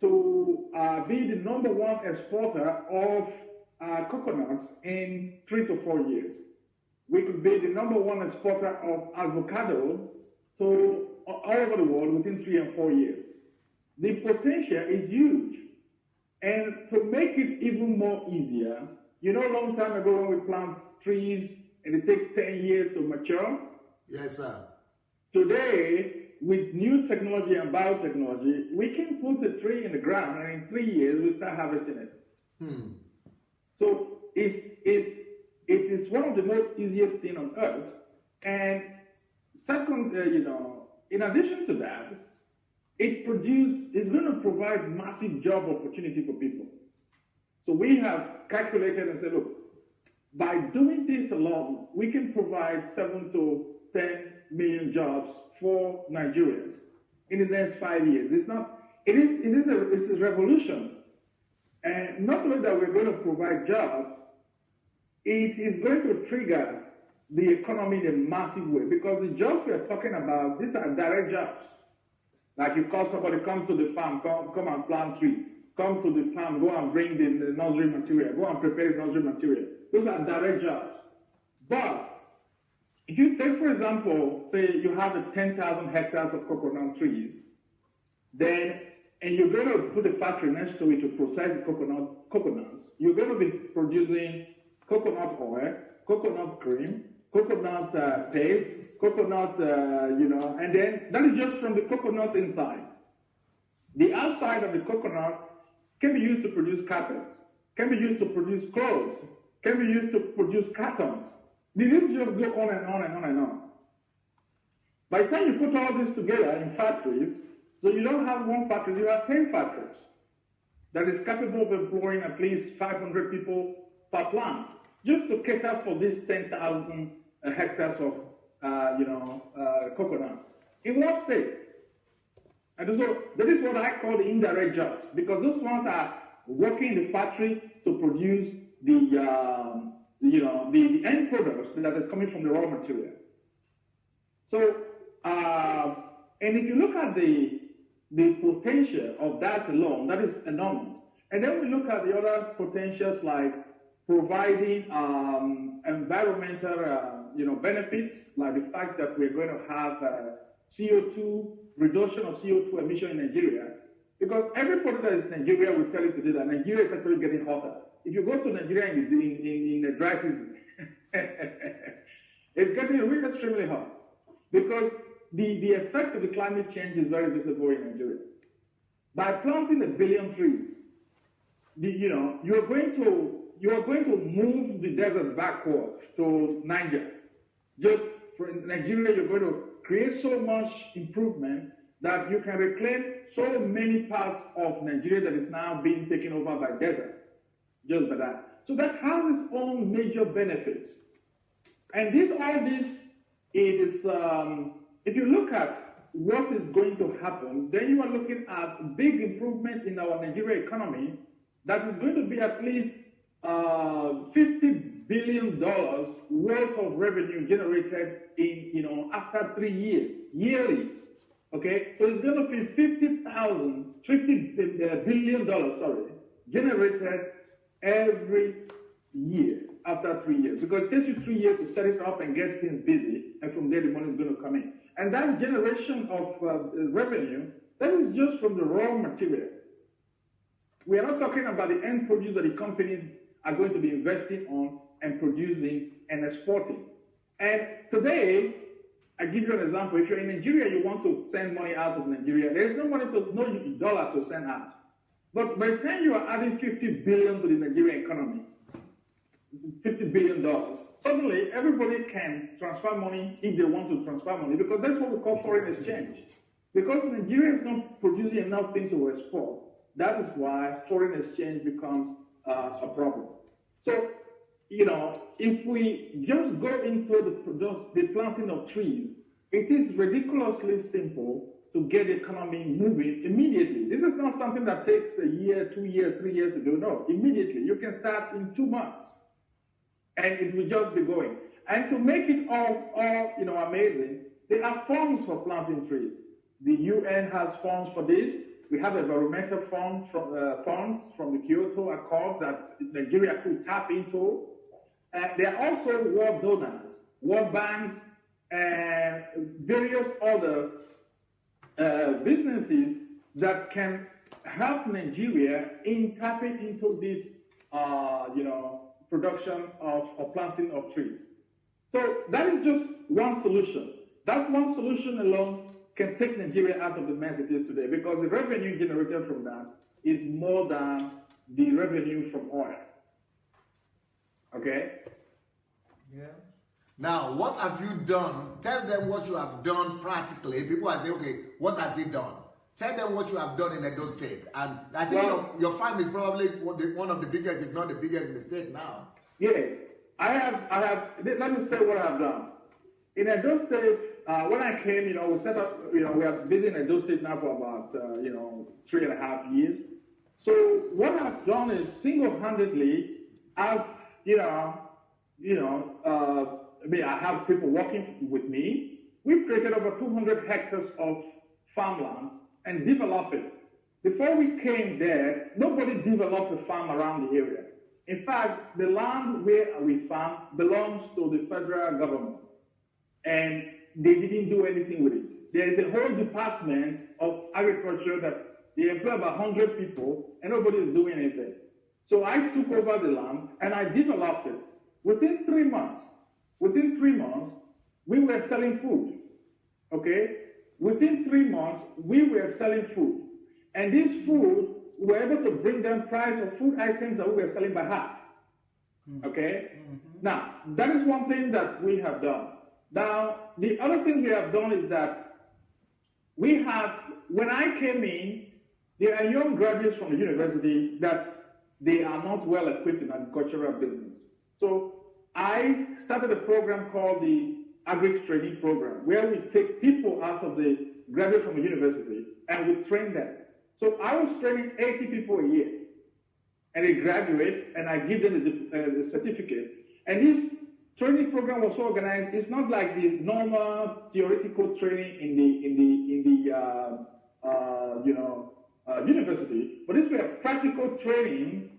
to be the #1 exporter of coconuts in 3 to 4 years. We could be the #1 exporter of avocado to all over the world within 3 and 4 years. The potential is huge. And to make it even more easier, a long time ago when we plant trees and it takes 10 years to mature? Yes, sir. Today, with new technology and biotechnology, we can put a tree in the ground and in 3 years we start harvesting it. So it is one of the most easiest things on earth. And second, in addition to that, it's going to provide massive job opportunity for people. So we have calculated and said, look, by doing this alone, we can provide 7 to 10 million jobs for Nigerians in the next 5 years. It's a revolution. And not only that we're going to provide jobs, it is going to trigger the economy in a massive way, because the jobs we're talking about, these are direct jobs. Like you call somebody, come to the farm, come and plant tree. Come to the farm, go and bring the nursery material, go and prepare the nursery material. Those are direct jobs. But If you take, for example, say you have 10,000 hectares of coconut trees, then, and you're going to put a factory next to it to process the coconuts, you're going to be producing coconut oil, coconut cream, coconut paste, coconut, and then that is just from the coconut inside. The outside of the coconut can be used to produce carpets, can be used to produce clothes, can be used to produce cartons. The list just go on and on and on and on. By the time you put all this together in factories, so you don't have one factory, you have 10 factories that is capable of employing at least 500 people per plant, just to cater for these 10,000 hectares of coconut. In what state? And so that is what I call the indirect jobs, because those ones are working in the factory to produce the end products that is coming from the raw material. So, and if you look at the potential of that alone, that is enormous. And then we look at the other potentials like providing environmental benefits, like the fact that we're going to have CO2 reduction of CO2 emission in Nigeria. Because everybody that is in Nigeria will tell you today that Nigeria is actually getting hotter. If you go to Nigeria in the dry season, it's getting really extremely hot. Because the effect of the climate change is very visible in Nigeria. By planting 1 billion trees, you are going to move the desert backward to Niger. Just for Nigeria, you're going to create so much improvement that you can reclaim so many parts of Nigeria that is now being taken over by desert. Just by that. So that has its own major benefits. And all this is, if you look at what is going to happen, then you are looking at big improvement in our Nigeria economy that is going to be at least $50 billion worth of revenue generated in after 3 years, yearly. Okay, so it's going to be $50 billion, generated every year after 3 years, because it takes you 3 years to set it up and get things busy, and from there the money is going to come in. And that generation of revenue, that is just from the raw material. We are not talking about the end produce that the companies are going to be investing on and producing and exporting. And today, I give you an example. If you're in Nigeria, you want to send money out of Nigeria, there is no dollar to send out. But by the time you are adding 50 billion to the Nigerian economy, $50 billion, suddenly everybody can transfer money if they want to transfer money, because that's what we call foreign exchange. Because Nigeria is not producing enough things to export, that is why foreign exchange becomes a problem. So, if we just go into the planting of trees, it is ridiculously simple to get the economy moving immediately. This is not something that takes a year, 2 years, 3 years to do. No, immediately. You can start in 2 months, and it will just be going. And to make it all amazing, there are funds for planting trees. The UN has funds for this. We have environmental funds from the Kyoto Accord that Nigeria could tap into. There are also world donors, world banks, and various other businesses that can help Nigeria in tapping into this, production of planting of trees. So that is just one solution. That one solution alone can take Nigeria out of the mess it is today, because the revenue generated from that is more than the revenue from oil. Okay? Yeah. Now, what have you done? Tell them what you have done practically. People are saying, okay, what has he done? Tell them what you have done in Edo State. And I think your farm is probably one of the biggest, if not the biggest in the state now. Yes. I have, let me say what I have done. In Edo State, when I came, we set up, we are busy in Edo State now for about, 3.5 years. So what I've done is single-handedly, I have people working with me. We've created over 200 hectares of farmland and developed it. Before we came there, nobody developed a farm around the area. In fact, the land where we farm belongs to the federal government. and they didn't do anything with it. There is a whole department of agriculture that they employ about 100 people, and nobody is doing anything. So I took over the land, and I developed it. Within 3 months, we were selling food, okay? Within 3 months, we were selling food. And this food, we were able to bring down price of food items that we were selling by half, okay? Now, that is one thing that we have done. Now, the other thing we have done is that we have, when I came in, there are young graduates from the university that they are not well equipped in agricultural business. So I started a program called the Agri Training Program, where we take people out of the graduate from the university and we train them. So I was training 80 people a year, and they graduate, and I give them the certificate. And this training program was so organized. It's not like the normal theoretical training in the university, but these were practical trainings,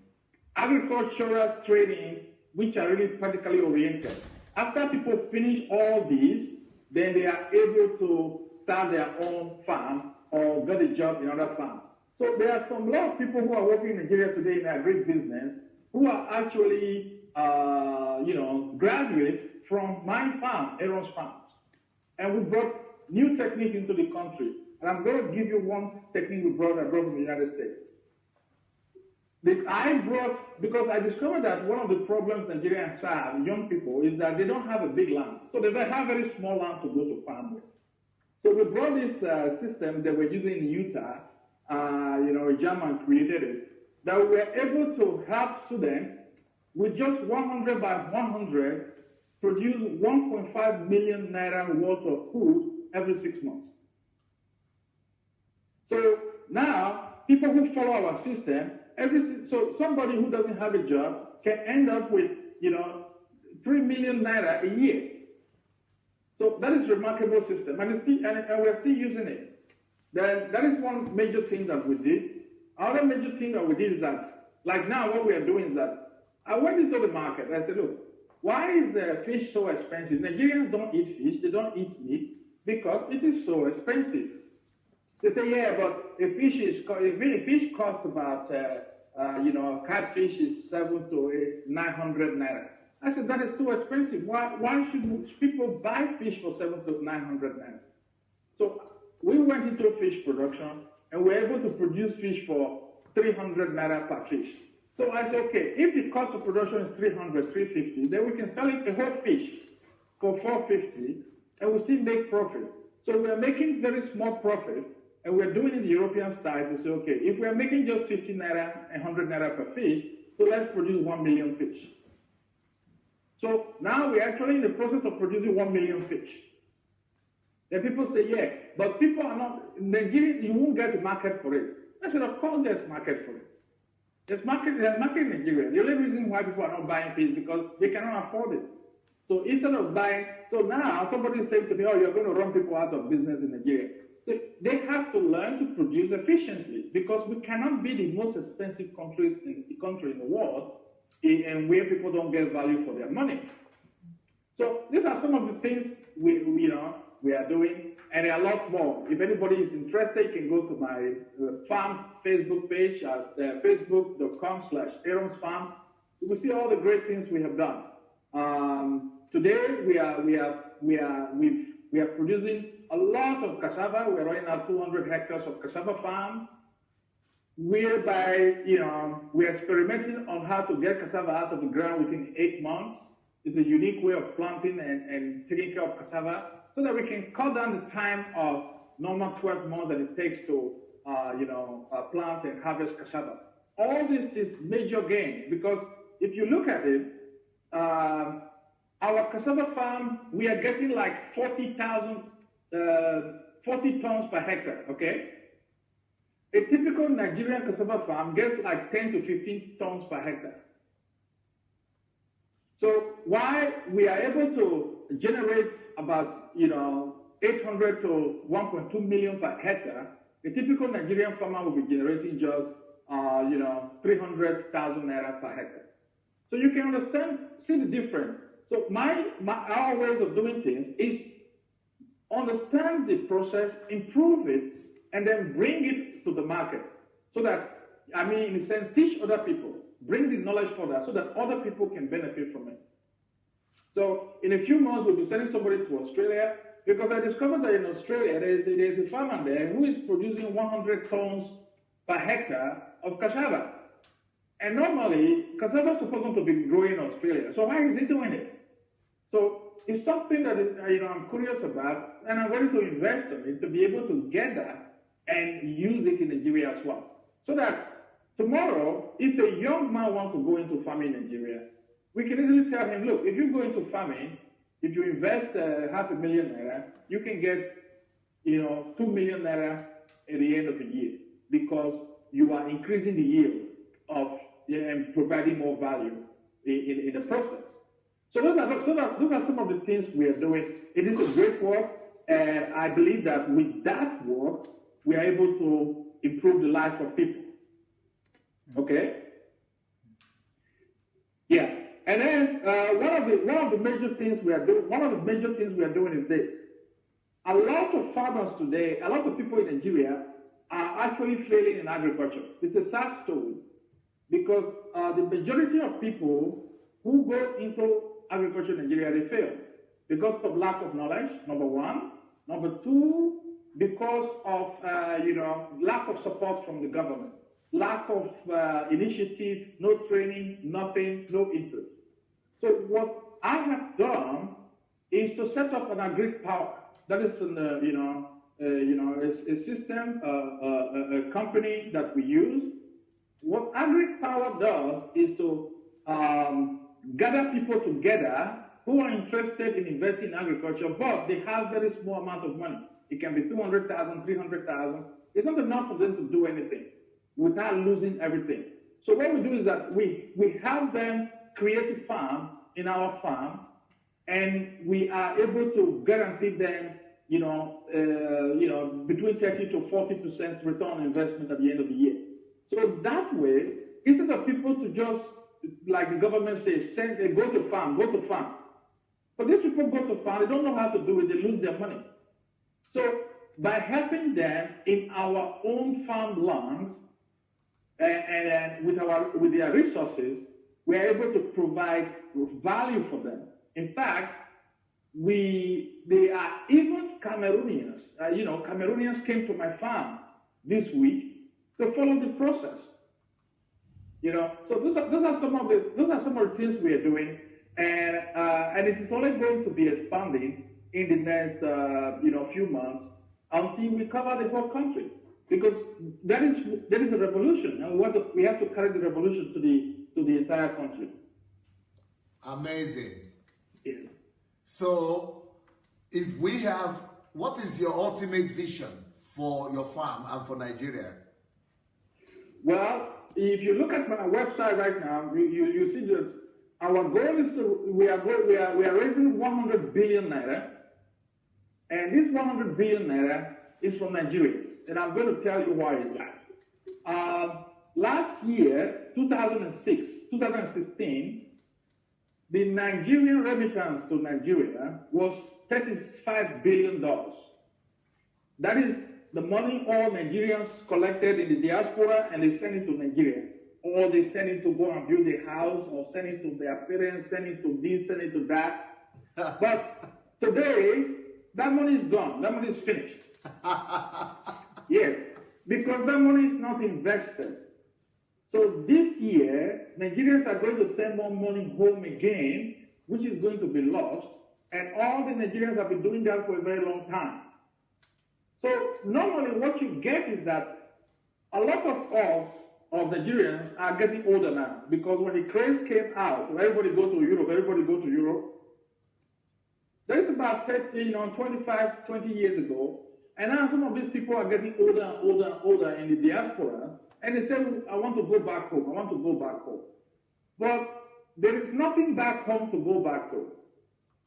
agricultural trainings, which are really practically oriented. After people finish all these, then they are able to start their own farm or get a job in another farm. So there are some lot of people who are working in Nigeria today in agribusiness who are actually, graduates from my farm, Aaron's Farm. And we brought new technique into the country. And I'm going to give you one technique I brought from the United States. Because I discovered that one of the problems Nigerians have, young people, is that they don't have a big land. So they have very small land to go to farm with. So we brought this system that we're using in Utah, a German created it, that we were able to help students with just 100 by 100 produce 1.5 million naira worth of food every 6 months. So now, people who follow our system, so somebody who doesn't have a job can end up with, 3 million naira a year. So that is a remarkable system, and we're still using it. That is one major thing that we did. Another major thing that we did is that, like now what we are doing is that, I went into the market, I said, look, why is fish so expensive? Nigerians don't eat fish, they don't eat meat, because it is so expensive. They say, yeah, but a fish costs about, catfish is 700 to 900 naira. I said, that is too expensive. Why should people buy fish for 700 to 900 naira? So we went into fish production, and we were able to produce fish for 300 naira per fish. So I said, okay, if the cost of production is 300, 350, then we can sell it a whole fish for 450, and we still make profit. So we are making very small profit, and we're doing it the European style to say, okay, if we're making just 50 naira, 100 naira per fish, so let's produce 1 million fish. So now we're actually in the process of producing 1 million fish. Then people say, yeah, but people are not, in Nigeria, you won't get a market for it. I said, of course there's market for it. There's market in Nigeria. The only reason why people are not buying fish is because they cannot afford it. So instead of buying, so now somebody is saying to me, oh, you're going to run people out of business in Nigeria. So they have to learn to produce efficiently, because we cannot be the most expensive country in the world and where people don't get value for their money. So these are some of the things we are doing, and there are a lot more. If anybody is interested, you can go to my farm Facebook page as facebook.com/AaronsFarms. You will see all the great things we have done. Today we are producing a lot of cassava. We're running out 200 hectares of cassava farm, whereby we're experimenting on how to get cassava out of the ground within 8 months. It's a unique way of planting and taking care of cassava, so that we can cut down the time of normal 12 months that it takes to plant and harvest cassava. All this is major gains, because if you look at it, our cassava farm, we are getting like 40 tons per hectare, okay? A typical Nigerian cassava farm gets like 10 to 15 tons per hectare. So while we are able to generate about 800 to 1.2 million per hectare, a typical Nigerian farmer will be generating just 300,000 naira per hectare. So you can see the difference. So our ways of doing things is understand the process, improve it, and then bring it to the market. So that, I mean, in a sense, teach other people, bring the knowledge further so that other people can benefit from it. So in a few months, we'll be sending somebody to Australia, because I discovered that in Australia, there's a farmer there who is producing 100 tons per hectare of cassava. And normally, cassava is supposed to be growing in Australia. So why is he doing it? So it's something that I'm curious about, and I'm ready to invest in it to be able to get that and use it in Nigeria as well. So that tomorrow, if a young man wants to go into farming in Nigeria, we can easily tell him, look, if you go into farming, if you invest $500,000 you can get 2 million naira at the end of the year, because you are increasing the yield of and providing more value in the process. So those are some of the things we are doing. It is a great work, and I believe that with that work, we are able to improve the life of people. Okay? Yeah. And then one of the major things we are doing is this. A lot of farmers today, a lot of people in Nigeria are actually failing in agriculture. It's a sad story, because the majority of people who go into agriculture in Nigeria, they fail because of lack of knowledge, number one. Number two, because of lack of support from the government, lack of initiative, no training, nothing, no input. So what I have done is to set up an agri power. That is a system, a company that we use. What agri power does is to gather people together who are interested in investing in agriculture, but they have very small amount of money. It can be 200,000, 300,000. It's not enough for them to do anything without losing everything. So what we do is that we help them create a farm in our farm, and we are able to guarantee them, between 30 to 40% return on investment at the end of the year. So that way, instead of people to just, like the government says, go to farm. But these people go to farm, they don't know how to do it, they lose their money. So by helping them in our own farmlands and with their resources, we are able to provide value for them. In fact, they are even Cameroonians. Cameroonians came to my farm this week to follow the process. So those are some of the things we are doing, and it is only going to be expanding in the next few months until we cover the whole country, because that is a revolution, and we have to carry the revolution to the entire country. Amazing. Yes. So, what is your ultimate vision for your farm and for Nigeria? Well, if you look at my website right now, you see that our goal is we are raising 100 billion naira, and this 100 billion naira is from Nigerians, and I'm going to tell you why is that. Last year, 2016, the Nigerian remittance to Nigeria was $35 billion. That is the money all Nigerians collected in the diaspora, and they send it to Nigeria. Or they send it to go and build a house, or send it to their parents, send it to this, send it to that. But today, that money is gone. That money is finished. Yes, because that money is not invested. So this year, Nigerians are going to send more money home again, which is going to be lost. And all the Nigerians have been doing that for a very long time. So normally what you get is that a lot of us, of Nigerians, are getting older now. Because when the craze came out, everybody go to Europe. That is about 25, 20 years ago. And now some of these people are getting older and older in the diaspora. And they say, I want to go back home. But there is nothing back home to go back to.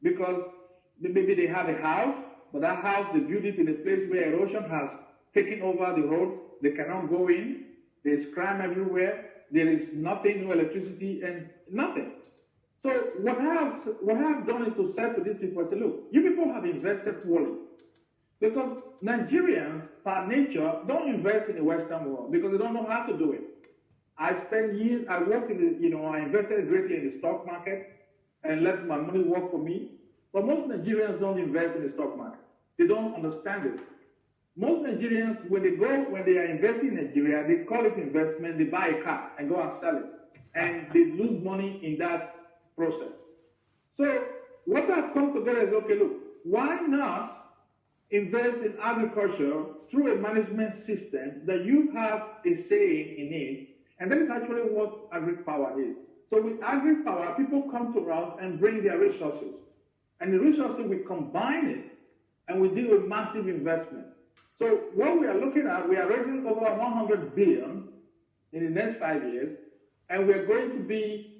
Because maybe they have a house, but that house, they built it in a place where erosion has taken over the road. They cannot go in. There's crime everywhere. There is nothing, no electricity, and nothing. So what I have done is to say to these people, I say, look, you people have invested poorly. Because Nigerians, by nature, don't invest in the Western world because they don't know how to do it. I spent years, I worked in the, I invested greatly in the stock market and let my money work for me. But most Nigerians don't invest in the stock market. They don't understand it. Most Nigerians, when they are investing in Nigeria, they call it investment, they buy a car and go and sell it. And they lose money in that process. So what I've come together is, okay, look, why not invest in agriculture through a management system that you have a say in it? And that is actually what agri-power is. So with agri-power, people come to us and bring their resources. And the resources, we combine it and we do a massive investment. So what we are looking at, we are raising over 100 billion in the next 5 years, and we're going to be,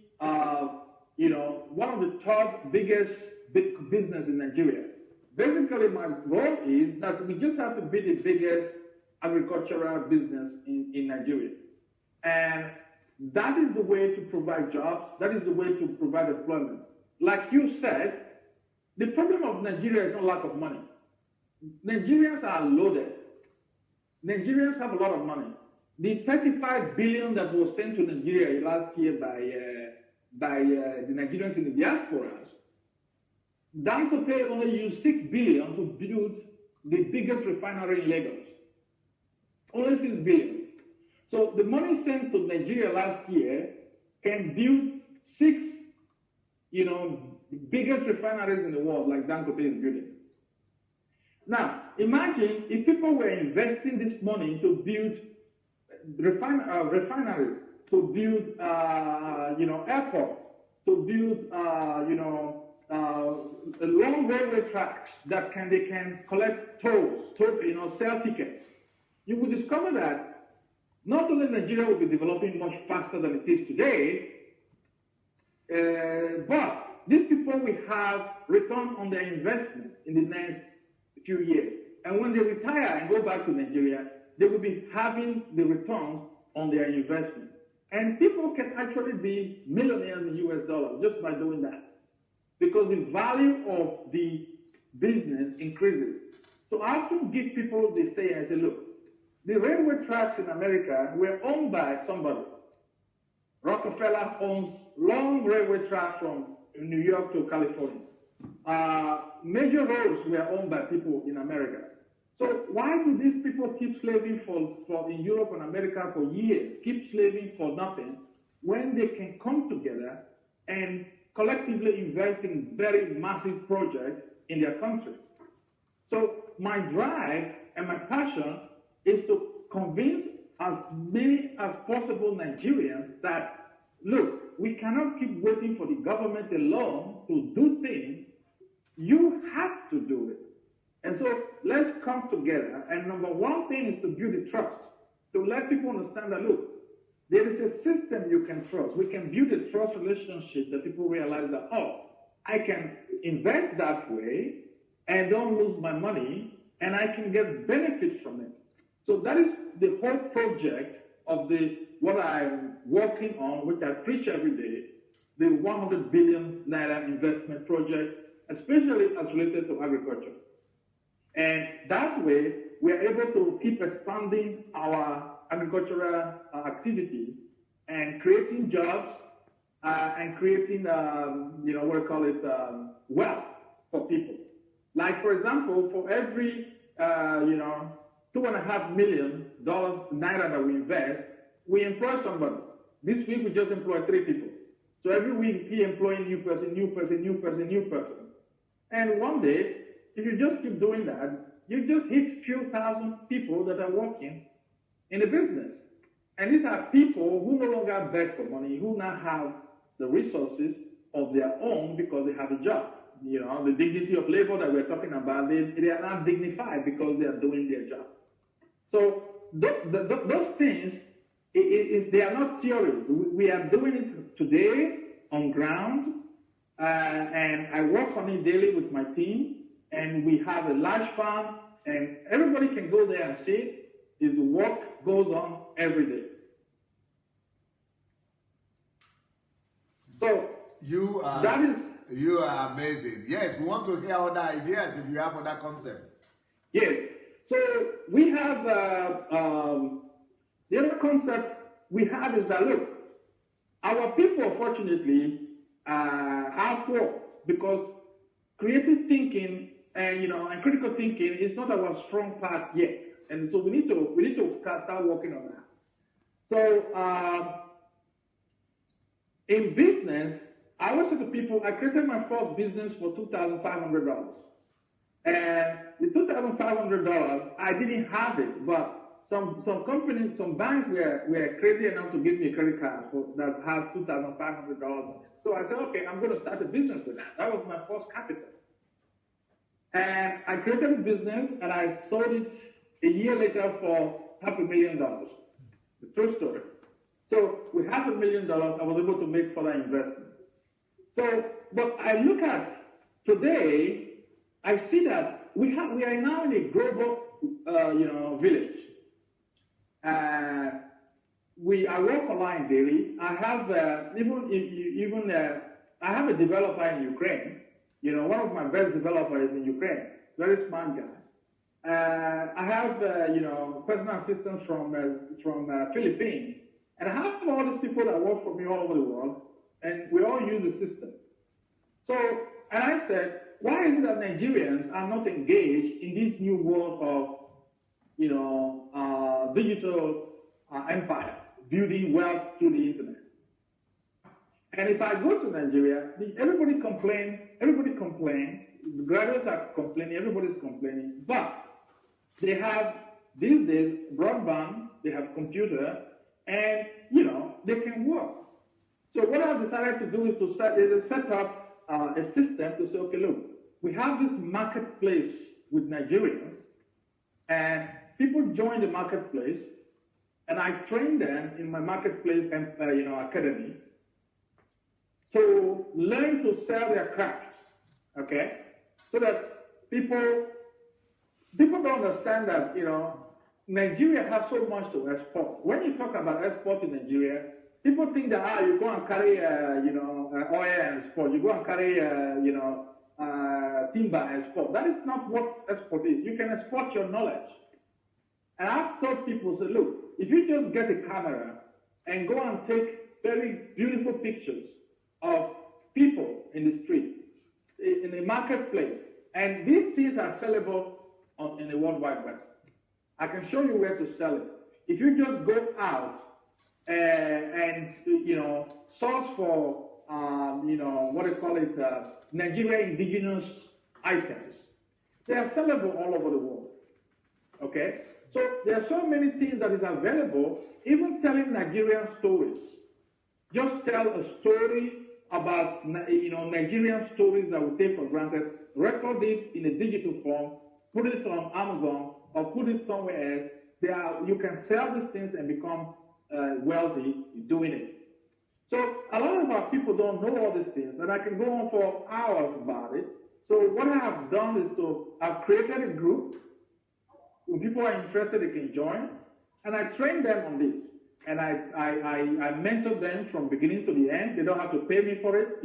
one of the top biggest big business in Nigeria. Basically, my goal is that we just have to be the biggest agricultural business in Nigeria. And that is the way to provide jobs. That is the way to provide employment. Like you said, the problem of Nigeria is not lack of money. Nigerians are loaded. Nigerians have a lot of money. The 35 billion that was sent to Nigeria last year by the Nigerians in the diasporas, Dangote only used 6 billion to build the biggest refinery in Lagos. Only 6 billion. So the money sent to Nigeria last year can build 6, biggest refineries in the world like Dangote is building. Now, imagine if people were investing this money to build refineries, to build, airports, to build, long railway tracks that they can collect tolls, sell tickets. You will discover that not only Nigeria will be developing much faster than it is today, but these people will have return on their investment in the next few years. And when they retire and go back to Nigeria, they will be having the returns on their investment. And people can actually be millionaires in US dollars just by doing that, because the value of the business increases. So I often give people the say, I say, look, the railway tracks in America were owned by somebody. Rockefeller owns long railway tracks from New York to California. Major roads were owned by people in America. So why do these people keep slaving for in Europe and America for years, keep slaving for nothing, when they can come together and collectively invest in very massive projects in their country? So my drive and my passion is to convince as many as possible Nigerians that, look, we cannot keep waiting for the government alone to do things. You have to do it. And so let's come together. And number one thing is to build the trust, to let people understand that, look, there is a system you can trust. We can build a trust relationship that people realize that, oh, I can invest that way and don't lose my money, and I can get benefit from it. So that is the whole project of what I'm working on, which I preach every day, the 100 billion naira investment project, especially as related to agriculture. And that way, we are able to keep expanding our agricultural activities and creating jobs and creating, wealth for people. Like, for example, for every, $2.5 million naira that we invest, we employ somebody. This week, we just employ 3 people. So every week, we employ a new person, new person, new person, new person. And one day, if you just keep doing that, you just hit few thousand people that are working in the business. And these are people who no longer beg for money, who now have the resources of their own because they have a job. The dignity of labor that we're talking about, they are not dignified because they are doing their job. So those things, they are not theories. We are doing it today on ground, and I work on it daily with my team. And we have a large farm, and everybody can go there and see if the work goes on every day. So you are amazing. Yes, we want to hear other ideas if you have other concepts. Yes. So we have the other concept we have is that look, our people, fortunately, are poor because creative thinking and and critical thinking is not our strong part yet, and so we need to start working on that. So in business, I always say to people, I created my first business for $2,500. And the $2,500, I didn't have it, but some companies, some banks were crazy enough to give me a credit card that had $2,500 on it. So I said, okay, I'm going to start a business with that. That was my first capital. And I created a business and I sold it a year later for $500,000. It's a true story. So with $500,000, I was able to make further investment. So, but I look at today, I see that we are now in a global, village. I work online daily. I have I have a developer in Ukraine. One of my best developers in Ukraine, very smart guy. I have personal assistants from Philippines, and I have all these people that work for me all over the world, and we all use the system. So, and I said, why is it that Nigerians are not engaged in this new world of, digital empires, building wealth through the internet? And if I go to Nigeria, everybody complain, the graduates are complaining, everybody's complaining, but they have, these days, broadband, they have computer, and, they can work. So what I've decided to do is to set up a system to say, okay, look, we have this marketplace with Nigerians, and people join the marketplace, and I train them in my marketplace and academy to learn to sell their craft, okay? So that people don't understand that Nigeria has so much to export. When you talk about export in Nigeria, people think that you go and carry oil and export. You go and carry timber and export. That is not what export is. You can export your knowledge. And I've told people, say, look, if you just get a camera and go and take very beautiful pictures of people in the street, in the marketplace, and these things are sellable in the World Wide Web. I can show you where to sell it. If you just go out and source for what do you call it, Nigerian indigenous items, they are sellable all over the world. Okay, so there are so many things that is available. Even telling Nigerian stories, just tell a story about Nigerian stories that we take for granted, record it in a digital form, put it on Amazon or put it somewhere else. You can sell these things and become wealthy doing it. So a lot of our people don't know all these things, and I can go on for hours about it. So what I have done is I've created a group. When people are interested, they can join, and I train them on this. And I mentor them from beginning to the end. They don't have to pay me for it,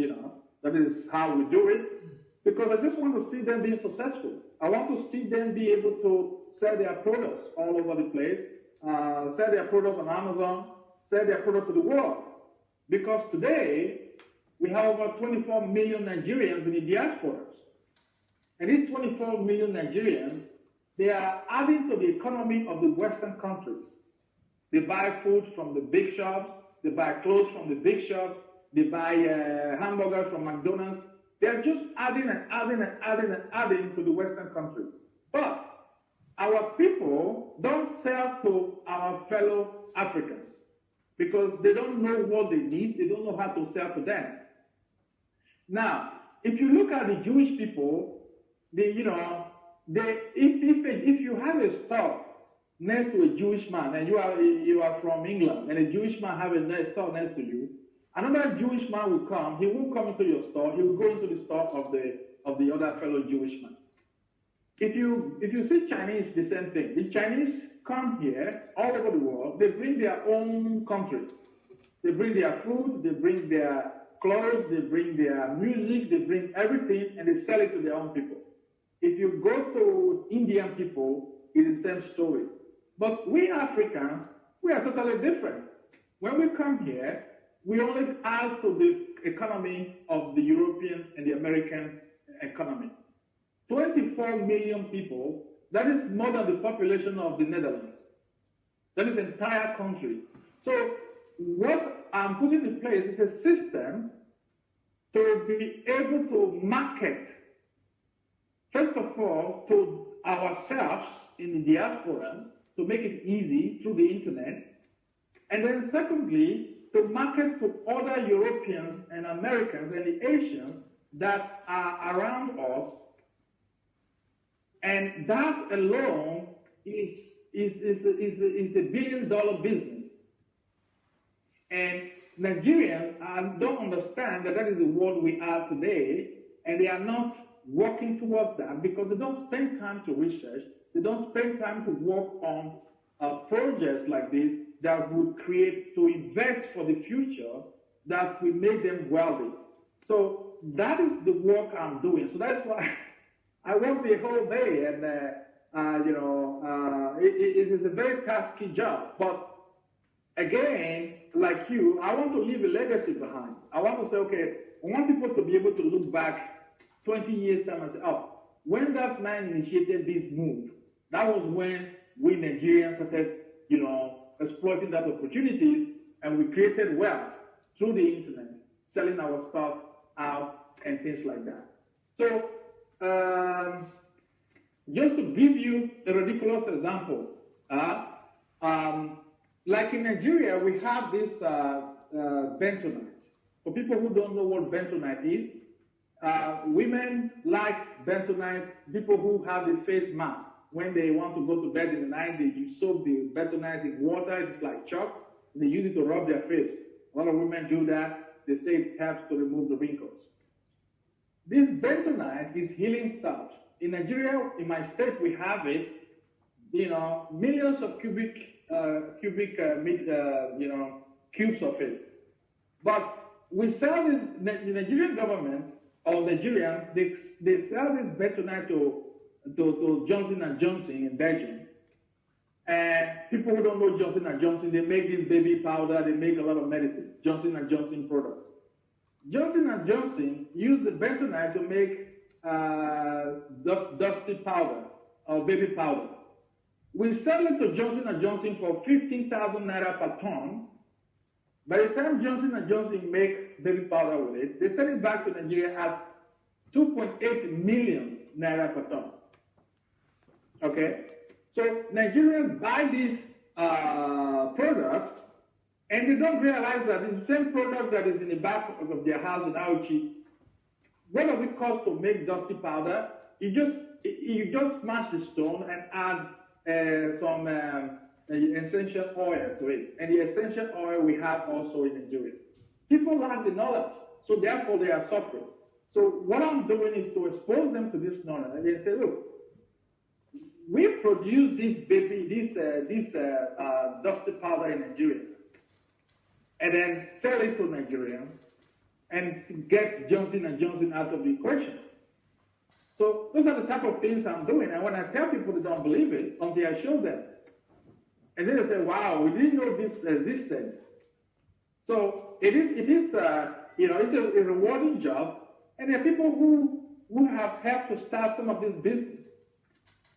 That is how we do it. Because I just want to see them being successful. I want to see them be able to sell their products all over the place, sell their products on Amazon, sell their product to the world. Because today, we have over 24 million Nigerians in the diasporas. And these 24 million Nigerians, they are adding to the economy of the Western countries. They buy food from the big shops, they buy clothes from the big shops, they buy hamburgers from McDonald's. They're just adding and adding and adding and adding to the Western countries. But our people don't sell to our fellow Africans because they don't know what they need, they don't know how to sell to them. Now, if you look at the Jewish people, if you have a store next to a Jewish man, and you are from England, and a Jewish man have a store next to you, another Jewish man will come. He won't come into your store. He will go into the store of the other fellow Jewish man. If you see Chinese, the same thing. The Chinese come here all over the world. They bring their own country. They bring their food. They bring their clothes. They bring their music. They bring everything, and they sell it to their own people. If you go to Indian people, it's the same story. But we Africans, we are totally different. When we come here, we only add to the economy of the European and the American economy. 24 million people, that is more than the population of the Netherlands. That is the entire country. So what I'm putting in place is a system to be able to market, first of all, to ourselves in the diaspora, to make it easy through the internet, and then secondly, to market to other Europeans and Americans and the Asians that are around us. And that alone is a billion-dollar business. And Nigerians don't understand that is the world we are today, and they are not working towards that because they don't spend time to research, they don't spend time to work on projects like this that would create, to invest for the future, that will make them wealthy. So that is the work I'm doing. So that's why I work the whole day, and it is a very tasky job. But again, like you, I want to leave a legacy behind. I want to say, okay, I want people to be able to look back 20 years time and say, oh, when that man initiated this move, that was when we Nigerians started, exploiting that opportunities, and we created wealth through the internet, selling our stuff out and things like that. So, just to give you a ridiculous example, like in Nigeria, we have this bentonite. For people who don't know what bentonite is, women like bentonites, people who have the face mask. When they want to go to bed in the night, you soak the bentonite in water, it's like chalk, and they use it to rub their face. A lot of women do that. They say it helps to remove the wrinkles. This bentonite is healing stuff. In Nigeria, in my state, we have it, millions of cubic cubes of it. But we sell this, the Nigerian government, or Nigerians, they sell this bentonite to Johnson & Johnson in Belgium. And people who don't know Johnson & Johnson, they make this baby powder, they make a lot of medicine, Johnson & Johnson products. Johnson & Johnson use the bentonite to make dusty powder or baby powder. We sell it to Johnson & Johnson for 15,000 naira per ton. By the time Johnson & Johnson make baby powder with it, they sell it back to Nigeria at 2.8 million naira per ton. Okay? So Nigerians buy this product, and they don't realize that it's the same product that is in the back of their house in Auchi. What does it cost to make dusty powder? You just smash the stone and add some essential oil to it. And the essential oil we have also in Nigeria. People lack the knowledge, so therefore they are suffering. So what I'm doing is to expose them to this knowledge. And they say, look, we produce this dusty powder in Nigeria, and then sell it to Nigerians, and to get Johnson & Johnson out of the equation. So those are the type of things I'm doing. And when I tell people, they don't believe it until I show them. And then they say, wow, we didn't know this existed. So it's a rewarding job. And there are people who have helped to start some of this business.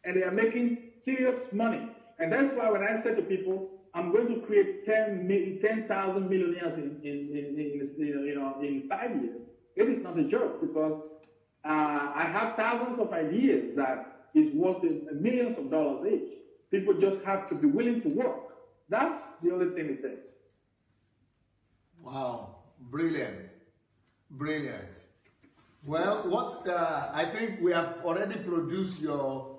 And they are making serious money. And that's why when I say to people, I'm going to create 10,000 millionaires in 5 years, it is not a joke, because I have thousands of ideas that is worth millions of dollars each. People just have to be willing to work. That's the only thing it takes. Wow, brilliant, brilliant. Well, I think we have already produced your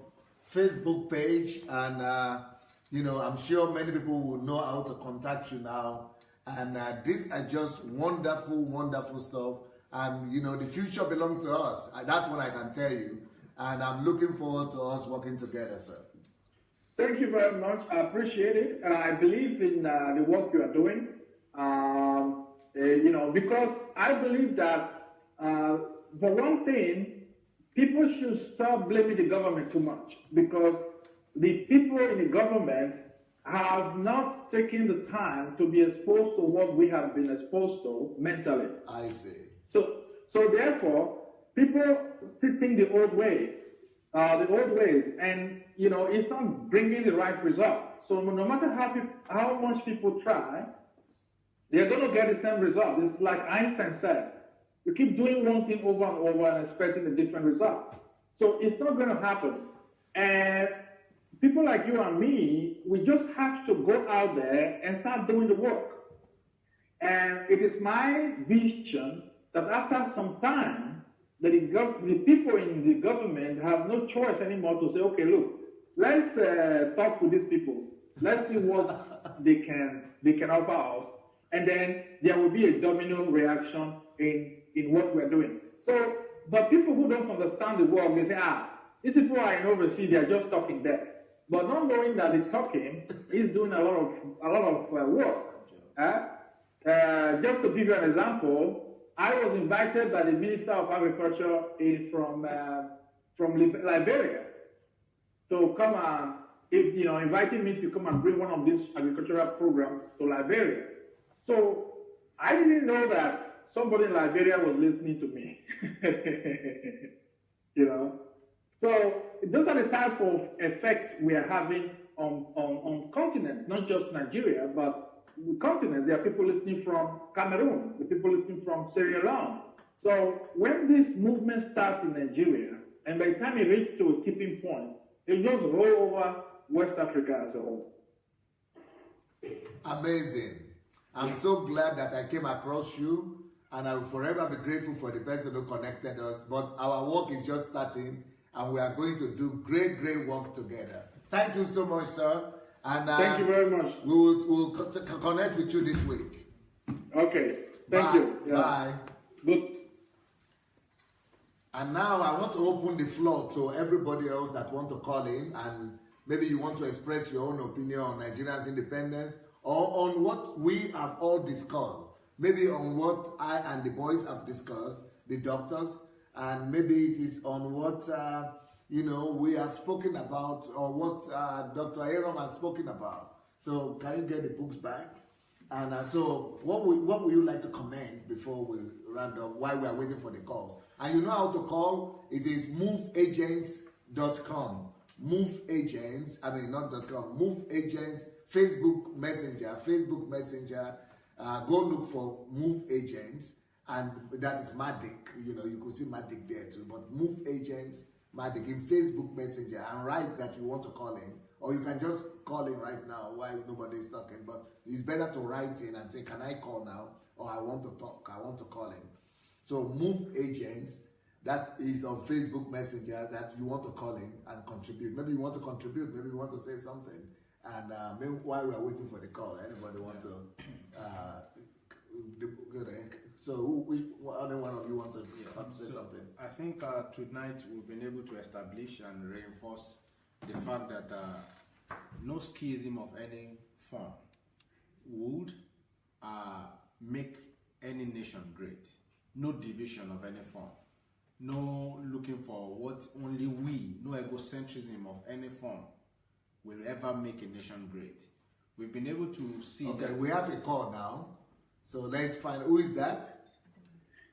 Facebook page, and I'm sure many people will know how to contact you now. And these are just wonderful, wonderful stuff. And the future belongs to us. That's what I can tell you. And I'm looking forward to us working together, sir. Thank you very much. I appreciate it. I believe in the work you are doing. Because I believe that, for one thing, people should stop blaming the government too much, because the people in the government have not taken the time to be exposed to what we have been exposed to mentally. I see. So therefore, people still think the old way, the old ways, and it's not bringing the right result. So no matter how much people try, they're going to get the same result. It's like Einstein said: you keep doing one thing over and over and expecting a different result. So it's not going to happen. And people like you and me, we just have to go out there and start doing the work. And it is my vision that after some time, that the people in the government have no choice anymore to say, okay, look, let's talk to these people. Let's see what they can offer us. And then there will be a domino reaction in what we're doing. So, but people who don't understand the work, they say, these people are in overseas, they're just talking there. But not knowing that the talking is doing a lot of work. Just to give you an example, I was invited by the Minister of Agriculture from Liberia to come and, inviting me to come and bring one of these agricultural programs to Liberia. So I didn't know that somebody in Liberia was listening to me. So those are the type of effects we are having on continent, not just Nigeria, but the continent. There are people listening from Cameroon, the people listening from Sierra Leone. So when this movement starts in Nigeria, and by the time it reaches to a tipping point, it just roll over West Africa as a whole. Amazing. I'm so glad that I came across you, and I will forever be grateful for the person who connected us. But our work is just starting, and we are going to do great work together. Thank you so much, sir. And thank you very much. We'll connect with you this week. Okay. Thank you. Yeah. Bye. Good. And now I want to open the floor to everybody else that want to call in, and maybe you want to express your own opinion on Nigeria's independence, or on what we have all discussed. Maybe on what I and the boys have discussed, the doctors, and maybe it is on what we have spoken about, or what Dr. Aaron has spoken about. So can you get the books back? And so what would you like to comment before we round up, while we are waiting for the calls? And you know how to call. It is moveagents.com. MoveAgents, not .com, MoveAgents, Facebook Messenger. Go look for Move Agents, and that is Matic. You could see Matic there too. But Move Agents, Matic in Facebook Messenger, and write that you want to call in, or you can just call in right now while nobody is talking. But it's better to write in and say, "Can I call now?" Or "I want to talk. I want to call in." So Move Agents. That is on Facebook Messenger that you want to call in and contribute. Maybe you want to contribute. Maybe you want to say something. And maybe while we are waiting for the call, anybody want to? So, which other one of you want to say something? I think tonight we've been able to establish and reinforce the fact that no schism of any form would make any nation great. No division of any form. No looking for what only we, no egocentrism of any form will ever make a nation great. We've been able to see okay, that. We have a call now. So let's find, who is that?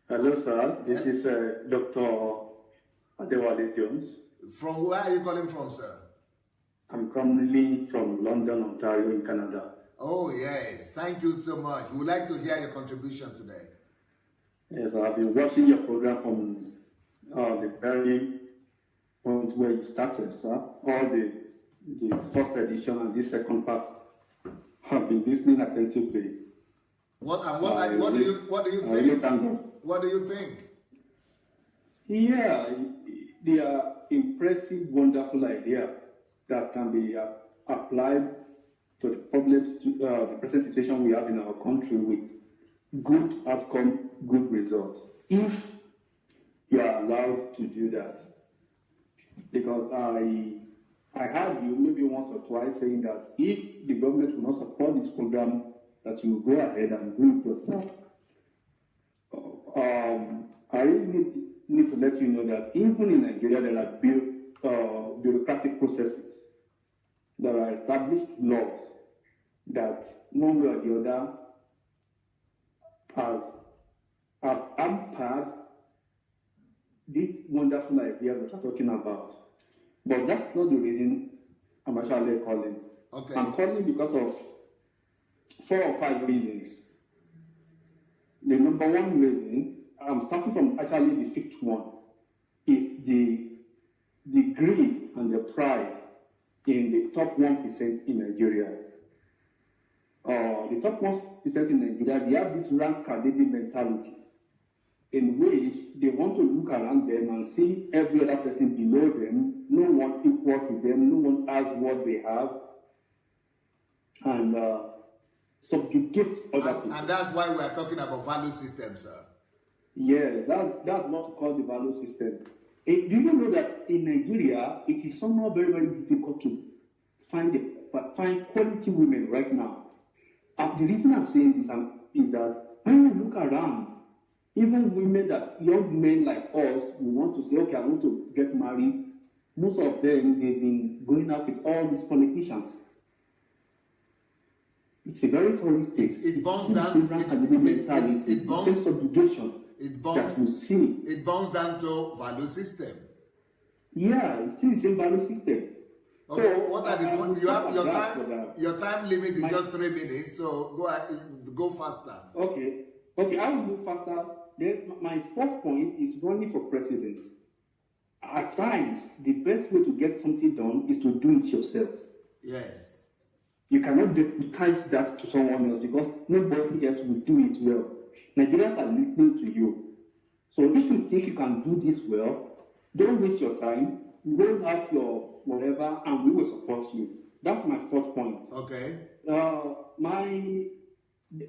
Hello, sir. This is Dr. Adelaja Jones. From where are you calling from, sir? I'm currently from London, Ontario, in Canada. Oh, yes. Thank you so much. We would like to hear your contribution today. Yes, I've been watching your program from the very point where you started, sir. All the first edition and this second part. I've been listening attentively. What do you think? What do you think? Yeah, they are impressive, wonderful idea that can be applied to the problems, the present situation we have in our country with good outcome, good result. If you are allowed to do that, because I heard you maybe once or twice saying that if the government will not support this program, that you go ahead and do it yourself. I really need to let you know that even in Nigeria, there are bureaucratic processes. There are established laws that one way or the other have hampered these wonderful ideas that we're talking about. But that's not the reason I'm actually calling. Okay. I'm calling because of 4 or 5 reasons. The number one reason, I'm starting from actually the 5th one, is the greed and the pride in the top 1% in Nigeria. The top 1% in Nigeria, they have this rank cadety mentality in which they want to look around them and see every other person below them, no one equal to them, no one has what they have, and subjugate other people. And that's why we are talking about value system, sir. Yes, that's what we call the value system. Do you know that in Nigeria, it is somehow very, very difficult to find quality women right now? The reason I'm saying this is that when you look around, even women young men like us, we want to say, okay, I want to get married. Most of them, they've been going out with all these politicians. It's a very sorry state. It bounds the down. Same mentality, the same subjugation that we see. It bounds down to value system. Yeah, it's still the same value system. Okay, so what are the you have your time limit is just 3 minutes, so go faster. Okay, I will move faster. Then my fourth point is running for president. At times, the best way to get something done is to do it yourself. Yes. You cannot deputize that to someone else because nobody else will do it well. Nigerians are listening to you. So if you think you can do this well, don't waste your time. Roll out your whatever, and we will support you. That's my fourth point. Okay.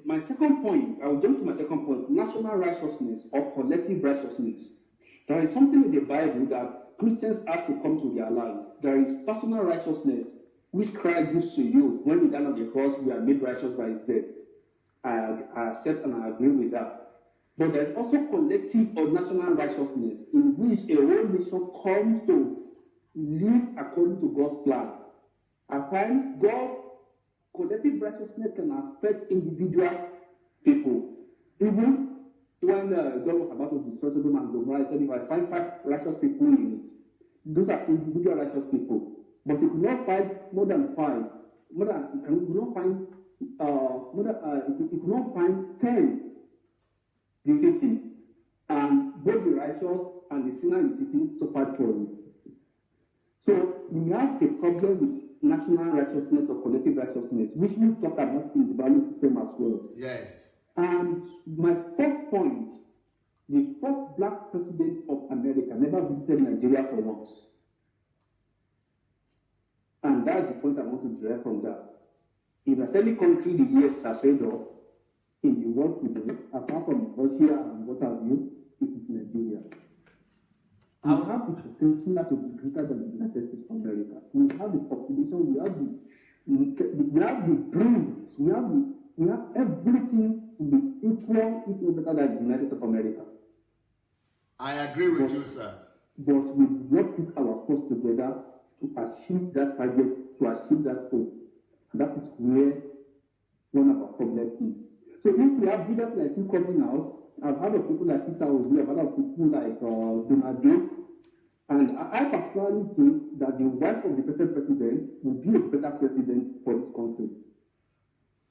My second point, I will jump to my second point, national righteousness or collective righteousness. There is something in the Bible that Christians have to come to realize. There is personal righteousness, which Christ gives to you. When he died on the cross, we are made righteous by his death. I accept and I agree with that. But there is also collective or national righteousness, in which a whole nation comes to live according to God's plan. At times, collective righteousness can affect individual people. Even when God was about to destroy Sodom and Gomorrah, he said, if I find 5 righteous people in it, those are individual righteous people. But you could not find more than 5. You could not find 10 in the city, and both the righteous and the sinner in the city suffered for it. So we have a problem with national righteousness or collective righteousness, which we talk about in the value system as well. Yes. And my first point, the first black president of America never visited Nigeria for once. And that's the point I want to derive from that. If there's any country the US has heard of in the world today, apart from Russia and what have you, it is Nigeria. We have the potential to be greater than the United States of America. We have the population, we have the brains, we have everything to be equal, if not better than the United States of America. I agree with you, sir. But we do not put our force together to achieve that target, to achieve that goal. And that is where one of our problems is. So if we have leaders like you coming out, I've heard of people like Peter Obi, I've heard of people like Donald Trump, and I particularly think that the wife of the present president will be a better president for this country.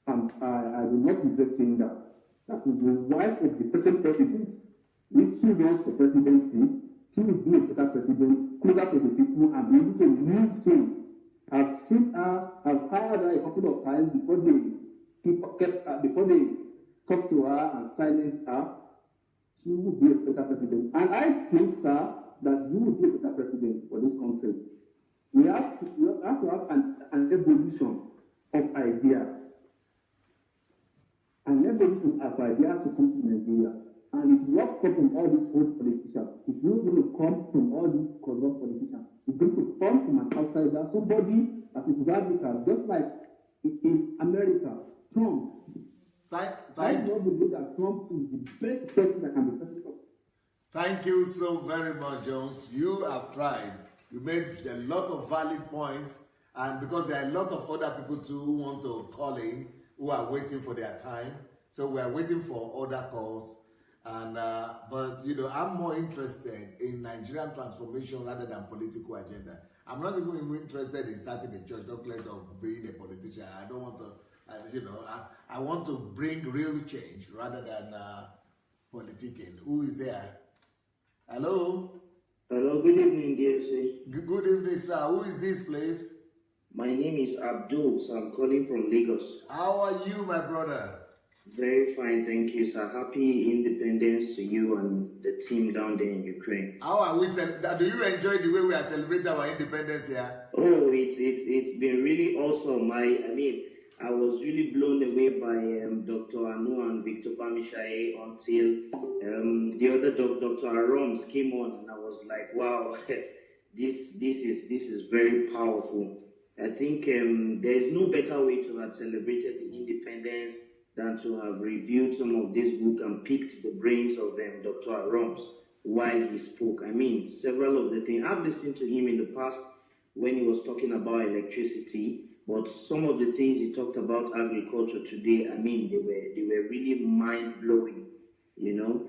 And I will not regret saying that. That is the wife of the present president. If she runs for presidency, she will be a better president, closer to the people, and be able to move things. I've hired her a couple of times before they talk to her and silence her. She will be a better president. And I think, sir, that you will be a better president for this country. We have to have an evolution of ideas. An evolution of ideas to come to Nigeria. And it will not come from all these old politicians. It's not going to come from all these corrupt politicians. It's going to come from an outsider, somebody that is radical, just like in America, Trump. I don't believe that Trump is the best person that can be president. Thank you so very much, Jones. You have tried. You made a lot of valid points, and because there are a lot of other people too who want to call in, who are waiting for their time. So we are waiting for other calls. And but you know, I'm more interested in Nigerian transformation rather than political agenda. I'm not even interested in starting a church, not place of being a politician. I don't want to, you know, I want to bring real change rather than politicking. Who is there? Hello? Hello, good evening, DSA. Good evening, sir. Who is this, please? My name is Abdul, so I'm calling from Lagos. How are you, my brother? Very fine, thank you, sir. Happy independence to you and the team down there in Ukraine. How are we? Do you enjoy the way we are celebrating our independence here? Oh, it's been really awesome. I was really blown away by Dr. Anu and Victor Bamishaye until the other Dr. Aroms came on, and I was like, wow, this is very powerful. I think there is no better way to have celebrated the independence than to have reviewed some of this book and picked the brains of Dr. Aroms while he spoke. I mean, several of the things I've listened to him in the past when he was talking about electricity. But some of the things he talked about agriculture today, I mean, they were really mind-blowing, you know.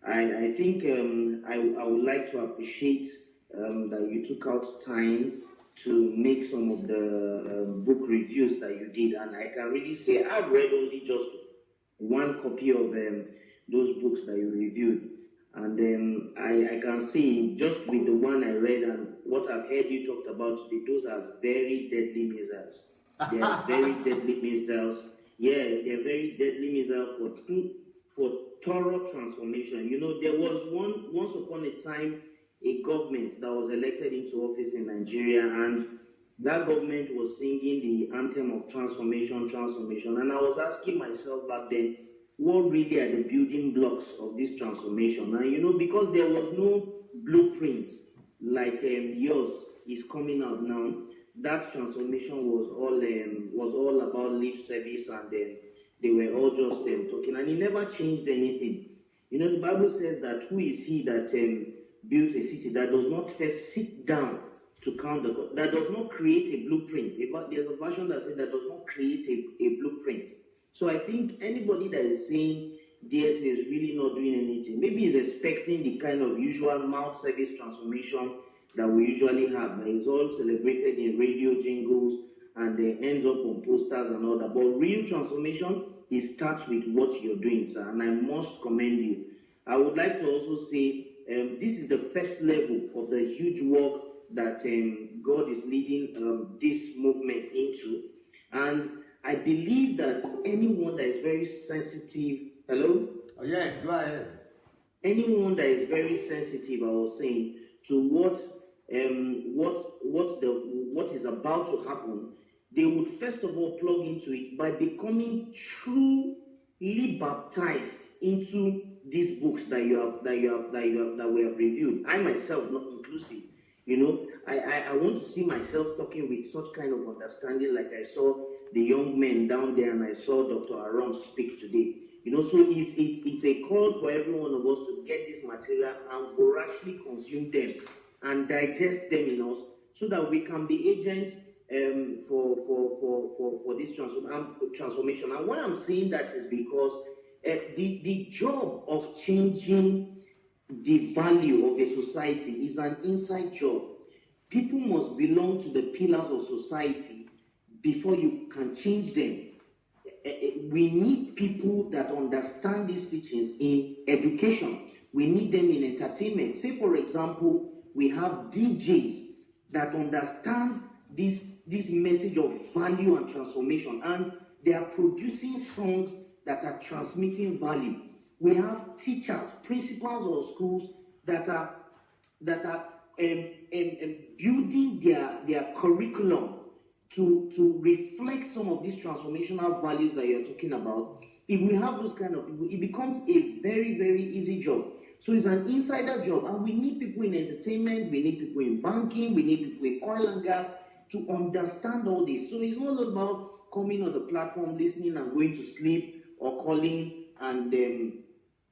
I think I would like to appreciate that you took out time to make some of the book reviews that you did. And I can really say I've read only just one copy of those books that you reviewed. And I can say just with the one I read and what I've heard you talked about today, those are very deadly missiles. They are very deadly missiles. Yeah, they're very deadly missiles for thorough transformation. You know, there was once upon a time a government that was elected into office in Nigeria, and that government was singing the anthem of transformation. And I was asking myself back then, what really are the building blocks of this transformation? And you know, because there was no blueprint like yours is coming out now, that transformation was all about lip service, and then they were all just talking, and it never changed anything. You know, the Bible says that who is he that built a city that does not first sit down to count the cost, that does not create a blueprint. There's a version that says that does not create a blueprint. So I think anybody that is saying DSA is really not doing anything, maybe is expecting the kind of usual mouth service transformation that we usually have. That is all celebrated in radio jingles and then ends up on posters and all that. But real transformation, it starts with what you're doing, sir, and I must commend you. I would like to also say this is the first level of the huge work that God is leading this movement into. And I believe that anyone that is very sensitive, hello? Oh, yes, go ahead. Anyone that is very sensitive, I was saying, to what is about to happen, they would first of all plug into it by becoming truly baptized into these books that we have reviewed. I myself, not inclusive, you know, I want to see myself talking with such kind of understanding, like I saw the young men down there, and I saw Dr. Aram speak today. You know, so it's a call for every one of us to get this material and voraciously consume them and digest them in us, so that we can be agents for this transformation. And why I'm saying that is because the job of changing the value of a society is an inside job. People must belong to the pillars of society before you can change them. We need people that understand these teachings in education. We need them in entertainment. Say, for example, we have DJs that understand this message of value and transformation, and they are producing songs that are transmitting value. We have teachers, principals of schools that are building their curriculum to reflect some of these transformational values that you're talking about. If we have those kind of people, it becomes a very, very easy job. So it's an insider job, and we need people in entertainment, we need people in banking, we need people in oil and gas to understand all this. So it's not about coming on the platform, listening and going to sleep, or calling and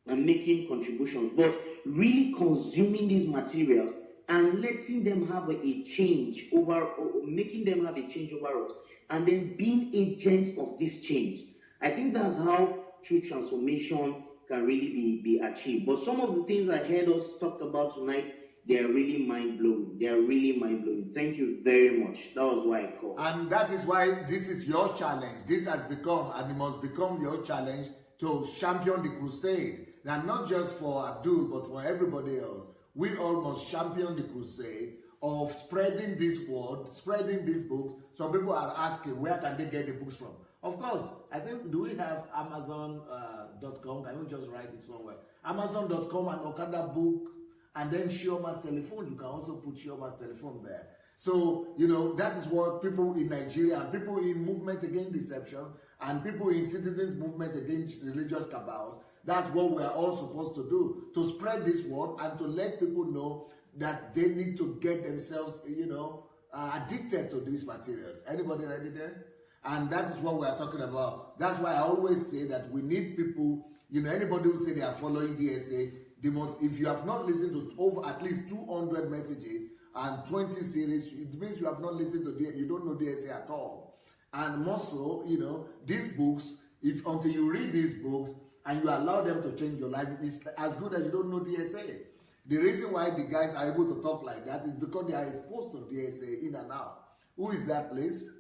making contributions. But really consuming these materials and letting them have a change over, or making them have a change over us, and then being agents of this change. I think that's how true transformation can really be achieved. But some of the things I heard us talk about tonight, they are really mind-blowing. They are really mind-blowing. Thank you very much. That was why I called. And that is why this is your challenge. This has become, and it must become your challenge to champion the crusade. Now, not just for Abdul, but for everybody else. We all must champion the crusade of spreading this word, spreading these books. Some people are asking, where can they get the books from? Of course, I think, do we have Amazon.com? Can we just write it somewhere? Amazon.com and Okada Book, and then Shioma's telephone. You can also put Shioma's telephone there. So, you know, that is what people in Nigeria, and people in Movement Against Deception, and people in Citizens Movement Against Religious Cabals, that's what we are all supposed to do, to spread this word and to let people know that they need to get themselves, you know, addicted to these materials. Anybody ready there? And that is what we are talking about. That's why I always say that we need people, you know, anybody who say they are following DSA, they must, if you have not listened to over at least 200 messages and 20 series, it means you have not listened to DSA, you don't know DSA at all. And more so, you know, these books, if until you read these books and you allow them to change your life, it's as good as you don't know DSA. The reason why the guys are able to talk like that is because they are exposed to DSA in and out. Who is that, please?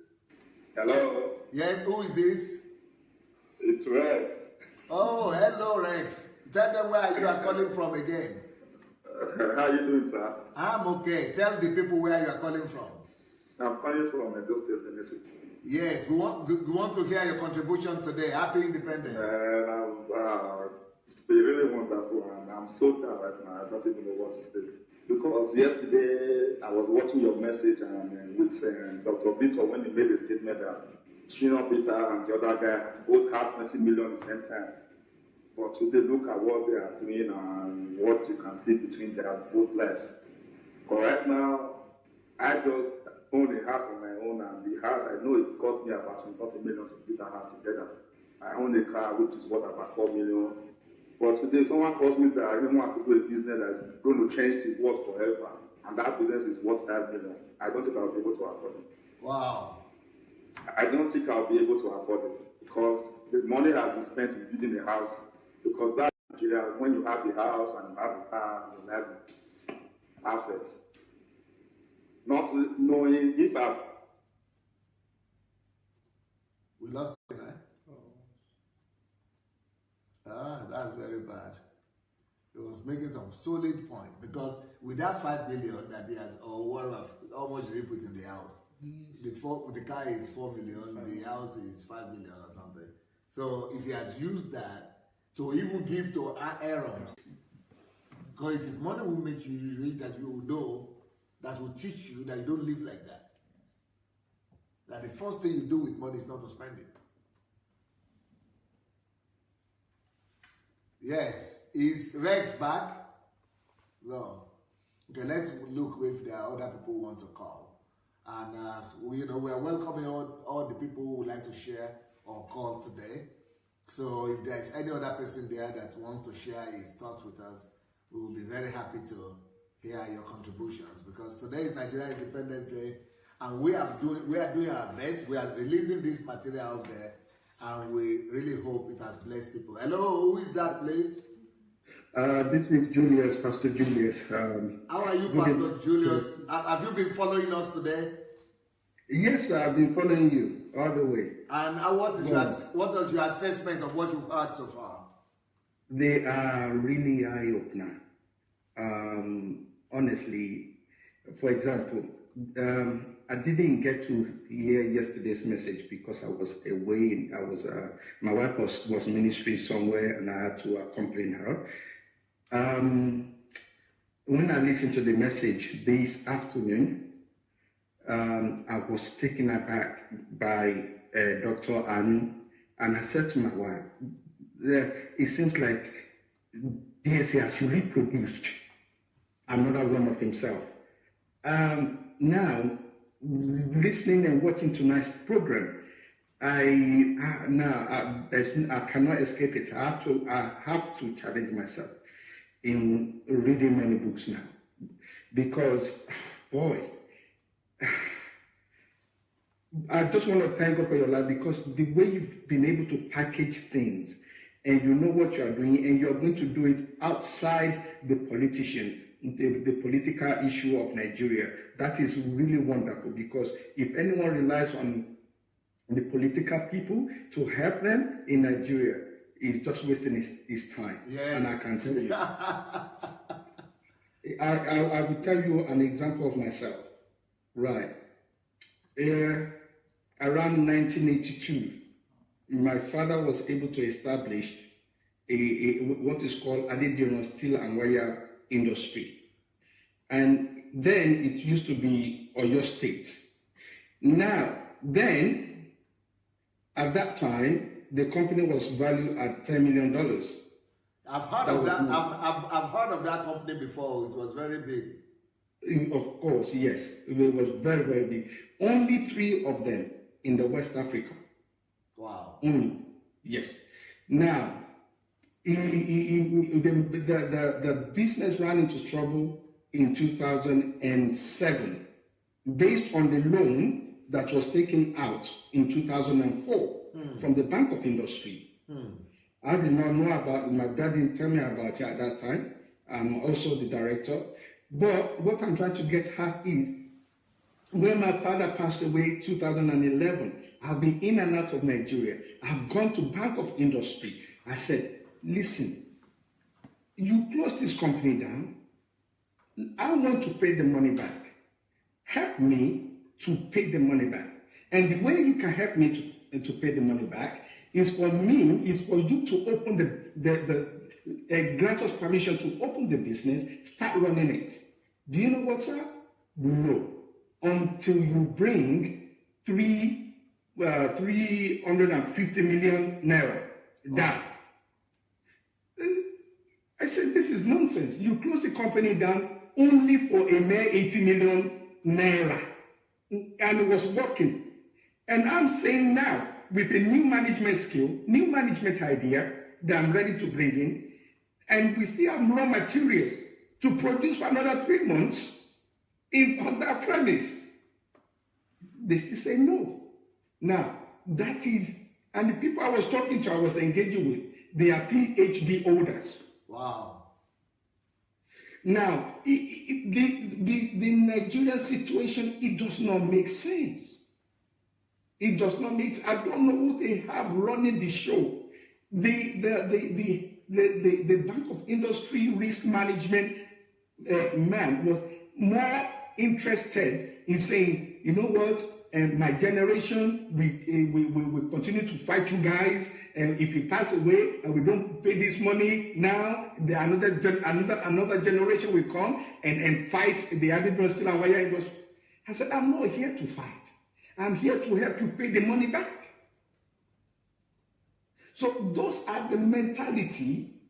Hello. Yes, who is this? It's Rex. Oh, hello, Rex. Tell them where you are calling from again. How you doing, sir? I'm okay. Tell the people where you are calling from. I'm calling from Edo State, Tennessee. Yes, we want to hear your contribution today. Happy Independence. It's really wonderful, and I'm so tired right now. I don't even know what to say. Because yesterday I was watching your message and with Dr. Victor when he made a statement that Shino Peter and the other guy both had 20 million at the same time. But today, look at what they are doing and what you can see between their both lives. But right now, I just own a house on my own, and the house, I know it cost me about 20 million to put that house together. I own a car which is worth about 4 million. But today, someone calls me that I really want to do a business that is going to change the world forever, and that business is worth 5 million. I don't think I'll be able to afford it. Wow. I don't think I'll be able to afford it because the money has been spent in building a house. Because that Nigeria, when you have the house and you have the car, you have it perfect. Not knowing if I. We lost him, eh? Ah, that's very bad. He was making some solid points because with that 5 billion that he has, or whatever, how much did he put in the house? The car is 4 million, the house is 5 million or something. So if he had used that to even give to Aaron, because it is money will make you rich, that you will know, that will teach you that you don't live like that. That the first thing you do with money is not to spend it. Yes, is Rex back? No. Okay, let's look if there are other people who want to call. And we are welcoming all the people who would like to share or call today. So if there's any other person there that wants to share his thoughts with us, we will be very happy to hear your contributions, because today is Nigeria Independence Day and we are doing our best. We are releasing this material out there and we really hope it has blessed people. Hello, who is that, please? This is Julius, Pastor Julius. How are you, Pastor Julius? Have you been following us today? Yes, I've been following you all the way. And what is your assessment of what you've heard so far? They are really eye-opener. Honestly, for example, I didn't get to hear yesterday's message because I was away. My wife was ministering somewhere and I had to accompany her. When I listened to the message this afternoon, I was taken aback by Dr. Anu, and I said to my wife, it seems like DSA has reproduced another one of himself. Now, listening and watching tonight's program, I cannot escape it. I have to challenge myself. in reading many books now. Because, boy, I just want to thank God for your life, because the way you've been able to package things, and you know what you are doing, and you are going to do it outside the politician, the political issue of Nigeria. That is really wonderful, because if anyone relies on the political people to help them in Nigeria, he's just wasting his time. Yes. And I can tell you. I will tell you an example of myself. Right. Around 1982, my father was able to establish what is called Adelaja Steel and Wire Industry. And then it used to be Oyo State. Now, then, at that time, the company was valued at $10 million. I've heard of that. I've heard of that company before. It was very big. Of course, yes. It was very, very big. Only 3 of them in the West Africa. Wow. Yes. Now, the business ran into trouble in 2007 based on the loan that was taken out in 2004 from the Bank of Industry. I did not know about it. My dad didn't tell me about it at that time. I'm also the director. But what I'm trying to get at is, when my father passed away in 2011, I've been in and out of Nigeria. I've gone to Bank of Industry. I said, listen, you close this company down. I want to pay the money back. Help me to pay the money back. And the way you can help me to pay the money back is for you to open grant us permission to open the business, start running it. Do you know what, sir? No. Until you bring 350 million naira down. I said, this is nonsense. You close the company down only for a mere 80 million naira. And it was working. And I'm saying now, with a new management skill, new management idea that I'm ready to bring in, and we still have raw materials to produce for another 3 months on that premise, they still say no. Now, that is, and the people I was talking to, I was engaging with, they are PhD holders. Wow. Now, the Nigerian situation, it does not make sense. It does not make sense. I don't know who they have running the show. The Bank of Industry Risk Management man was more interested in saying, you know what, my generation, we continue to fight you guys, and if you pass away and we don't pay this money now, another generation will come and fight the Adelaja Steel and Wire Industry. I said, I'm not here to fight. I'm here to help you pay the money back. So those are the mentality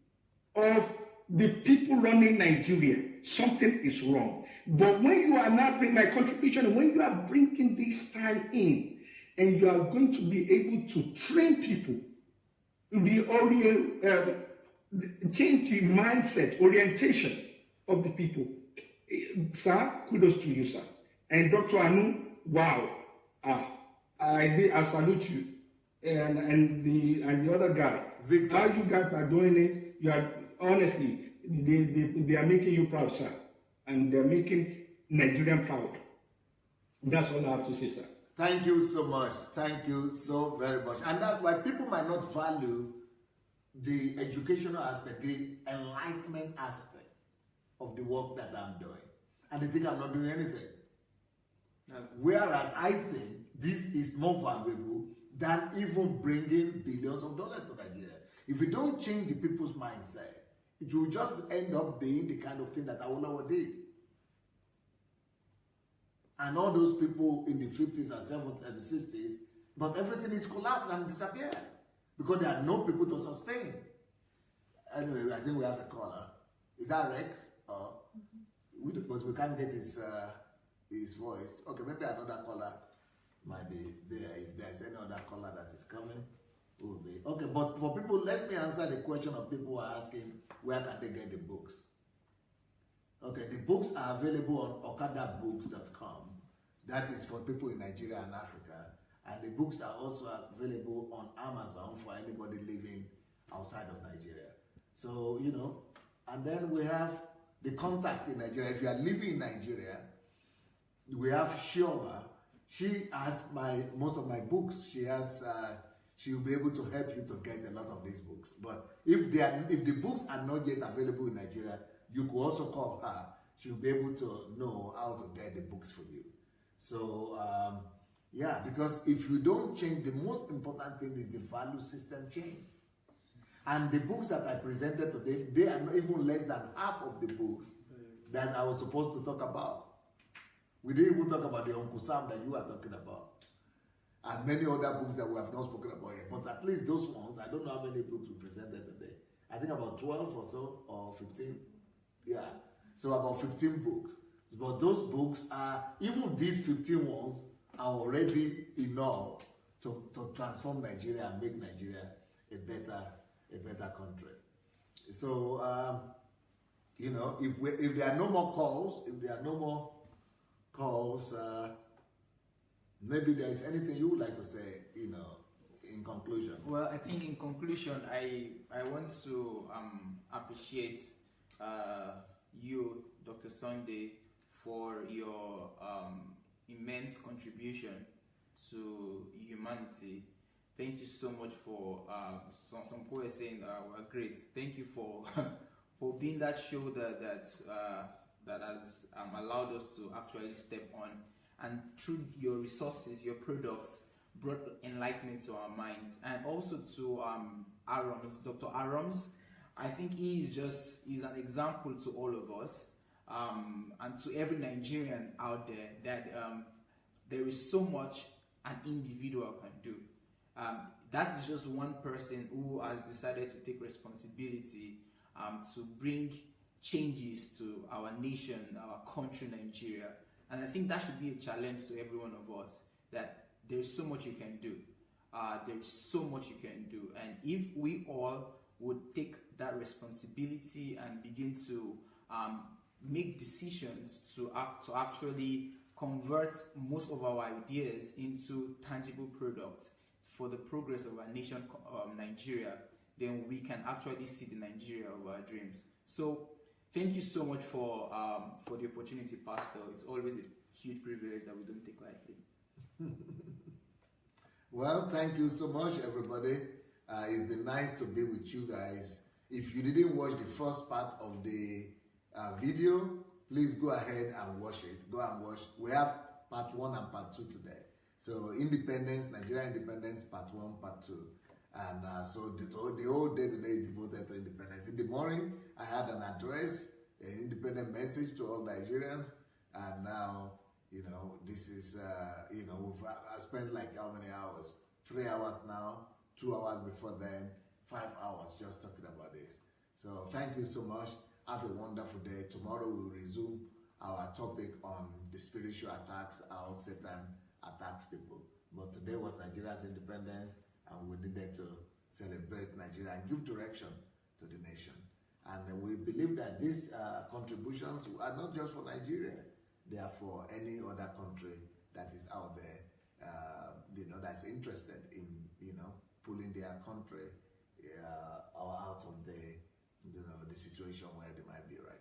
of the people running Nigeria. Something is wrong. But when you are now bringing my contribution, when you are bringing this style in, and you are going to be able to train people, change the mindset, orientation of the people. Sir, kudos to you, sir. And Dr. Anu, wow. I salute you. And the other guy. Victor. How you guys are doing it, you are honestly, they are making you proud, sir. And they're making Nigerian proud. That's all I have to say, sir. Thank you so much. Thank you so very much. And that's why people might not value the educational aspect, the enlightenment aspect of the work that I'm doing. And they think I'm not doing anything. Whereas I think this is more valuable than even bringing billions of dollars to Nigeria. If we don't change the people's mindset, it will just end up being the kind of thing that Awolowo did. And all those people in the 50s and 70s and the 60s, but everything is collapsed and disappeared because there are no people to sustain. Anyway, I think we have a caller. Is that Rex? But we can't get his voice. Okay, maybe another caller might be there. If there's any other caller that is coming, will be. Okay, but for people, let me answer the question of people who are asking, where can they get the books? Okay, the books are available on okadabooks.com. That is for people in Nigeria and Africa. And the books are also available on Amazon for anybody living outside of Nigeria. So, you know, and then we have the contact in Nigeria. If you are living in Nigeria, we have Shioma. She has most of my books. She will be able to help you to get a lot of these books. But if the books are not yet available in Nigeria, you could also call her. She'll be able to know how to get the books for you. So, yeah, because if you don't change, the most important thing is the value system change. And the books that I presented today, they are not even less than half of the books that I was supposed to talk about. We didn't even talk about the Uncle Sam that you are talking about. And many other books that we have not spoken about yet. But at least those ones, I don't know how many books we presented today. I think about 12 or so, or 15. Yeah. So about 15 books. But those books are, even these 15 ones are already enough to transform Nigeria and make Nigeria a better country. So, you know, if there are no more calls, maybe there is anything you would like to say, you know, in conclusion. Well, I think in conclusion, I want to appreciate you, Dr. Sunday, for your immense contribution to humanity. Thank you so much for some people are saying we're great. Thank you for for being that shoulder that has allowed us to actually step on, and through your resources, your products, brought enlightenment to our minds. And also to Arams, Dr. Arams, I think he's an example to all of us, and to every Nigerian out there, that there is so much an individual can do. That is just one person who has decided to take responsibility to bring changes to our nation, our country, Nigeria. And I think that should be a challenge to every one of us, that there's so much you can do. There's so much you can do. And if we all would take that responsibility and begin to make decisions to actually convert most of our ideas into tangible products for the progress of our nation, Nigeria, then we can actually see the Nigeria of our dreams. So thank you so much for the opportunity, Pastor. It's always a huge privilege that we don't take lightly. Well, thank you so much, everybody. It's been nice to be with you guys. If you didn't watch the first part of the video, please go ahead and watch it. Go and watch. We have part 1 and part 2 today. So independence, Nigeria independence, part 1, part 2. And so the whole day today is devoted to independence. In the morning, I had an address, an independent message to all Nigerians. And now, you know, this is, you know, I spent like how many hours? 3 hours now, 2 hours before then, 5 hours just talking about this. So thank you so much. Have a wonderful day. Tomorrow we'll resume our topic on the spiritual attacks, how Satan attacks people. But today was Nigeria's independence, and we needed to celebrate Nigeria and give direction to the nation. And we believe that these contributions are not just for Nigeria, they are for any other country that is out there, you know, that's interested in, you know, pulling their country out of the, you know, the situation where they might be right.